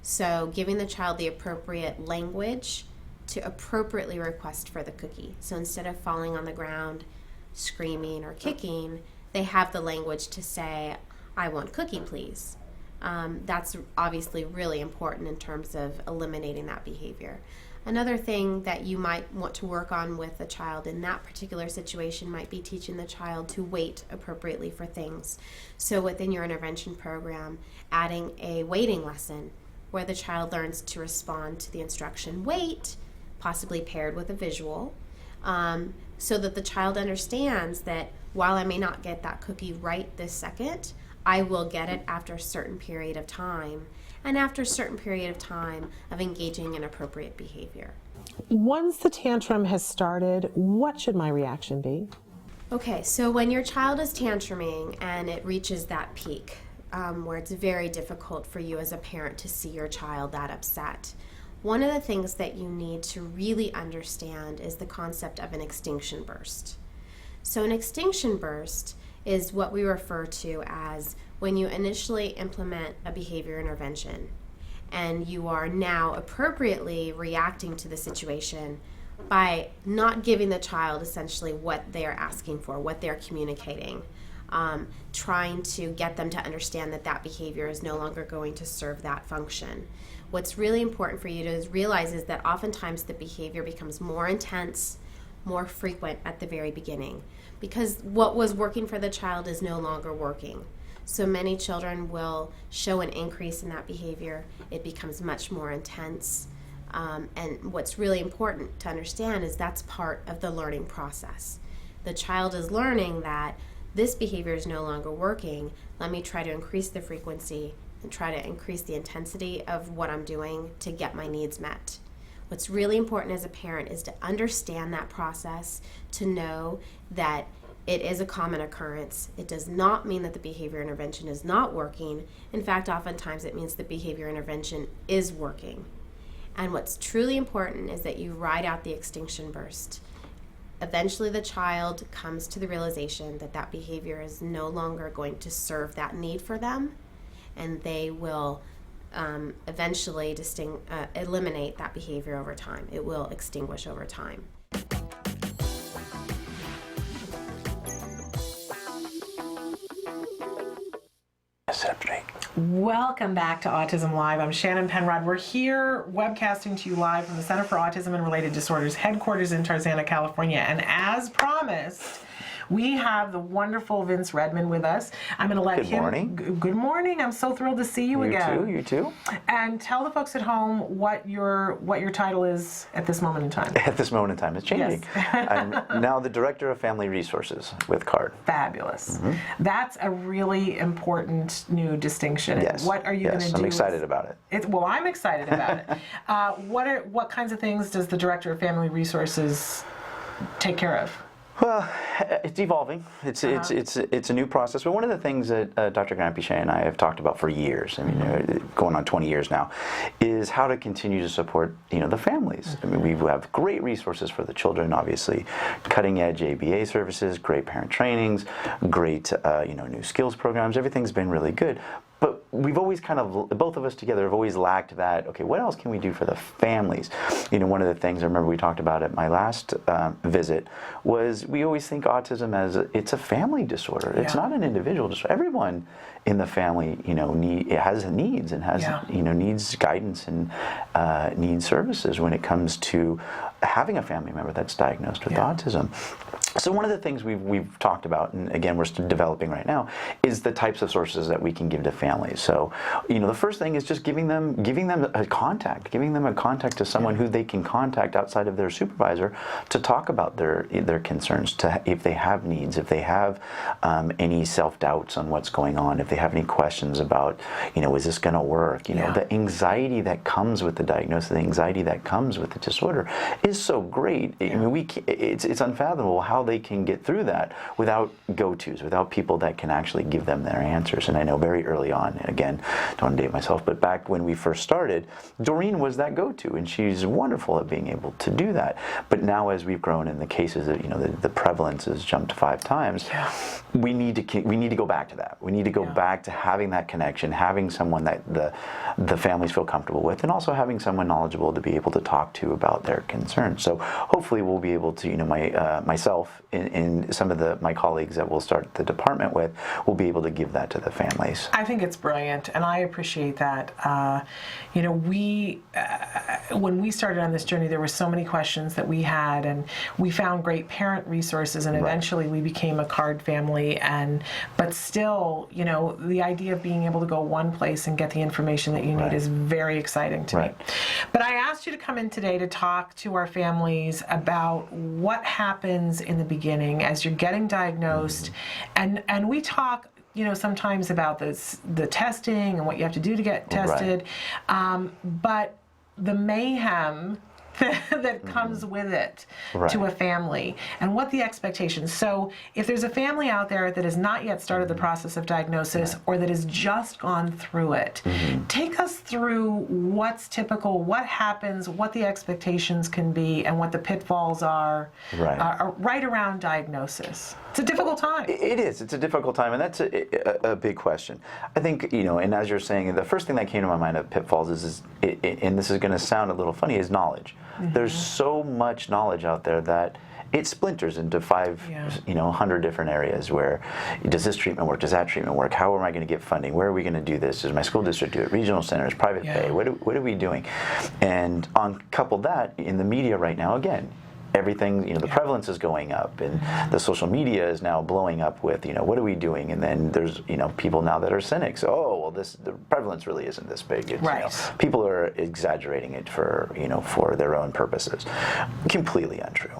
So giving the child the appropriate language to appropriately request for the cookie. So instead of falling on the ground, screaming or kicking, they have the language to say, "I want cookie, please." That's obviously really important in terms of eliminating that behavior. Another thing that you might want to work on with the child in that particular situation might be teaching the child to wait appropriately for things. So within your intervention program, adding a waiting lesson where the child learns to respond to the instruction wait, possibly paired with a visual, so that the child understands that while I may not get that cookie right this second, I will get it after a certain period of time, and after a certain period of time of engaging in appropriate behavior. Once the tantrum has started, what should my reaction be? Okay, so when your child is tantruming and it reaches that peak, where it's very difficult for you as a parent to see your child that upset, one of the things that you need to really understand is the concept of an extinction burst. So an extinction burst is what we refer to as when you initially implement a behavior intervention and you are now appropriately reacting to the situation by not giving the child essentially what they're asking for, what they're communicating, trying to get them to understand that that behavior is no longer going to serve that function. What's really important for you to realize is that oftentimes the behavior becomes more intense, more frequent at the very beginning, because what was working for the child is no longer working. So many children will show an increase in that behavior. It becomes much more intense. And what's really important to understand is that's part of the learning process. The child is learning that this behavior is no longer working. Let me try to increase the frequency and try to increase the intensity of what I'm doing to get my needs met. What's really important as a parent is to understand that process, to know that it is a common occurrence. It does not mean that the behavior intervention is not working. In fact, oftentimes it means the behavior intervention is working. And what's truly important is that you ride out the extinction burst. Eventually the child comes to the realization that that behavior is no longer going to serve that need for them, and they will eventually eliminate that behavior over time. It will extinguish over time. Welcome back to Autism Live. I'm Shannon Penrod. We're here webcasting to you live from the Center for Autism and Related Disorders headquarters in Tarzana, California. And as promised, we have the wonderful Vince Redmond with us. I'm going to let him... Good morning. I'm so thrilled to see you again. You too. And tell the folks at home what your title is at this moment in time. At this moment in time, it's changing. Yes. I'm now the Director of Family Resources with CARD. Fabulous. Mm-hmm. That's a really important new distinction. Yes. What are you going to do? I'm excited about it. Well, I'm excited about it. What kinds of things does the Director of Family Resources take care of? Well, it's evolving. It's a new process. But one of the things that Dr. Grampiche and I have talked about for years, I mean, going on 20 years now, is how to continue to support, the families. I mean, we have great resources for the children, obviously, cutting-edge ABA services, great parent trainings, great, new skills programs. Everything's been really good. But we've always both of us together have always lacked that, okay, what else can we do for the families? One of the things I remember we talked about at my last visit was we always think autism as it's a family disorder. Yeah. It's not an individual disorder. Everyone in the family, has needs and has, needs guidance and needs services when it comes to having a family member that's diagnosed with autism. So one of the things we've talked about, and again we're still developing right now, is the types of sources that we can give to families. So, the first thing is just giving them a contact, to someone who they can contact outside of their supervisor to talk about their concerns, if they have needs, if they have any self-doubts on what's going on, if they have any questions about, is this going to work? The anxiety that comes with the diagnosis, the anxiety that comes with the disorder is so great. I mean, it's unfathomable how they can get through that without go-tos, without people that can actually give them their answers. And I know very early on, again, don't want to date myself, but back when we first started, Doreen was that go-to, and she's wonderful at being able to do that. But now as we've grown in the cases that, the prevalence has jumped 5 times, we need to go back to that. We need to go back to having that connection, having someone that the families feel comfortable with, and also having someone knowledgeable to be able to talk to about their concerns. So hopefully we'll be able to, myself and some of my colleagues that we'll start the department with will be able to give that to the families. I think it's brilliant, and I appreciate that. When we started on this journey, there were so many questions that we had, and we found great parent resources, and eventually we became a CARD family. But still, the idea of being able to go one place and get the information that you need is very exciting to me. But I asked you to come in today to talk to our families about what happens in the beginning as you're getting diagnosed, and we talk sometimes about the testing and what you have to do to get tested, but the mayhem that comes with it Right. to a family, and what the expectations. So if there's a family out there that has not yet started the process of diagnosis or that has just gone through it, take us through what's typical, what happens, what the expectations can be, and what the pitfalls are right around diagnosis. It's a difficult time. It is. It's a difficult time, and that's a big question. I think, and as you're saying, the first thing that came to my mind of pitfalls is and this is going to sound a little funny, is knowledge. There's so much knowledge out there that it splinters into 100 different areas. Where does this treatment work? Does that treatment work? How am I going to get funding? Where are we going to do this? Does my school district do it? Regional centers, private pay? What are we doing? And on couple that in the media right now, again, everything, the prevalence is going up, and the social media is now blowing up with, what are we doing? And then there's, people now that are cynics. Oh, well, the prevalence really isn't this big. It's, people are exaggerating it for, for their own purposes. Completely untrue.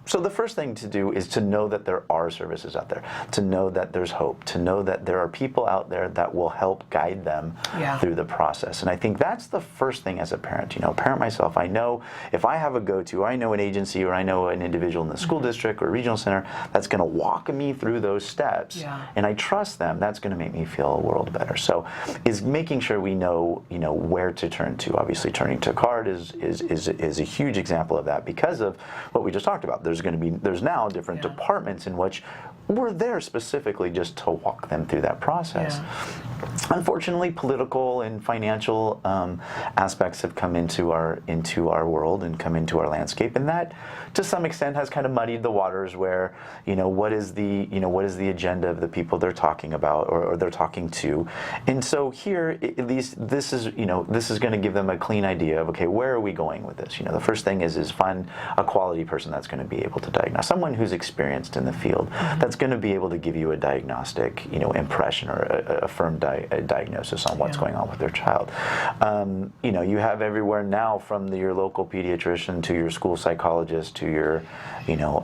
So the first thing to do is to know that there are services out there, to know that there's hope, to know that there are people out there that will help guide them through the process. And I think that's the first thing as a parent. Parent myself, I know if I have a go-to, I know an agency or I know an individual in the school district or regional center that's going to walk me through those steps, and I trust them, that's going to make me feel a world better. So is making sure we know, where to turn to. Obviously, turning to CARD is a huge example of that because of what we just talked about. There's now different departments in which we're there specifically just to walk them through that process. Unfortunately, political and financial aspects have come into our world and come into our landscape, and that to some extent has kind of muddied the waters. Where what is the agenda of the people they're talking about or they're talking to, and so here at least this is going to give them a clean idea of, okay, where are we going with this? The first thing is find a quality person that's going to be able to diagnose, someone who's experienced in the field, that's going to be able to give you a diagnostic impression or a firm diagnosis on what's going on with their child. You have everywhere now, from your local pediatrician to your school psychologist to your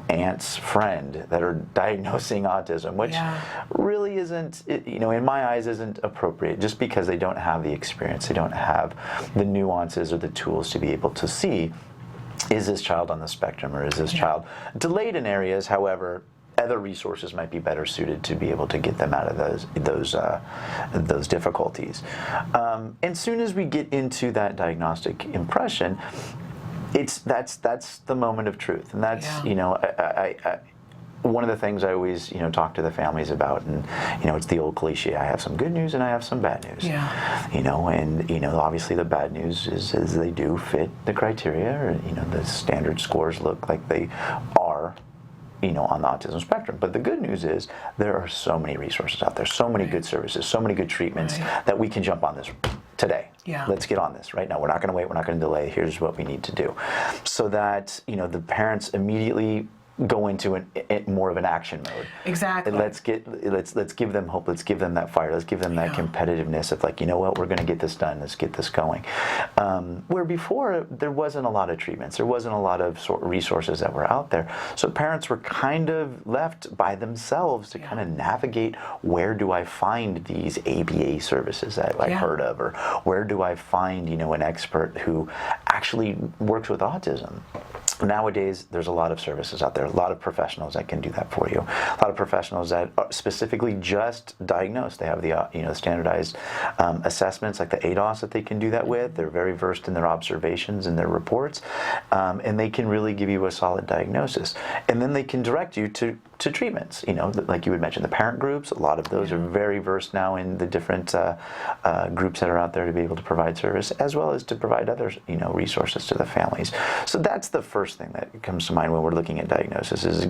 aunt's friend, that are diagnosing autism, which really isn't, in my eyes, isn't appropriate, just because they don't have the experience, they don't have the nuances or the tools to be able to see, is this child on the spectrum or is this child delayed in areas. However, other resources might be better suited to be able to get them out of those difficulties. And soon as we get into that diagnostic impression, that's the moment of truth, and that's one of the things I always talk to the families about, and it's the old cliche: I have some good news and I have some bad news. And obviously the bad news is they do fit the criteria, or the standard scores look like they are on the autism spectrum. But the good news is there are so many resources out there, so many good services, so many good treatments that we can jump on this today. Let's get on this right now. We're not going to wait. We're not going to delay. Here's what we need to do, so that the parents immediately go into more of an action mode. Exactly. And let's give them hope. Let's give them that fire. Let's give them that competitiveness of like, what, we're going to get this done. Let's get this going. Where before there wasn't a lot of treatments, there wasn't a lot of resources that were out there. So parents were kind of left by themselves to kind of navigate, where do I find these ABA services that I heard of, or where do I find an expert who actually works with autism. Nowadays, there's a lot of services out there, a lot of professionals that can do that for you, a lot of professionals that are specifically just diagnose. They have the standardized assessments like the ADOS that they can do that with. They're very versed in their observations and their reports, and they can really give you a solid diagnosis. And then they can direct you to treatments. Like you would mention, the parent groups, a lot of those are very versed now in the different groups that are out there to be able to provide service, as well as to provide other resources to the families. So that's the first thing that comes to mind when we're looking at diagnosis, is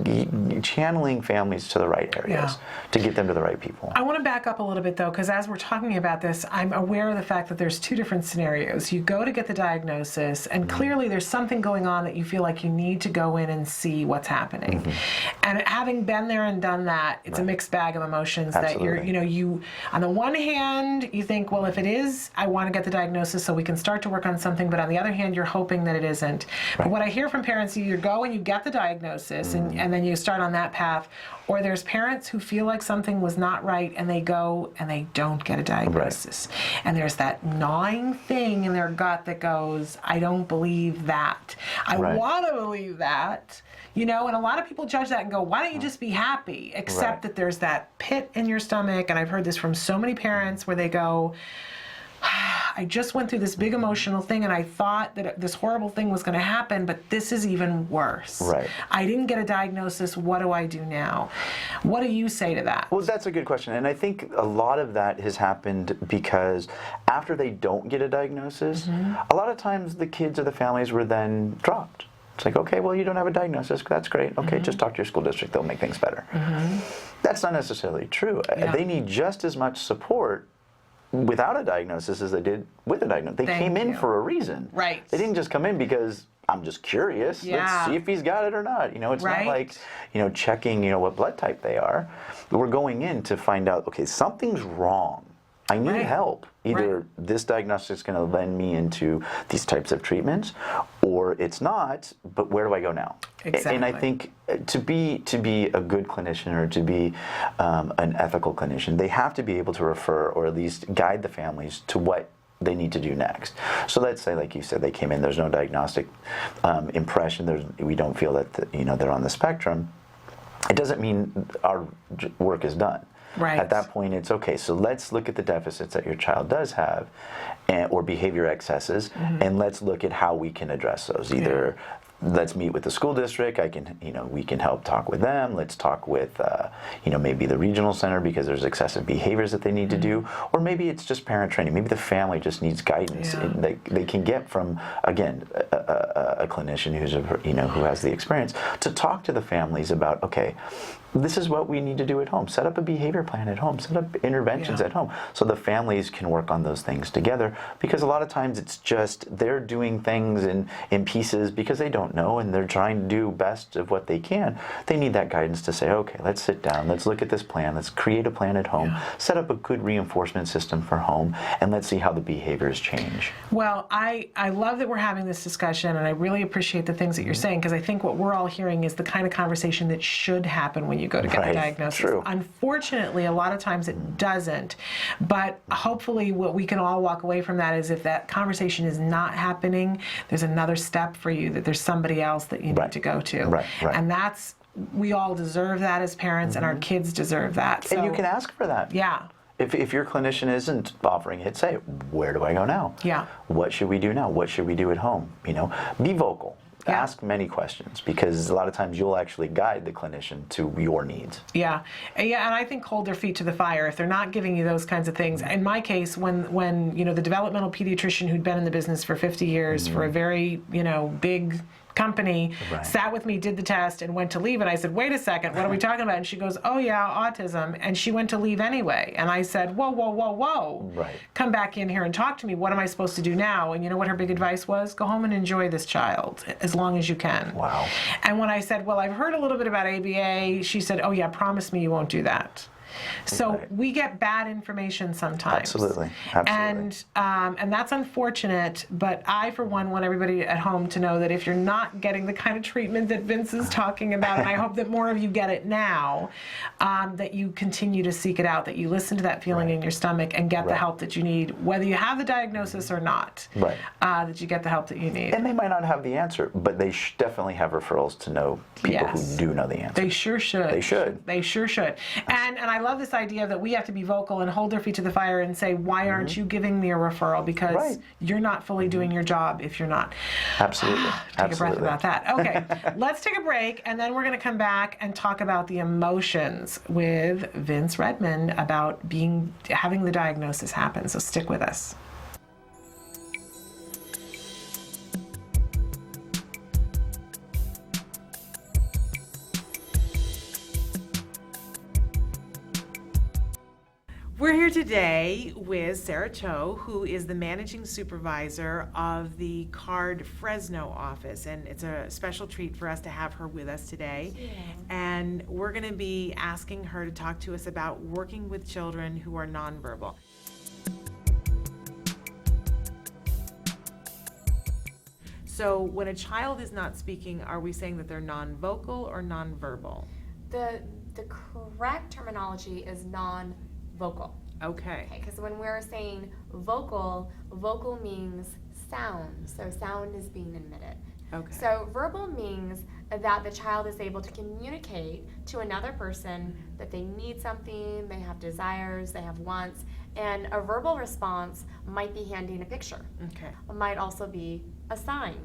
channeling families to the right areas to get them to the right people. I want to back up a little bit though, because as we're talking about this, I'm aware of the fact that there's two different scenarios. You go to get the diagnosis, and clearly there's something going on that you feel like you need to go in and see what's happening. And having been there and done that, it's a mixed bag of emotions. Absolutely. That you on the one hand, you think, well, if it is, I want to get the diagnosis so we can start to work on something, but on the other hand, you're hoping that it isn't. But what I hear from parents, you either go and you get the diagnosis and then you start on that path, or there's parents who feel like something was not right and they go and they don't get a diagnosis. Right. And there's that gnawing thing in their gut that goes, I don't believe that. I want to believe that. You know, and a lot of people judge that and go, why don't you just be happy? Except that there's that pit in your stomach, and I've heard this from so many parents where they go, I just went through this big emotional thing and I thought that this horrible thing was going to happen, but this is even worse. Right. I didn't get a diagnosis. What do I do now? What do you say to that? Well, that's a good question. And I think a lot of that has happened because after they don't get a diagnosis, a lot of times the kids or the families were then dropped. It's like, okay, well, you don't have a diagnosis. That's great. Okay, just talk to your school district. They'll make things better. That's not necessarily true. Yeah. They need just as much support without a diagnosis as they did with a diagnosis. They came in for a reason. Right. They didn't just come in because I'm just curious. Yeah. Let's see if he's got it or not. You know, it's not like, you know, checking, you know, what blood type they are. But we're going in to find out, okay, something's wrong. I need help. Either this diagnosis is going to lend me into these types of treatments, or it's not, but where do I go now? Exactly. And I think to be a good clinician or to be an ethical clinician, they have to be able to refer or at least guide the families to what they need to do next. So let's say, like you said, they came in, there's no diagnostic impression, we don't feel that you know, they're on the spectrum. It doesn't mean our work is done. Right. At that point, it's okay. So let's look at the deficits that your child does have, or behavior excesses, and let's look at how we can address those. Either let's meet with the school district. We can help talk with them. Let's talk with, maybe the regional center because there's excessive behaviors that they need to do, or maybe it's just parent training. Maybe the family just needs guidance. They can get from, again, a clinician who has the experience to talk to the families about, okay, this is what we need to do at home. Set up a behavior plan at home. Set up interventions at home so the families can work on those things together, because a lot of times it's just they're doing things in pieces because they don't know and they're trying to do best of what they can. They need that guidance to say, okay, let's sit down, let's look at this plan, let's create a plan at home, set up a good reinforcement system for home, and let's see how the behaviors change. Well, I love that we're having this discussion, and I really appreciate the things that you're saying, because I think what we're all hearing is the kind of conversation that should happen when you go to get the diagnosis. True. Unfortunately, a lot of times it doesn't, but hopefully what we can all walk away from that is if that conversation is not happening, there's another step for you, that there's somebody else that you need to go to. Right. And we all deserve that as parents, and our kids deserve that. So, and you can ask for that. Yeah. If your clinician isn't offering it, say, where do I go now? Yeah. What should we do now? What should we do at home? Be vocal. Yeah. Ask many questions, because a lot of times you'll actually guide the clinician to your needs. Yeah, and I think hold their feet to the fire if they're not giving you those kinds of things. In my case, when the developmental pediatrician who'd been in the business for 50 years for a very big company sat with me, did the test, and went to leave. And I said, wait a second, what are we talking about? And she goes, oh yeah, autism. And she went to leave anyway. And I said, whoa, whoa, whoa, whoa. Right. Come back in here and talk to me. What am I supposed to do now? And you know what her big advice was? Go home and enjoy this child as long as you can. Wow. And when I said, well, I've heard a little bit about ABA, she said, oh yeah, promise me you won't do that. So we get bad information sometimes. Absolutely. And that's unfortunate, but I, for one, want everybody at home to know that if you're not getting the kind of treatment that Vince is talking about, and I hope that more of you get it now, that you continue to seek it out, that you listen to that feeling in your stomach and get the help that you need, whether you have the diagnosis or not, that you get the help that you need. And they might not have the answer, but they definitely have referrals to know people who do know the answer. They sure should. They should. They sure should. And I love this idea that we have to be vocal and hold their feet to the fire and say, why aren't you giving me a referral? Because you're not fully doing your job if you're not. Absolutely. Take a breath about that. Okay, let's take a break, and then we're going to come back and talk about the emotions with Vince Redmond about having the diagnosis happen. So stick with us. We're here today with Sarah Cho, who is the managing supervisor of the CARD Fresno office, and it's a special treat for us to have her with us today. Yeah. And we're going to be asking her to talk to us about working with children who are nonverbal. So when a child is not speaking, are we saying that they're non-vocal or non-verbal? The correct terminology is non-vocal. Okay. Because when we're saying vocal, vocal means sound. So sound is being emitted. Okay. So verbal means that the child is able to communicate to another person that they need something, they have desires, they have wants, and a verbal response might be handing a picture. Okay. Might also be a sign.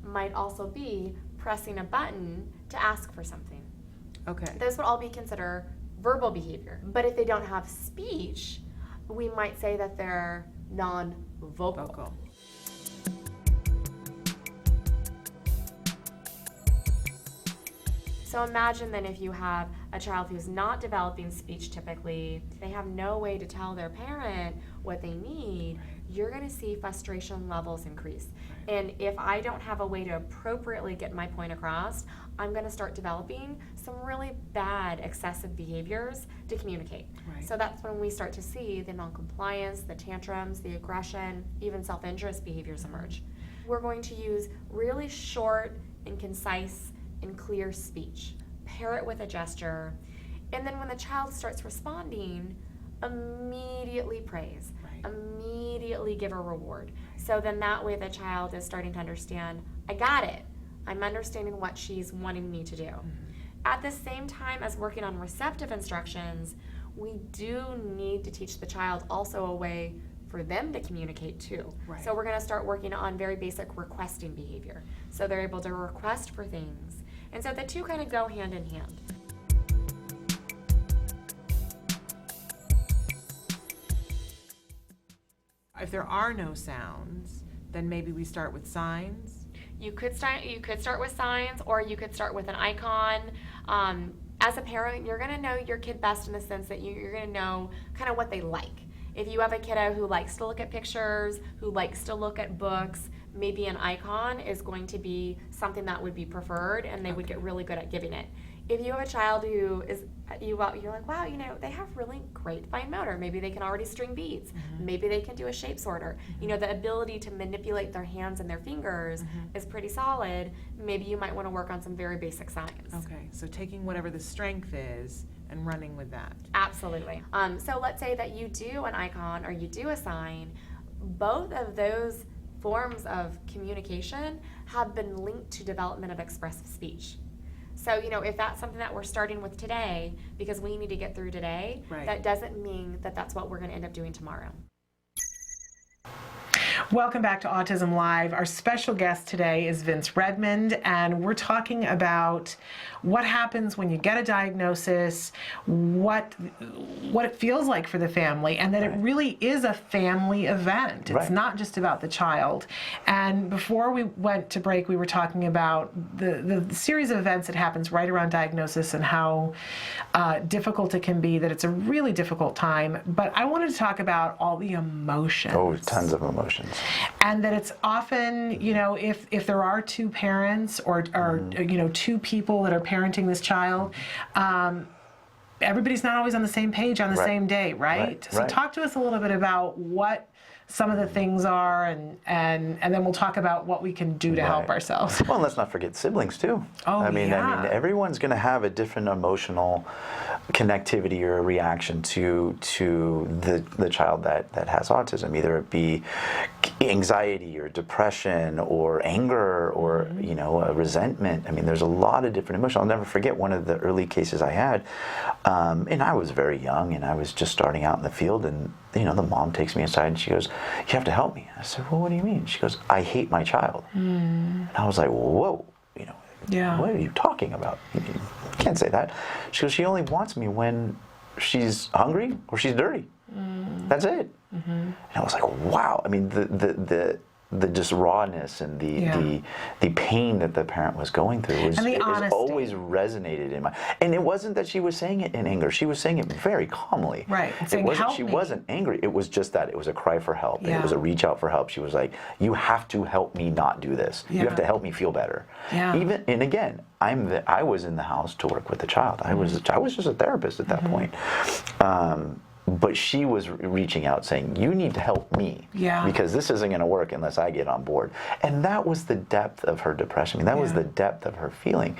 Might also be pressing a button to ask for something. Okay. Those would all be considered verbal behavior. But if they don't have speech, we might say that they're non-vocal. So imagine then if you have a child who's not developing speech typically, they have no way to tell their parent what they need, you're going to see frustration levels increase. And if I don't have a way to appropriately get my point across, I'm going to start developing some really bad excessive behaviors to communicate. Right. So that's when we start to see the noncompliance, the tantrums, the aggression, even self-interest behaviors emerge. We're going to use really short and concise and clear speech. Pair it with a gesture. And then when the child starts responding, immediately praise. Right. Immediately give a reward. So then that way the child is starting to understand, I got it. I'm understanding what she's wanting me to do. At the same time as working on receptive instructions, we do need to teach the child also a way for them to communicate too. Right. So we're going to start working on very basic requesting behavior. So they're able to request for things. And so the two kind of go hand in hand. If there are no sounds, then maybe we start with signs. You could start with signs, or you could start with an icon. As a parent, you're going to know your kid best in the sense that you're going to know kind of what they like. If you have a kiddo who likes to look at pictures, who likes to look at books, maybe an icon is going to be something that would be preferred, and they would get really good at giving it. If you have a child who is, you're like, wow, they have really great fine motor. Maybe they can already string beads. Maybe they can do a shape sorter. The ability to manipulate their hands and their fingers is pretty solid. Maybe you might want to work on some very basic signs. Okay, so taking whatever the strength is and running with that. Absolutely. So let's say that you do an icon or you do a sign. Both of those forms of communication have been linked to development of expressive speech. So, if that's something that we're starting with today, because we need to get through today, right, that doesn't mean that that's what we're going to end up doing tomorrow. Welcome back to Autism Live. Our special guest today is Vince Redmond, and we're talking about what happens when you get a diagnosis, what it feels like for the family, and that it really is a family event. It's not just about the child. And before we went to break, we were talking about the series of events that happens right around diagnosis and how difficult it can be, that it's a really difficult time. But I wanted to talk about all the emotions. Oh, tons of emotions. And that it's often, if there are two parents or two people that are parenting this child, everybody's not always on the same page on the same day, right? So talk to us a little bit about what some of the things are, and then we'll talk about what we can do to help ourselves. Well, and let's not forget siblings too. I mean, everyone's going to have a different emotional connectivity or reaction to the child that has autism, either it be anxiety or depression or anger or a resentment. I mean, there's a lot of different emotions. I'll never forget one of the early cases I had, and I was very young and I was just starting out in the field, and the mom takes me aside and she goes, "You have to help me." I said, "Well, what do you mean?" She goes, "I hate my child." And I was like, "Whoa, what are you talking about? You can't say that." She goes, "She only wants me when she's hungry or she's dirty. That's it." And I was like, wow. I mean, the just rawness and the pain that the parent was going through was always resonated in my. And it wasn't that she was saying it in anger. She was saying it very calmly. Right. It wasn't. She wasn't angry. It was just that it was a cry for help. Yeah. It was a reach out for help. She was like, "You have to help me not do this. You have to help me feel better." Yeah. And again, I was in the house to work with the child. I was just a therapist at that point. but she was reaching out saying, you need to help me, because this isn't going to work unless I get on board. And that was the depth of her depression. I mean, that was the depth of her feeling.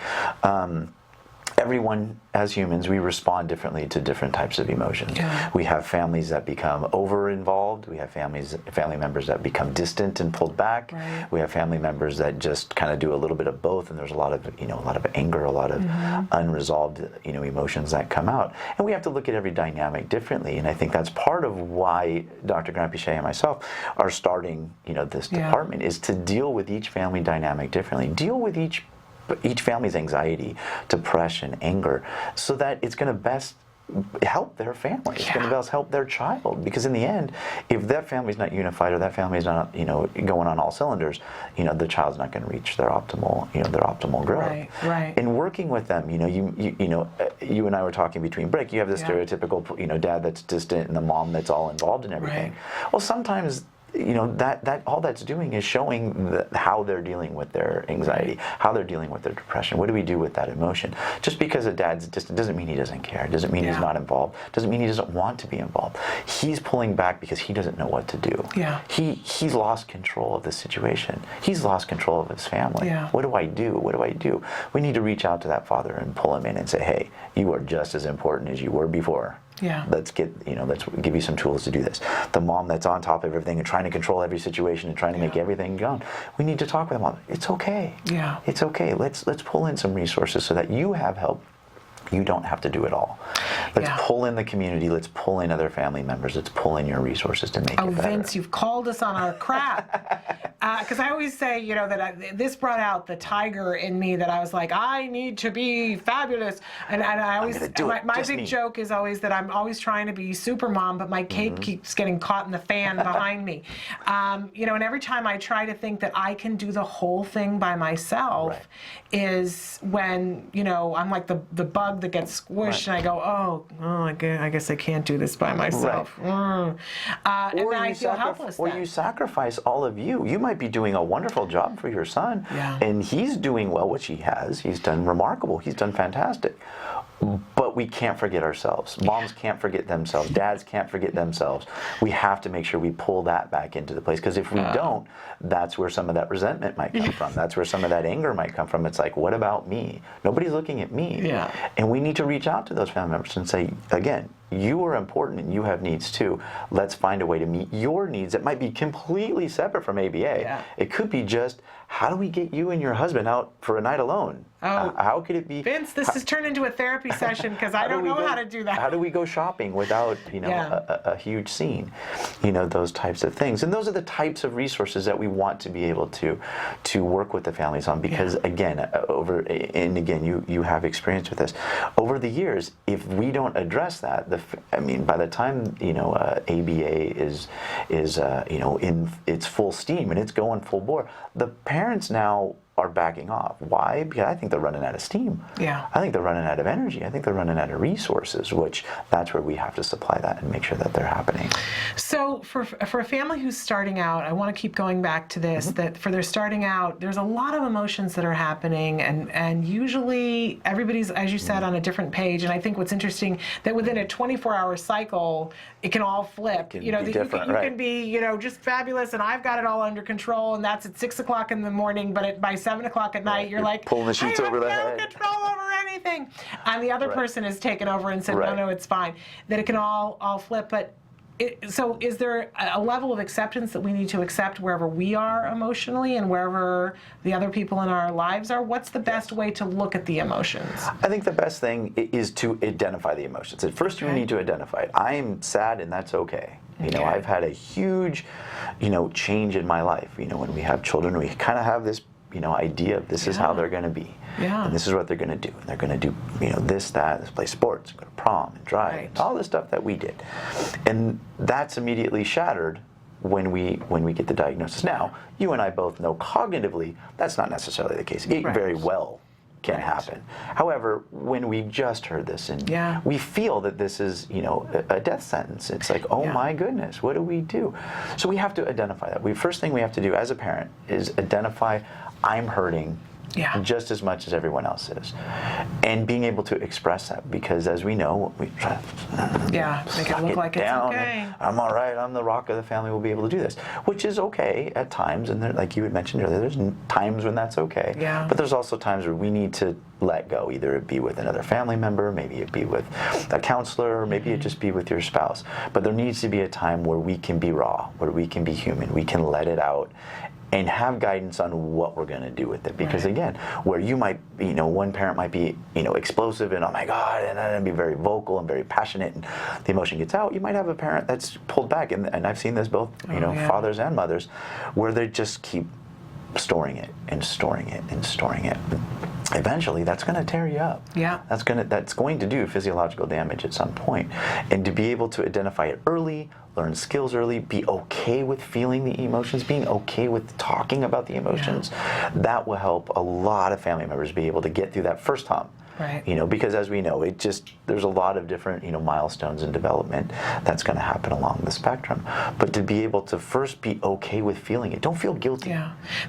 Everyone, as humans, we respond differently to different types of emotions. We have families that become over-involved. We have family members that become distant and pulled back. We have family members that just kind of do a little bit of both, and there's a lot of anger, a lot of unresolved emotions that come out. And we have to look at every dynamic differently. And I think that's part of why Dr. Grant-Piché and myself are starting this department, is to deal with each family dynamic differently. Deal with each family's anxiety, depression, anger, so that it's going to best help their family. It's going to best help their child, because in the end, if that family's not unified or that family's not going on all cylinders, the child's not going to reach their optimal growth. And working with them, you and I were talking between break. You have the stereotypical dad that's distant and the mom that's all involved in everything. Well, sometimes that all that's doing is showing how they're dealing with their anxiety, how they're dealing with their depression. What do we do with that emotion? Just because a dad's distant doesn't mean he doesn't care, doesn't mean he's not involved, doesn't mean he doesn't want to be involved. He's pulling back because he doesn't know what to do. He's lost control of the situation. He's lost control of his family. What do I do? What do I do? We need to reach out to that father and pull him in and say, hey, you are just as important as you were before. Let's give you some tools to do this. The mom that's on top of everything and trying to control every situation and trying to make everything go, we need to talk with the mom. It's okay. It's okay. Let's pull in some resources so that you have help. You don't have to do it all. Let's pull in the community. Let's pull in other family members. Let's pull in your resources to make it better. Vince, you've called us on our crap. Because I always say, that this brought out the tiger in me, that I was like, I need to be fabulous. And I always, my big joke is always that I'm always trying to be super mom, but my cape keeps getting caught in the fan behind me. And every time I try to think that I can do the whole thing by myself is when, I'm like the bug that gets squished and I go, I guess I can't do this by myself. And then I feel helpless. Or you sacrifice all of you. You might be doing a wonderful job for your son, and he's doing well, which he has. He's done remarkable. He's done fantastic. But we can't forget ourselves. Moms can't forget themselves. Dads can't forget themselves. We have to make sure we pull that back into the place, because if we don't, that's where some of that resentment might come from. That's where some of that anger might come from. It's like, what about me? Nobody's looking at me. And we need to reach out to those family members and say, again, you are important and you have needs too. Let's find a way to meet your needs that might be completely separate from ABA. It could be just, how do we get you and your husband out for a night alone? How could it be? Vince, this has turned into a therapy session, because I don't know how to do that. How do we go shopping without, a huge scene? Those types of things. And those are the types of resources that we want to be able to work with the families on, because again, you have experience with this. Over the years, if we don't address that, by the time ABA is in its full steam and it's going full bore, the parents now are backing off. Why? Because I think they're running out of steam. I think they're running out of energy. I think they're running out of resources, which that's where we have to supply that and make sure that they're happening. So for a family who's starting out, I want to keep going back to this, that for their starting out, there's a lot of emotions that are happening, and usually everybody's, as you said, on a different page. And I think what's interesting, that within a 24-hour cycle, it can all flip. You can be, just fabulous, and I've got it all under control, and that's at 6 o'clock in the morning, but by 7 o'clock at night, you're like, pulling the sheets over the head. I have no control over anything. And the other person has taken over and said, no, it's fine. That it can all flip. But so is there a level of acceptance that we need to accept wherever we are emotionally and wherever the other people in our lives are? What's the best way to look at the emotions? I think the best thing is to identify the emotions. At first, you need to identify it. I'm sad, and that's okay. I've had a huge, change in my life. When we have children, we kind of have this idea of this is how they're going to be, and this is what they're going to do. And they're going to do, this, that, play sports, go to prom, and drive, and all the stuff that we did, and that's immediately shattered when we get the diagnosis. Now, you and I both know cognitively that's not necessarily the case. It very well can happen. However, when we just heard this and we feel that this is, a death sentence, it's like, oh my goodness, what do we do? So we have to identify that. First thing we have to do as a parent is identify, I'm hurting, just as much as everyone else is. And being able to express that, because as we know, we try to make it look like it's okay. I'm all right, I'm the rock of the family, we'll be able to do this, which is okay at times, and there, like you had mentioned earlier, there's times when that's okay. But there's also times where we need to let go, either it be with another family member, maybe it be with a counselor, or maybe it just be with your spouse. But there needs to be a time where we can be raw, where we can be human, we can let it out, and have guidance on what we're going to do with it. Because again, where you might, one parent might be, explosive and oh my God, and then be very vocal and very passionate, and the emotion gets out. You might have a parent that's pulled back, and I've seen this both, fathers and mothers, where they just keep storing it and storing it and storing it. Eventually, that's going to tear you up. That's going to do physiological damage at some point. And to be able to identify it early, learn skills early, be okay with feeling the emotions, being okay with talking about the emotions, that will help a lot of family members be able to get through that first hump. Because as we know, there's a lot of different, milestones in development that's going to happen along the spectrum. But to be able to first be okay with feeling it, don't feel guilty.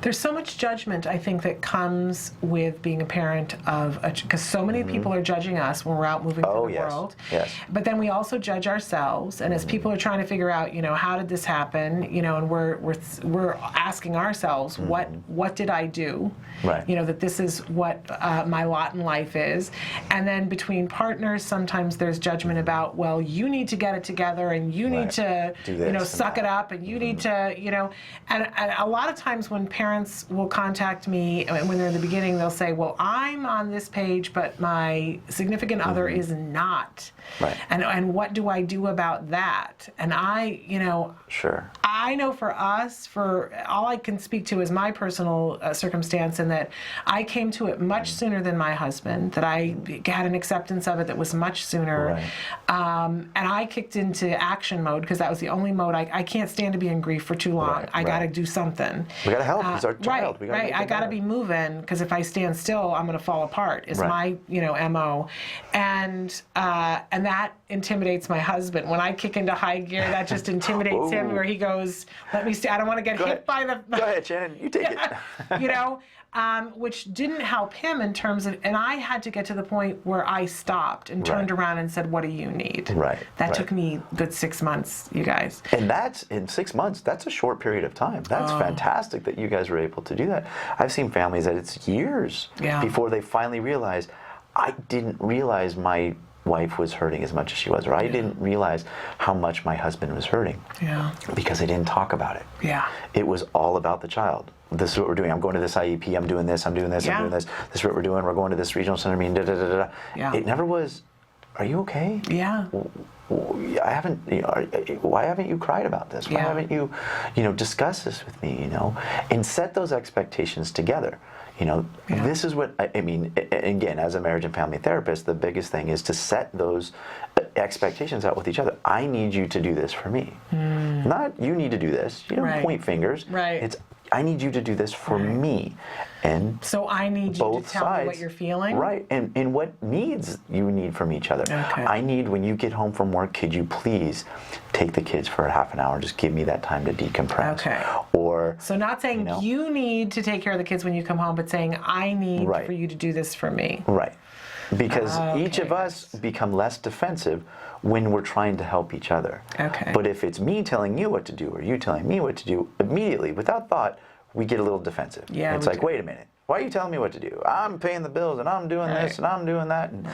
There's so much judgment, I think, that comes with being a parent of because so many people are judging us when we're out moving through the world. But then we also judge ourselves, and as people are trying to figure out, how did this happen, and we're asking ourselves, what did I do? That this is what my lot in life is. And then between partners, sometimes there's judgment about, well, you need to get it together, and you need to, suck it up, and you need to, and a lot of times when parents will contact me, when they're in the beginning, they'll say, well, I'm on this page, but my significant other is not. And what do I do about that? And I know for us, for all I can speak to is my personal circumstance, and that I came to it much sooner than my husband, that I had an acceptance of it that was much sooner. And I kicked into action mode because that was the only mode. I can't stand to be in grief for too long. I got to do something. We got to help. He's our child. I got to be moving, because if I stand still, I'm going to fall apart, is my, MO. And that intimidates my husband. When I kick into high gear, that just intimidates him, where he goes, let me see, I don't want to get hit by the... Go ahead, Shannon, you take it. Which didn't help him in terms of, and I had to get to the point where I stopped and turned around and said, what do you need? That took me a good 6 months, you guys. And that's, in 6 months, that's a short period of time. That's fantastic that you guys were able to do that. I've seen families that it's years before they finally realize, I didn't realize my wife was hurting as much as she was, or I didn't realize how much my husband was hurting because I didn't talk about it. It was all about the child. This is what we're doing. I'm going to this IEP. I'm doing this. I'm doing this. I'm doing this. This is what we're doing. We're going to this regional center meeting. It never was, are you okay? I haven't, why haven't you cried about this? Why haven't you, discussed this with me, and set those expectations together. This is what, I mean, again, as a marriage and family therapist, the biggest thing is to set those expectations out with each other. I need you to do this for me. Not you need to do this. You don't point fingers. It's I need you to do this for me. And so I need you to tell me what you're feeling? And what needs you need from each other. I need, when you get home from work, could you please take the kids for a half an hour, just give me that time to decompress. Or so not saying you need to take care of the kids when you come home, but saying I need for you to do this for me. Because each of us become less defensive when we're trying to help each other. But if it's me telling you what to do, or you telling me what to do, immediately, without thought, we get a little defensive. It's like, wait a minute, why are you telling me what to do? I'm paying the bills, and I'm doing this, and I'm doing that. And,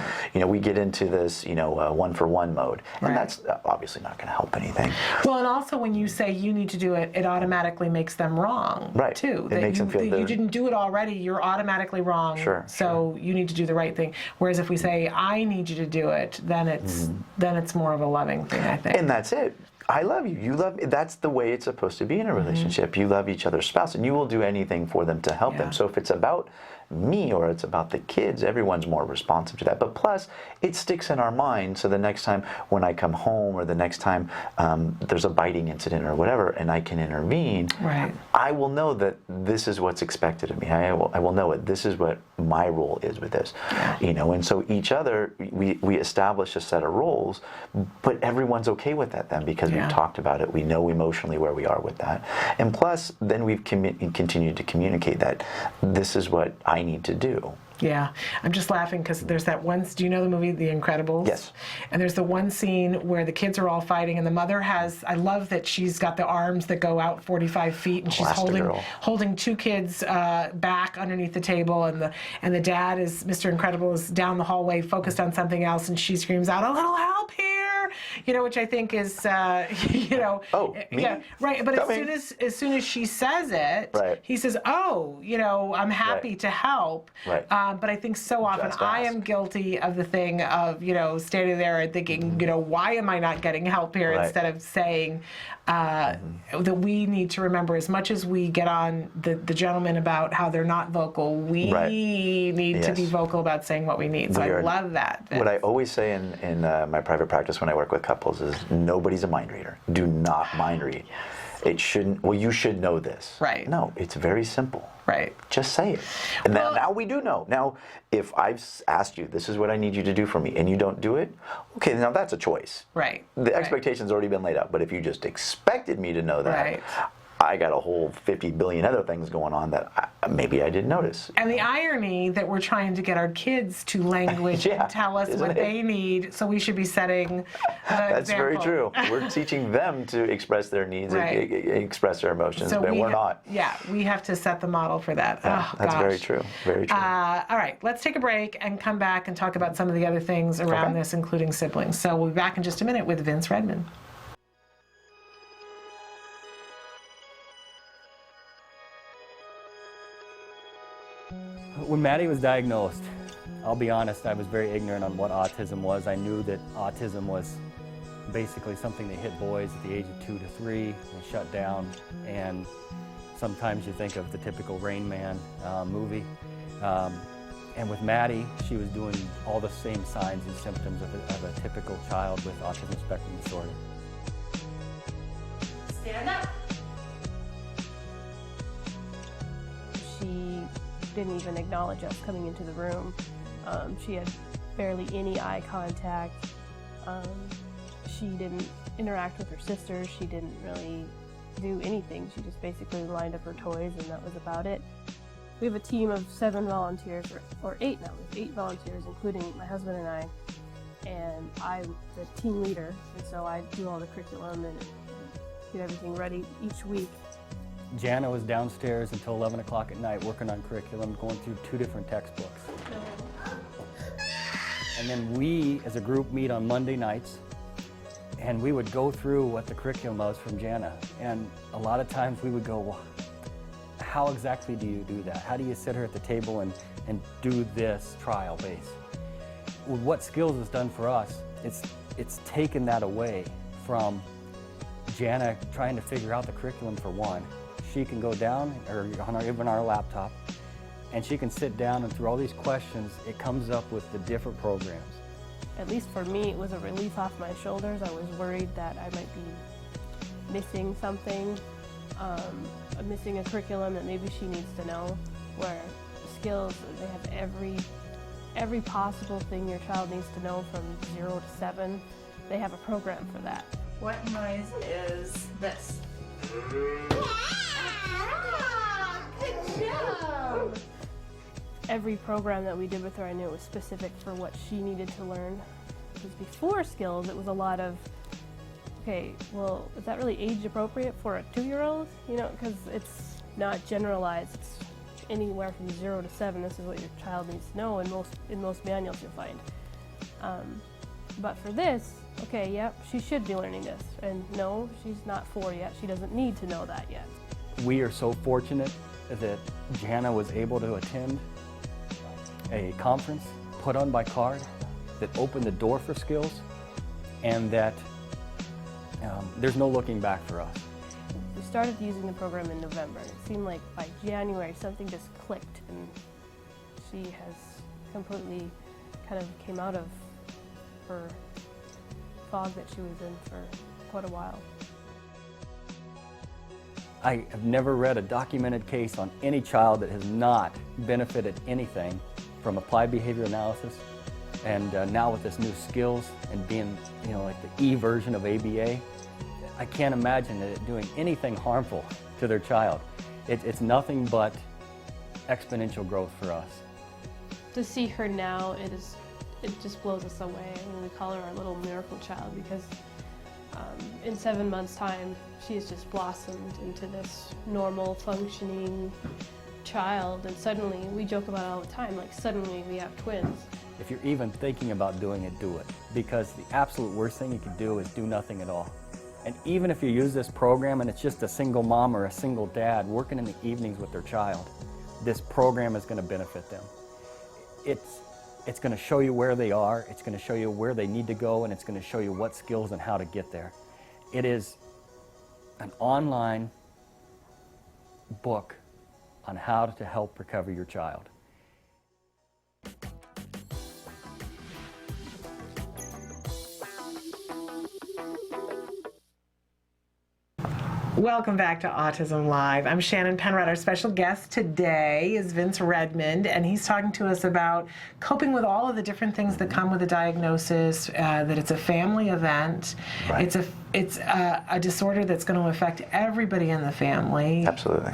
we get into this, one-for-one mode. And that's obviously not going to help anything. Well, and also when you say you need to do it, it automatically makes them wrong, too. It makes them feel you didn't do it already, you're automatically wrong, so you need to do the right thing. Whereas if we say, I need you to do it, then it's more of a loving thing, I think. And that's it. I love you. You love me. That's the way it's supposed to be in a relationship. You love each other's spouse, and you will do anything for them to help them. So if it's about me or it's about the kids, everyone's more responsive to that. But plus, it sticks in our mind, so the next time when I come home, or the next time there's a biting incident or whatever, and I can intervene, I will know that this is what's expected of me. I will know it. This is what my role is with this. And so each other, we establish a set of roles, but everyone's okay with that then, because we've talked about it. We know emotionally where we are with that. And plus, then we've continued to communicate that this is what I I need to do. Yeah, I'm just laughing because there's that one, do you know the movie The Incredibles? Yes. And there's the one scene where the kids are all fighting and the mother has, I love that she's got the arms that go out 45 feet and she's holding two kids back underneath the table, and the dad is, Mr. Incredible, is down the hallway focused on something else, and she screams out, "A little help here!" You know, which I think is, you know. Oh, me? Yeah, right, but as soon as she says it, he says, "Oh, you know, I'm happy to help." Right. But I think so often I am guilty of the thing of, you know, standing there and thinking, you know, why am I not getting help here, instead of saying that we need to remember, as much as we get on the gentleman about how they're not vocal, we need to be vocal about saying what we need. So I love that. What I always say in my private practice when I work with couples is nobody's a mind reader. Do not mind read. It shouldn't, well, you should know this. Right. No, it's very simple. Right. Just say it. And now we do know. Now, if I've asked you, this is what I need you to do for me, and you don't do it, okay, now that's a choice. Right. The expectation's already been laid out. But if you just expected me to know that, I got a whole 50 billion other things going on that maybe I didn't notice. And the irony that we're trying to get our kids to language and tell us what they need, so we should be setting That's very true. We're teaching them to express their needs, express their emotions, so but we're not. Yeah, we have to set the model for that. Yeah, that's very true. Very true. All right, let's take a break and come back and talk about some of the other things around this, including siblings. So we'll be back in just a minute with Vince Redmond. When Maddie was diagnosed, I'll be honest, I was very ignorant on what autism was. I knew that autism was basically something that hit boys at the age of 2 to 3. They shut down, and sometimes you think of the typical Rain Man movie. And with Maddie, she was doing all the same signs and symptoms of a typical child with autism spectrum disorder. Stand up. She didn't even acknowledge us coming into the room. She had barely any eye contact. She didn't interact with her sisters. She didn't really do anything. She just basically lined up her toys, and that was about it. We have a team of 7 volunteers, or 8 now. We have 8 volunteers, including my husband and I. And I'm the team leader, and so I do all the curriculum and get everything ready each week. Jana was downstairs until 11 o'clock at night working on curriculum, going through 2 different textbooks. And then we, as a group, meet on Monday nights, and we would go through what the curriculum was from Jana. And a lot of times we would go, well, how exactly do you do that? How do you sit her at the table and do this trial base? What Skills has done for us, it's taken that away from Jana trying to figure out the curriculum for one. She can go down, or even our laptop, and she can sit down, and through all these questions, it comes up with the different programs. At least for me, it was a relief off my shoulders. I was worried that I might be missing something, missing a curriculum that maybe she needs to know, where Skills, they have every possible thing your child needs to know from 0 to 7. They have a program for that. What noise is this? Good job! Every program that we did with her, I knew it was specific for what she needed to learn. Because before Skills, it was a lot of, okay, well, is that really age appropriate for a 2-year-old? You know, because it's not generalized. It's anywhere from 0 to 7. This is what your child needs to know. In most manuals you'll find. But for this, okay, yep, she should be learning this. And no, she's not 4 yet. She doesn't need to know that yet. We are so fortunate that Jana was able to attend a conference put on by CARD that opened the door for Skills, and that there's no looking back for us. We started using the program in November, and it seemed like by January something just clicked, and she has completely kind of came out of her fog that she was in for quite a while. I have never read a documented case on any child that has not benefited anything from applied behavior analysis, and now with this new Skills and being, you know, like the E version of ABA, I can't imagine it doing anything harmful to their child. It's nothing but exponential growth for us. To see her now, it just blows us away. I mean, we call her our little miracle child because in 7 months' time, she has just blossomed into this normal, functioning child. And suddenly, we joke about it all the time, like suddenly we have twins. If you're even thinking about doing it, do it. Because the absolute worst thing you can do is do nothing at all. And even if you use this program and it's just a single mom or a single dad working in the evenings with their child, this program is going to benefit them. It's going to show you where they are, it's going to show you where they need to go, and it's going to show you what skills and how to get there. It is an online book on how to help recover your child. Welcome back to Autism Live. I'm Shannon Penrod. Our special guest today is Vince Redmond, and he's talking to us about coping with all of the different things that come with a diagnosis, that it's a family event. Right. It's a disorder that's going to affect everybody in the family. Absolutely.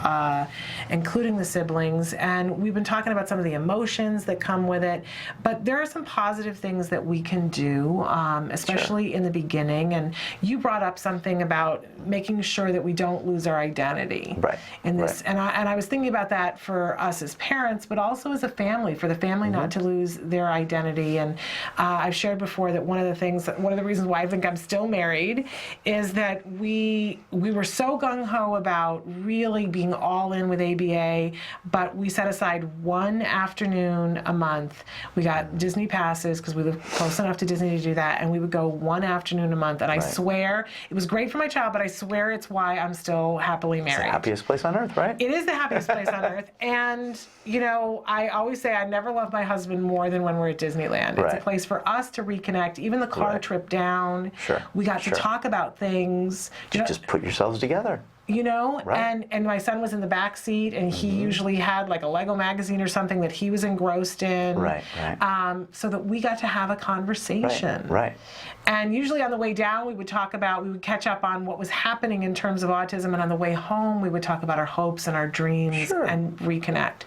Including the siblings. And we've been talking about some of the emotions that come with it, but there are some positive things that we can do, especially in the beginning. And you brought up something about making sure that we don't lose our identity in this. And I was thinking about that for us as parents, but also as a family, for the family not to lose their identity. And I've shared before that one of the reasons why I think I'm still married is that we were so gung-ho about really being all in with ABA, but we set aside one afternoon a month. We got Disney passes because we live close enough to Disney to do that, and we would go one afternoon a month. And I swear, it was great for my child, but I swear it's why I'm still happily married. It's the happiest place on earth, right? It is the happiest place on earth. And, you know, I always say I never love my husband more than when we're at Disneyland. It's a place for us to reconnect. Even the car trip down, we got to talk about things. You just put yourselves together. You know, and my son was in the back seat, and he usually had like a Lego magazine or something that he was engrossed in. So that we got to have a conversation. And usually on the way down, we would catch up on what was happening in terms of autism, and on the way home, we would talk about our hopes and our dreams and reconnect.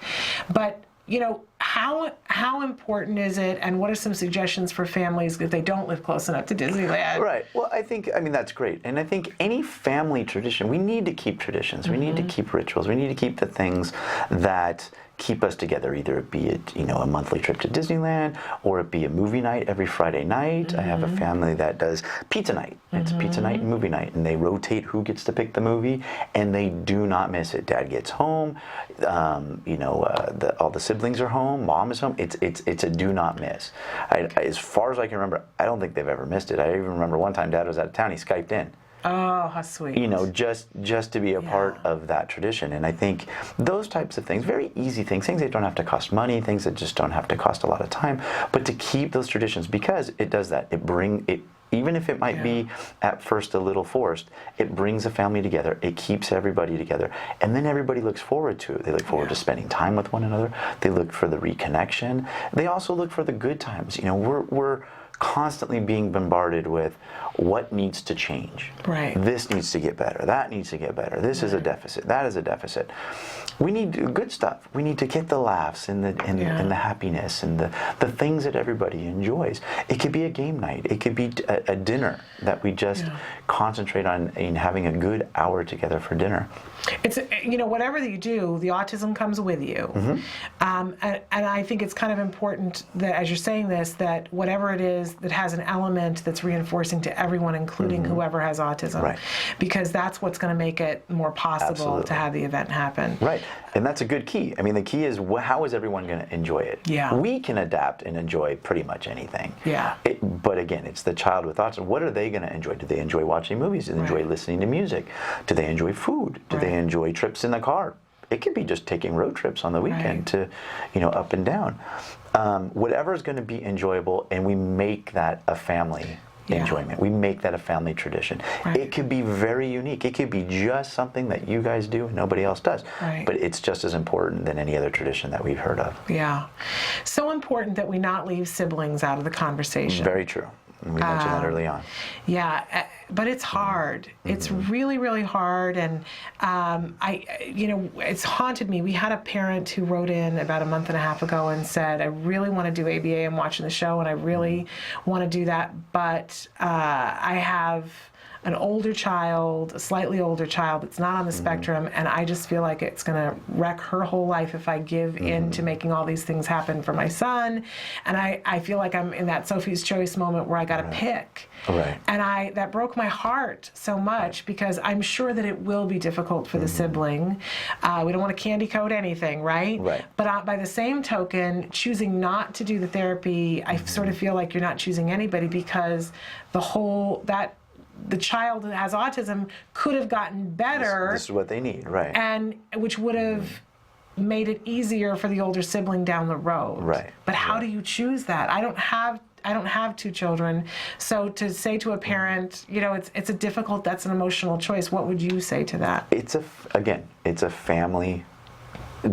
But you know, how important is it, and what are some suggestions for families if they don't live close enough to Disneyland? Right. Well, I mean, that's great. And I think any family tradition, we need to keep traditions. We need to keep rituals. We need to keep the things that keep us together, either it be a monthly trip to Disneyland, or it be a movie night every Friday night. I have a family that does pizza night. It's pizza night and movie night, and they rotate who gets to pick the movie, and they do not miss it. Dad gets home, all the siblings are home, mom is home. It's a do not miss. As far as I can remember, I don't think they've ever missed it. I even remember one time Dad was out of town, he Skyped in. Oh, how sweet. You know, just to be a part of that tradition. And I think those types of things, very easy things that don't have to cost money, things that just don't have to cost a lot of time, but to keep those traditions, because it does that. Even if it might be at first a little forced, it brings a family together, it keeps everybody together, and then everybody looks forward to it. They look forward to spending time with one another, they look for the reconnection, they also look for the good times. You know, we're constantly being bombarded with what needs to change. This needs to get better, that needs to get better, this is a deficit, that is a deficit. We need good stuff. We need to get the laughs and the happiness and the things that everybody enjoys. It could be a game night. It could be a dinner that we just concentrate on in having a good hour together for dinner. It's, whatever that you do, the autism comes with you. And I think it's kind of important that, as you're saying this, that whatever it is that has an element that's reinforcing to everyone, including whoever has autism, because that's what's going to make it more possible to have the event happen. And that's a good key. I mean, the key is how is everyone going to enjoy it? We can adapt and enjoy pretty much anything. But again, it's the child with autism. What are they going to enjoy? Do they enjoy watching movies? Do they enjoy listening to music? Do they enjoy food? Do they enjoy trips in the car? It could be just taking road trips on the weekend to, up and down. Whatever is going to be enjoyable, and we make that a family enjoyment. We make that a family tradition. It could be very unique. It could be just something that you guys do and nobody else does. But it's just as important than any other tradition that we've heard of. So important that we not leave siblings out of the conversation. Very true. And we mentioned that early on. Yeah, but it's hard. It's really, really hard, and it's haunted me. We had a parent who wrote in about a month and a half ago and said, "I really want to do ABA. I'm watching the show, and I really want to do that, but I have an older child, a slightly older child that's not on the spectrum, and I just feel like it's going to wreck her whole life if I give in to making all these things happen for my son." And I feel like I'm in that Sophie's Choice moment where I got to pick. Right. And that broke my heart so much, because I'm sure that it will be difficult for the sibling. We don't want to candy coat anything, right? Right. But by the same token, choosing not to do the therapy, I sort of feel like you're not choosing anybody, because the child that has autism could have gotten better. This is what they need, right? And which would have made it easier for the older sibling down the road. Right. But how do you choose that? I don't have two children, so to say to a parent, it's that's an emotional choice. What would you say to that? It's a family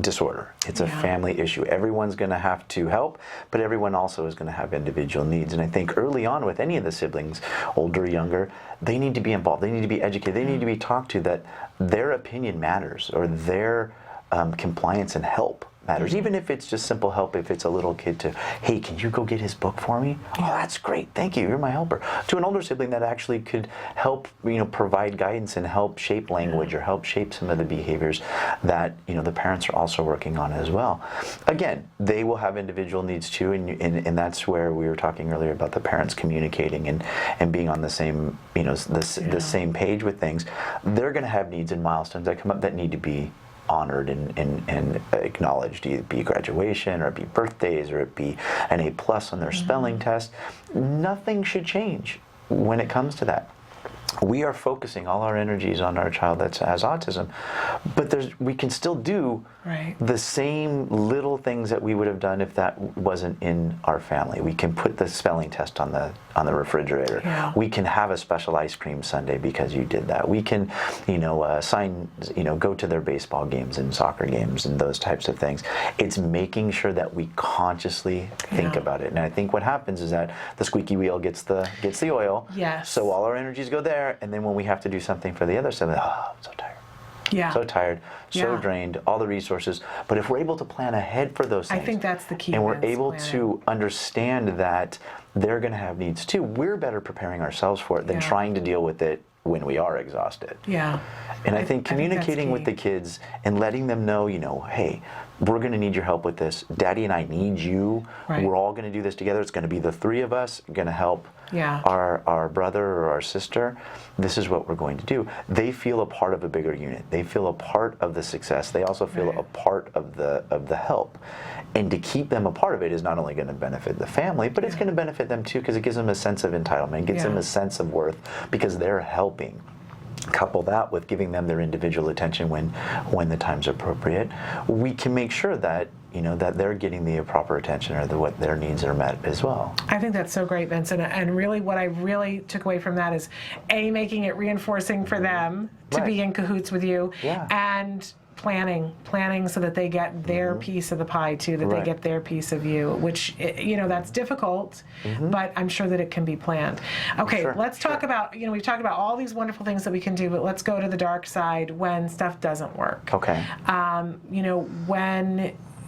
disorder. It's a family issue. Everyone's going to have to help, but everyone also is going to have individual needs. And I think early on with any of the siblings, older, younger, they need to be involved. They need to be educated. They need to be talked to that their opinion matters, or their compliance and help matters. Even if it's just simple help, if it's a little kid to, "Hey, can you go get his book for me?" "Oh, that's great. Thank you. You're my helper." To an older sibling that actually could help, provide guidance and help shape language or help shape some of the behaviors that, the parents are also working on as well. Again, they will have individual needs too, and that's where we were talking earlier about the parents communicating and being on the same, the same page with things. They're going to have needs and milestones that come up that need to be honored and acknowledged, either be graduation, or it be birthdays, or it be an A+ on their spelling test. Nothing should change when it comes to that. We are focusing all our energies on our child that has autism, but we can still do the same little things that we would have done if that wasn't in our family. We can put the spelling test on the refrigerator. Yeah. We can have a special ice cream sundae because you did that. We can, go to their baseball games and soccer games and those types of things. It's making sure that we consciously think about it. And I think what happens is that the squeaky wheel gets the oil. Yes. So all our energies go there, and then when we have to do something for the other side, I'm so tired. Yeah. So tired, so drained, all the resources. But if we're able to plan ahead for those things, I think that's the key. and we're able to understand that they're going to have needs too, we're better preparing ourselves for it than trying to deal with it when we are exhausted. Yeah. And I think communicating with the kids and letting them know, hey, we're going to need your help with this. Daddy and I need you. Right. We're all going to do this together. It's going to be the three of us going to help Yeah. our brother or our sister. This is what we're going to do. They feel a part of a bigger unit. They feel a part of the success. They also feel a part of the help. And to keep them a part of it is not only going to benefit the family, but it's going to benefit them too, because it gives them a sense of entitlement, gives them a sense of worth, because they're helping. Couple that with giving them their individual attention when the time's appropriate. We can make sure that that they're getting the proper attention, or what their needs are met as well. I think that's so great, Vincent. And really, what I really took away from that is making it reinforcing for them to be in cahoots with you, and planning so that they get their piece of the pie too, that they get their piece of you, which that's difficult, but I'm sure that it can be planned. Okay, let's talk about, we've talked about all these wonderful things that we can do, but let's go to the dark side when stuff doesn't work. Okay.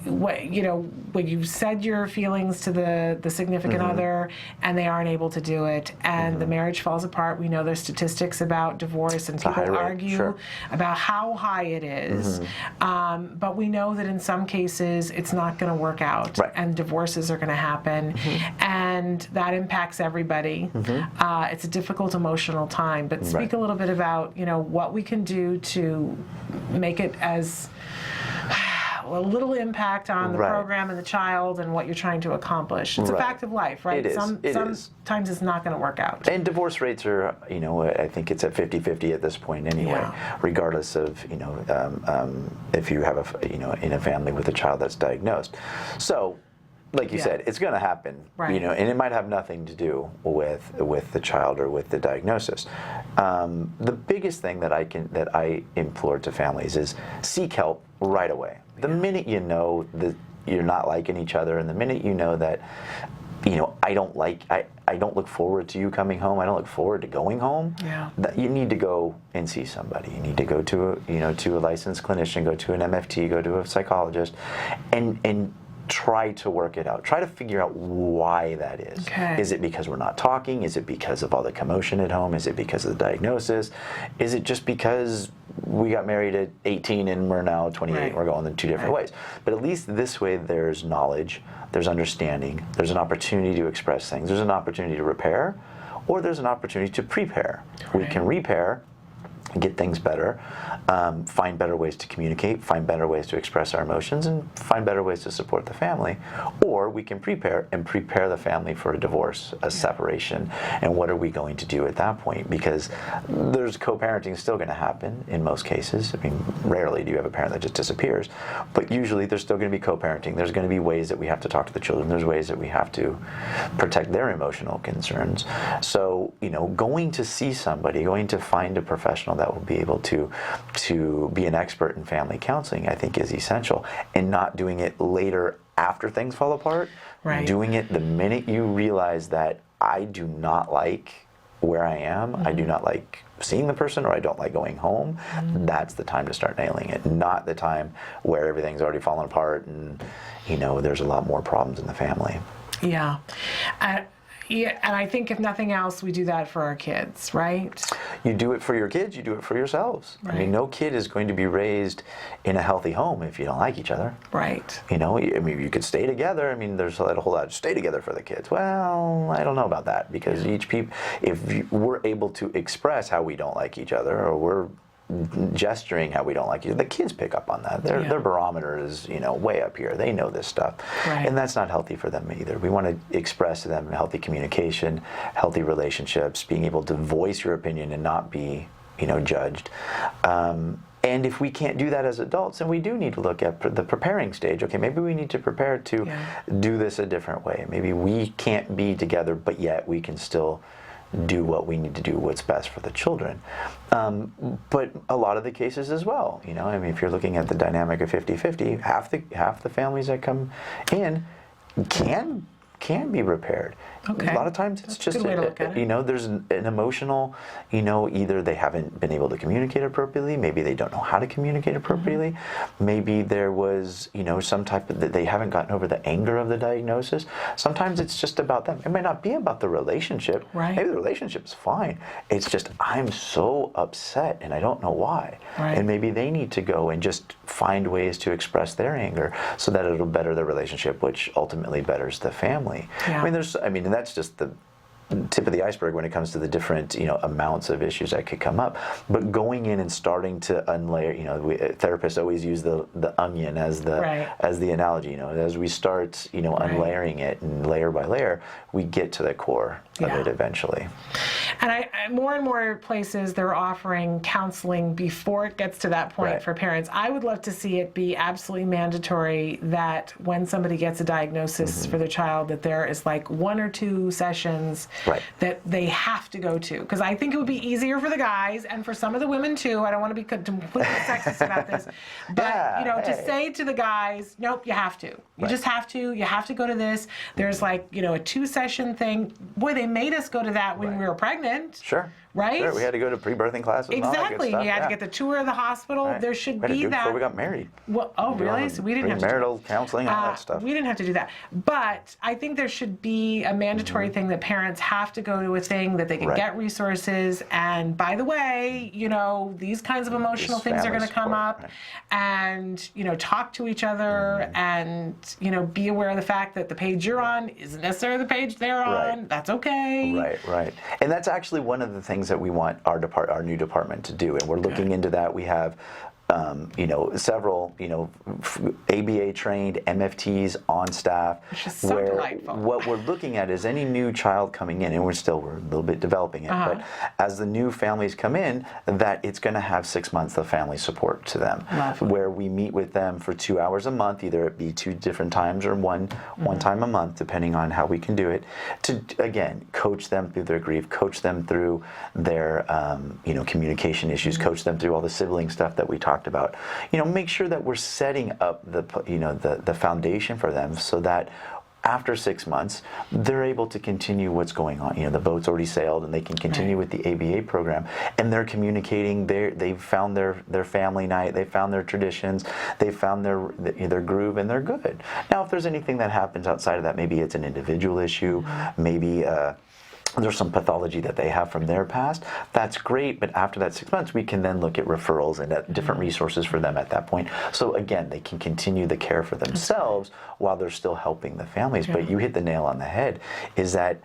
When you've said your feelings to the significant other and they aren't able to do it, and the marriage falls apart. We know there's statistics about divorce, and people argue about how high it is. But we know that in some cases it's not going to work out, and divorces are going to happen, and that impacts everybody. It's a difficult emotional time, but speak a little bit about what we can do to make it as a little impact on the program and the child and what you're trying to accomplish. It's a fact of life, right? It is. Sometimes it's not going to work out. And divorce rates are, I think it's at 50-50 at this point anyway, regardless of, if you have in a family with a child that's diagnosed. So, like you said, it's going to happen, and it might have nothing to do with the child or with the diagnosis. The biggest thing that I implore to families is seek help right away. The minute you know that you're not liking each other, and the minute you know that I don't look forward to you coming home. I don't look forward to going home. Yeah. That you need to go and see somebody. You need to go to a licensed clinician, go to an MFT, go to a psychologist, and try to work it out. Try to figure out why that is. Okay. Is it because we're not talking? Is it because of all the commotion at home? Is it because of the diagnosis? Is it just because we got married at 18 and we're now 28 and we're going in two different ways? But at least this way there's knowledge, there's understanding, there's an opportunity to express things, there's an opportunity to repair, or there's an opportunity to prepare. We can repair, get things better, find better ways to communicate, find better ways to express our emotions, and find better ways to support the family. Or we can prepare the family for a divorce, a separation, and what are we going to do at that point? Because there's co-parenting still going to happen in most cases. I mean, rarely do you have a parent that just disappears, but usually there's still going to be co-parenting. There's going to be ways that we have to talk to the children. There's ways that we have to protect their emotional concerns. So, going to see somebody, going to find a professional that will be able to be an expert in family counseling, I think is essential, and not doing it later after things fall apart. Right. Doing it the minute you realize that I do not like where I am, I do not like seeing the person, or I don't like going home. That's the time to start nailing it, not the time where everything's already fallen apart and there's a lot more problems in the family. Yeah. Yeah, and I think if nothing else, we do that for our kids, right? You do it for your kids, you do it for yourselves. Right. I mean, no kid is going to be raised in a healthy home if you don't like each other. Right. I mean, you could stay together. I mean, there's a whole lot of stay together for the kids. Well, I don't know about that, because if we're able to express how we don't like each other, or we're gesturing how we don't like you, the kids pick up on that. Their barometer is way up here. They know this stuff, and that's not healthy for them either. We want to express to them healthy communication, healthy relationships, being able to voice your opinion and not be judged. And if we can't do that as adults, then we do need to look at the preparing stage. Okay, maybe we need to prepare to do this a different way. Maybe we can't be together, but yet we can still do what we need to do, what's best for the children. But a lot of the cases as well, I mean, if you're looking at the dynamic of 50-50, half the families that come in can be repaired. Okay. A lot of times it's just, there's an emotional, either they haven't been able to communicate appropriately, maybe they don't know how to communicate appropriately, maybe there was, some type of, they haven't gotten over the anger of the diagnosis. Sometimes it's just about them. It might not be about the relationship. Right. Maybe the relationship's fine. It's just, I'm so upset and I don't know why. Right. And maybe they need to go and just find ways to express their anger so that it'll better the relationship, which ultimately betters the family. Yeah. And that's just the tip of the iceberg when it comes to the different amounts of issues that could come up. But going in and starting to unlayer, therapists always use the onion as the analogy. As we start unlayering it and layer by layer, we get to the core of it eventually. And more and more places, they're offering counseling before it gets to that point for parents. I would love to see it be absolutely mandatory that when somebody gets a diagnosis for their child, that there is like 1 or 2 sessions that they have to go to. Because I think it would be easier for the guys and for some of the women too. I don't want to be completely sexist about this. But, to say to the guys, nope, you have to. You just have to. You have to go to this. There's like, a 2-session thing. Boy, they made us go to that when we were pregnant. Sure. Right? Sure. We had to go to pre-birthing classes. Exactly. And all that good stuff. You had to get the tour of the hospital. There should be that. Before we got married. Well, oh, really? So we didn't have to. Premarital counseling, all that stuff. We didn't have to do that. But I think there should be a mandatory thing that parents have to go to a thing that they can get resources. And by the way, these kinds of emotional things are going to come up. And, talk to each other and, be aware of the fact that the page you're on isn't necessarily the page they're on. That's okay. Right. And that's actually one of the things that we want our new department to do, and we're looking into that. We have several, ABA trained MFTs on staff. Which is so delightful. What we're looking at is any new child coming in, and we're a little bit developing it, but as the new families come in, that it's going to have 6 months of family support to them, where we meet with them for 2 hours a month, either it be 2 different times or one time a month, depending on how we can do it, to, again, coach them through their grief, coach them through their, communication issues, coach them through all the sibling stuff that we talked about. Make sure that we're setting up the foundation for them so that after 6 months, they're able to continue what's going on. The boat's already sailed, and they can continue with the ABA program, and they're communicating. They've found their family night, they've found their traditions, they've found their groove, and they're good. Now, if there's anything that happens outside of that, maybe it's an individual issue, maybe there's some pathology that they have from their past, that's great, but after that 6 months, we can then look at referrals and at different resources for them at that point. So again, they can continue the care for themselves while they're still helping the families. But you hit the nail on the head, is that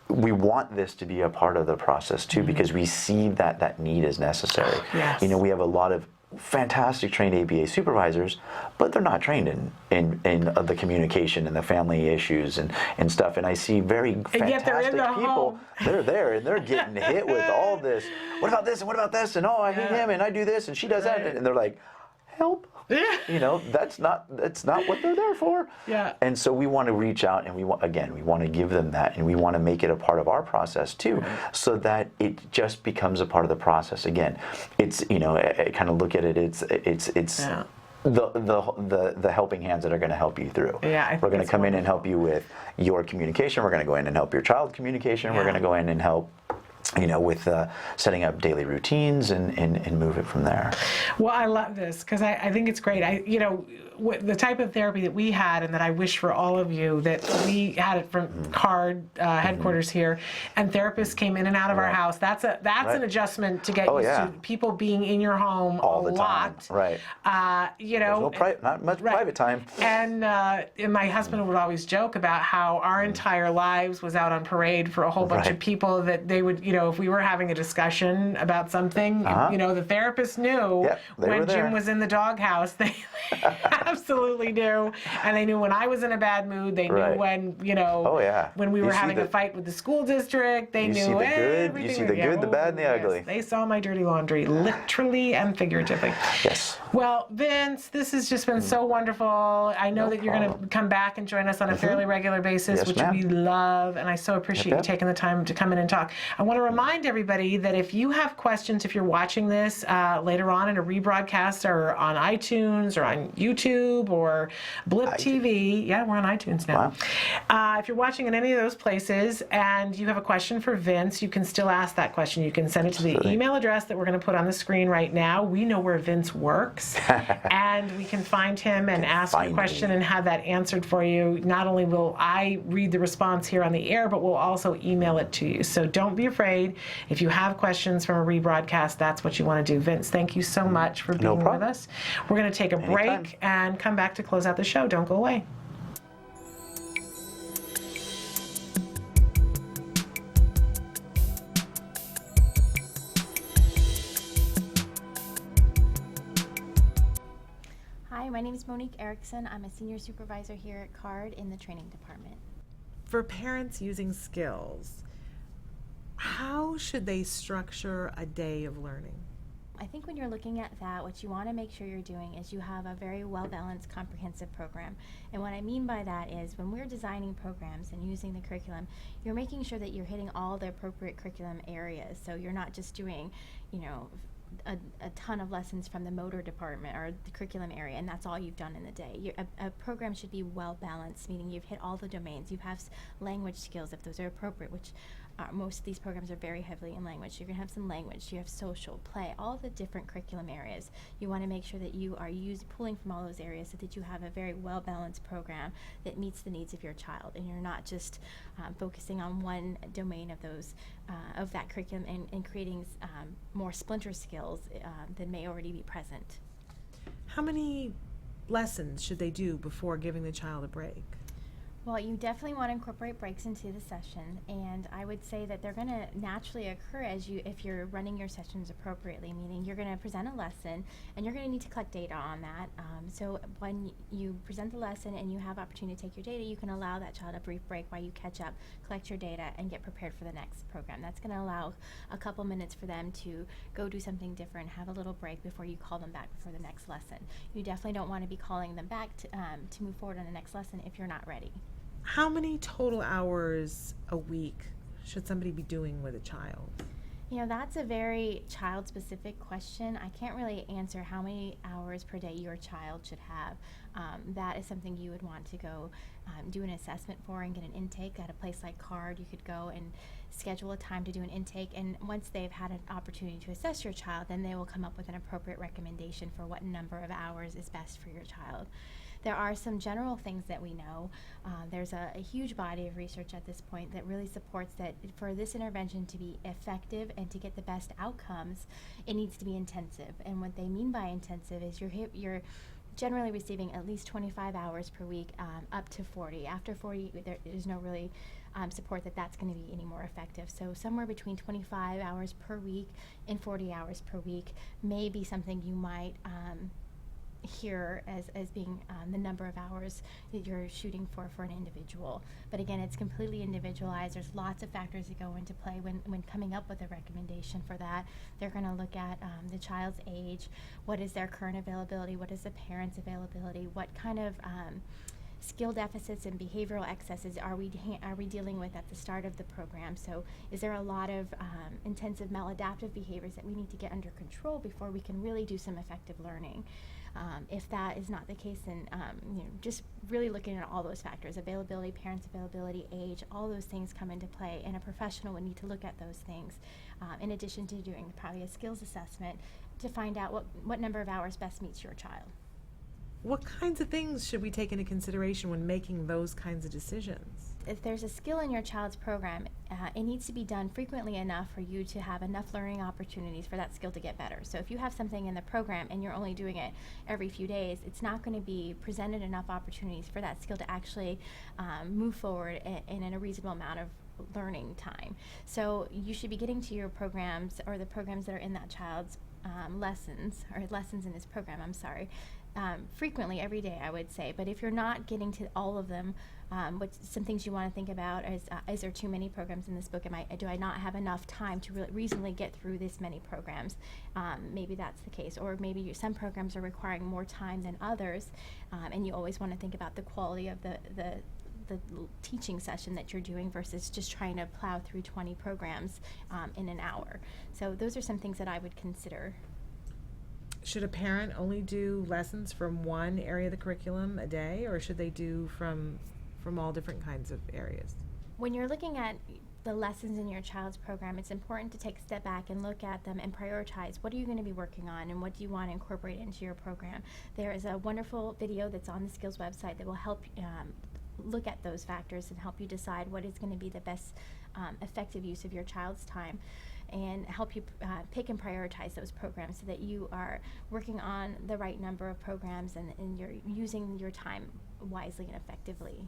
we want this to be a part of the process too, because we see that need is necessary. Yes. We have a lot of fantastic trained ABA supervisors, but they're not trained in the communication and the family issues and stuff. And I see very fantastic people. They're there and they're getting hit with all this. What about this and what about this? And oh, I hate him and I do this and she does that. And they're like, help. That's not what they're there for. Yeah. And so we want to reach out, and we want to give them that, and we want to make it a part of our process too, so that it just becomes a part of the process. Again, it's I kind of look at it. It's the helping hands that are going to help you through. Yeah, we're going to come in and help you with your communication. We're going to go in and help your child communication. We're going to go in and help with setting up daily routines and move it from there. Well, I love this because I think it's great. The type of therapy that we had and that I wish for all of you, that we had it from CARD headquarters here, and therapists came in and out of our house. That's an adjustment to get used to people being in your home all the lot. time. Right. There's not much private time. And my husband would always joke about how our entire lives was out on parade for a whole bunch of people that they would, if we were having a discussion about something, the therapist knew when Jim was in the doghouse. They absolutely knew, and they knew when I was in a bad mood. They knew when when we were having a fight with the school district. They knew everything. You see the good, the bad, and the ugly. They saw my dirty laundry, literally and figuratively. Yes. Well, Vince, this has just been so wonderful. I know that you're going to come back and join us on a fairly regular basis, which we love, and I so appreciate you taking the time to come in and talk. I want to remind everybody that if you have questions, if you're watching this later on in a rebroadcast or on iTunes or on YouTube or Blip TV. Yeah, we're on iTunes now. Wow. If you're watching in any of those places and you have a question for Vince, you can still ask that question. You can send it to the email address that we're going to put on the screen right now. We know where Vince works, and we can find him and ask a question and have that answered for you. Not only will I read the response here on the air, but we'll also email it to you. So don't be afraid. If you have questions from a rebroadcast, that's what you want to do. Vince, thank you so much for being with us. We're going to take a break and come back to close out the show. Don't go away. Hi, my name is Monique Erickson. I'm a senior supervisor here at CARD in the training department. For parents using skills, how should they structure a day of learning? I think when you're looking at that, what you want to make sure you're doing is you have a very well-balanced, comprehensive program. And what I mean by that is when we're designing programs and using the curriculum, you're making sure that you're hitting all the appropriate curriculum areas. So you're not just doing, a ton of lessons from the motor department or the curriculum area, and that's all you've done in the day. A program should be well-balanced, meaning you've hit all the domains. You have language skills, if those are appropriate, which most of these programs are very heavily in language. You're going to have some language, you have social, play, all the different curriculum areas. You want to make sure that you are pulling from all those areas so that you have a very well-balanced program that meets the needs of your child, and you're not just focusing on one domain of those of that curriculum and creating more splinter skills that may already be present. How many lessons should they do before giving the child a break? Well, you definitely want to incorporate breaks into the session, and I would say that they're going to naturally occur if you're running your sessions appropriately, meaning you're going to present a lesson and you're going to need to collect data on that. So when you present the lesson and you have opportunity to take your data, you can allow that child a brief break while you catch up, collect your data, and get prepared for the next program. That's going to allow a couple minutes for them to go do something different, have a little break before you call them back for the next lesson. You definitely don't want to be calling them back to move forward on the next lesson if you're not ready. How many total hours a week should somebody be doing with a child? You know, that's a very child-specific question. I can't really answer how many hours per day your child should have. That is something you would want to go do an assessment for and get an intake at a place like CARD. You could go and schedule a time to do an intake, and once they've had an opportunity to assess your child, then they will come up with an appropriate recommendation for what number of hours is best for your child. There are some general things that we know. There's a huge body of research at this point that really supports that for this intervention to be effective and to get the best outcomes, it needs to be intensive. And what they mean by intensive is you're generally receiving at least 25 hours per week, up to 40. After 40, there is no really support that that's going to be any more effective. So somewhere between 25 hours per week and 40 hours per week may be something you might here as being the number of hours that you're shooting for an individual. But again, it's completely individualized. There's lots of factors that go into play when coming up with a recommendation for that. They're going to look at the child's age, what is their current availability, what is the parent's availability, what kind of skill deficits and behavioral excesses are we dealing with at the start of the program. So is there a lot of intensive maladaptive behaviors that we need to get under control before we can really do some effective learning? If that is not the case, then just really looking at all those factors, availability, parents' availability, age, all those things come into play, and a professional would need to look at those things in addition to doing probably a skills assessment to find out what number of hours best meets your child. What kinds of things should we take into consideration when making those kinds of decisions? If there's a skill in your child's program, it needs to be done frequently enough for you to have enough learning opportunities for that skill to get better. So if you have something in the program and you're only doing it every few days, it's not going to be presented enough opportunities for that skill to actually move forward in a reasonable amount of learning time. So you should be getting to your programs or the programs that are in that child's lessons in this program, frequently every day, I would say. But if you're not getting to all of them, some things you want to think about is there too many programs in this book? Do I not have enough time to really reasonably get through this many programs? Maybe that's the case. Or maybe some programs are requiring more time than others, and you always want to think about the quality of the teaching session that you're doing versus just trying to plow through 20 programs in an hour. So those are some things that I would consider. Should a parent only do lessons from one area of the curriculum a day, or should they do from all different kinds of areas? When you're looking at the lessons in your child's program, it's important to take a step back and look at them and prioritize what are you going to be working on and what do you want to incorporate into your program. There is a wonderful video that's on the Skills website that will help look at those factors and help you decide what is going to be the best effective use of your child's time, and help you pick and prioritize those programs so that you are working on the right number of programs and you're using your time wisely and effectively.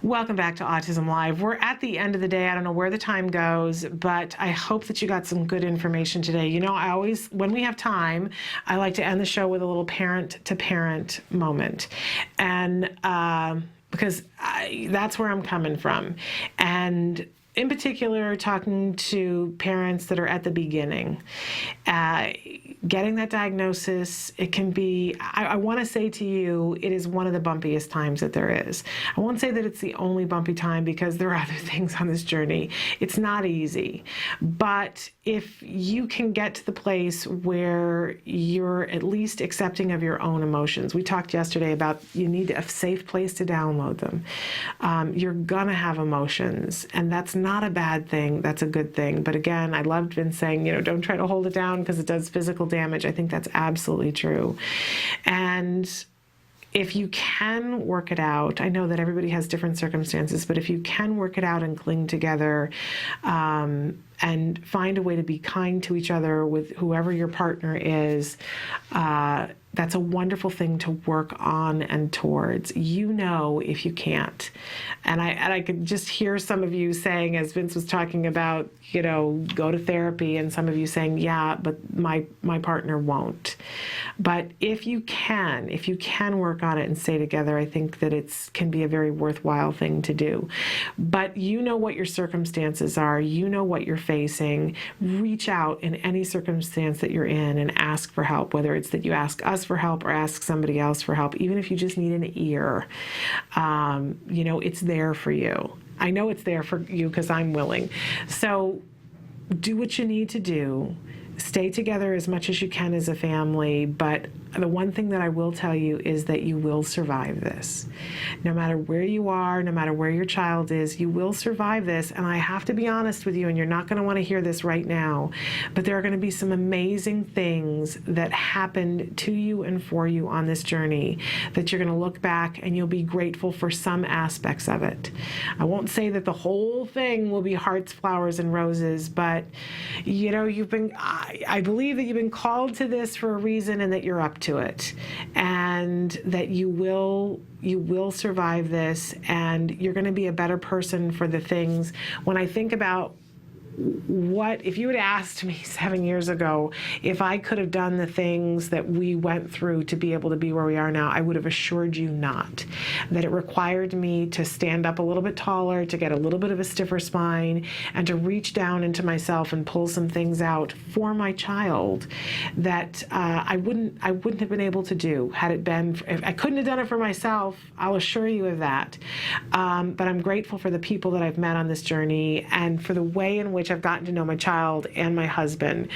Welcome back to Autism Live. We're at the end of the day. I don't know where the time goes, but I hope that you got some good information today. You know, when we have time, I like to end the show with a little parent-to-parent moment. And because that's where I'm coming from. And in particular, talking to parents that are at the beginning. Getting that diagnosis, it can be, I want to say to you, it is one of the bumpiest times that there is. I won't say that it's the only bumpy time because there are other things on this journey. It's not easy. But if you can get to the place where you're at least accepting of your own emotions, we talked yesterday about you need a safe place to download them. You're going to have emotions, and that's not a bad thing. That's a good thing. But again, I loved Vince saying, don't try to hold it down because it does physical damage. I think that's absolutely true. And if you can work it out, I know that everybody has different circumstances, but if you can work it out and cling together and find a way to be kind to each other with whoever your partner is, that's a wonderful thing to work on and towards. If you can't. And I could just hear some of you saying, as Vince was talking about, go to therapy, and some of you saying, yeah, but my partner won't. But if you can work on it and stay together, I think that can be a very worthwhile thing to do. But what your circumstances are, what you're facing. Reach out in any circumstance that you're in and ask for help, whether it's that you ask us us for help or ask somebody else for help, even if you just need an ear, it's there for you. I know it's there for you because I'm willing. So do what you need to do. Stay together as much as you can as a family, but the one thing that I will tell you is that you will survive this. No matter where you are, no matter where your child is, you will survive this. And I have to be honest with you, and you're not going to want to hear this right now, but there are going to be some amazing things that happened to you and for you on this journey that you're going to look back and you'll be grateful for some aspects of it. I won't say that the whole thing will be hearts, flowers, and roses, but I believe that you've been called to this for a reason and that you're up to it, and that you will survive this, and you're going to be a better person for the things. When I think about if you had asked me 7 years ago if I could have done the things that we went through to be able to be where we are now, I would have assured you not. That it required me to stand up a little bit taller, to get a little bit of a stiffer spine, and to reach down into myself and pull some things out for my child that I wouldn't have been able to do had it been. If I couldn't have done it for myself, I'll assure you of that. But I'm grateful for the people that I've met on this journey and for the way in which I've gotten to know my child and my husband,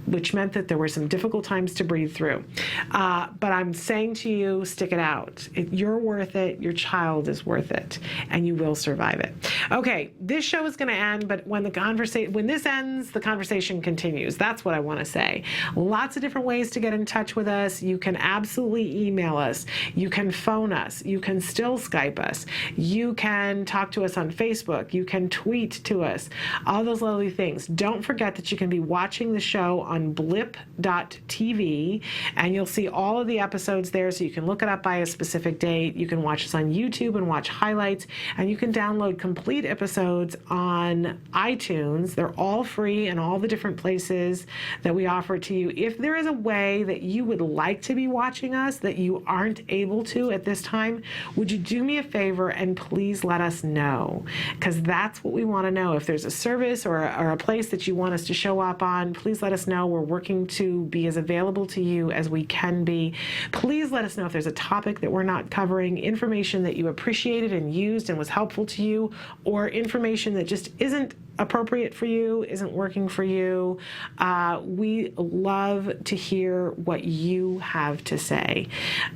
which meant that there were some difficult times to breathe through. But I'm saying to you, stick it out. You're worth it. Your child is worth it, and you will survive it. Okay, this show is going to end, but when this ends, the conversation continues. That's what I want to say. Lots of different ways to get in touch with us. You can absolutely email us. You can phone us. You can still Skype us. You can talk to us on Facebook. You can tweet to us. All those lovely things. Don't forget that you can be watching the show on blip.tv, and you'll see all of the episodes there, so you can look it up by a specific date. You can watch us on YouTube and watch highlights, and you can download complete episodes on iTunes. They're all free in all the different places that we offer to you. If there is a way that you would like to be watching us that you aren't able to at this time, would you do me a favor and please let us know? Because that's what we want to know. If there's a service or a place that you want us to show up on, please let us know. We're working to be as available to you as we can be. Please let us know if there's a topic that we're not covering, information that you appreciated and used and was helpful to you, or information that just isn't appropriate for you, isn't working for you. We love to hear what you have to say.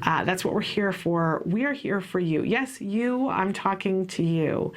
That's what we're here for. We are here for you. Yes, you, I'm talking to you,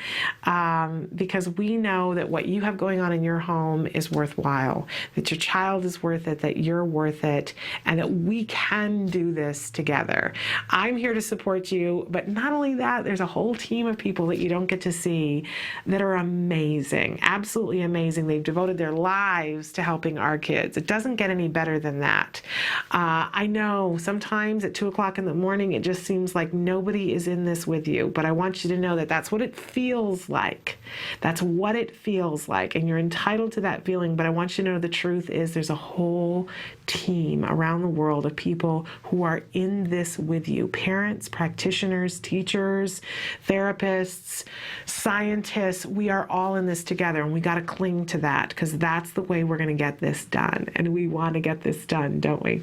because we know that what you have going on in your home is worthwhile, that your child is worth it, that you're worth it, and that we can do this together. I'm here to support you, but not only that, there's a whole team of people that you don't get to see that are amazing. Absolutely amazing. They've devoted their lives to helping our kids. It doesn't get any better than that. I know sometimes at 2 o'clock in the morning, it just seems like nobody is in this with you, but I want you to know that that's what it feels like. That's what it feels like, and you're entitled to that feeling, but I want you to know the truth is there's a whole team around the world of people who are in this with you. Parents, practitioners, teachers, therapists, scientists, we are all in this together, and we got to cling to that, because that's the way we're going to get this done, and we want to get this done, don't we?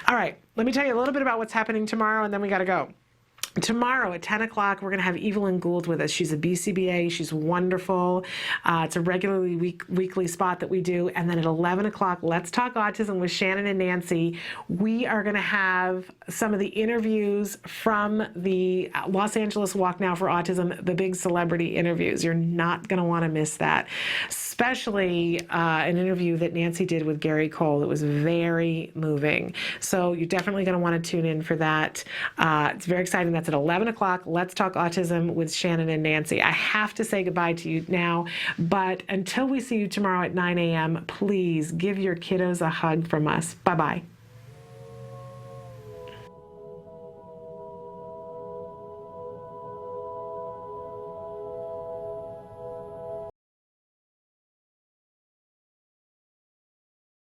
All right, let me tell you a little bit about what's happening tomorrow, and then we got to go. Tomorrow at 10 o'clock, we're going to have Evelyn Gould with us. She's a BCBA. She's wonderful. It's a regularly weekly spot that we do. And then at 11 o'clock, Let's Talk Autism with Shannon and Nancy. We are going to have some of the interviews from the Los Angeles Walk Now for Autism, the big celebrity interviews. You're not going to want to miss that. Especially an interview that Nancy did with Gary Cole. It was very moving. So you're definitely going to want to tune in for that. It's very exciting. That's at 11 o'clock. Let's Talk Autism with Shannon and Nancy. I have to say goodbye to you now, but until we see you tomorrow at 9 a.m., please give your kiddos a hug from us. Bye-bye.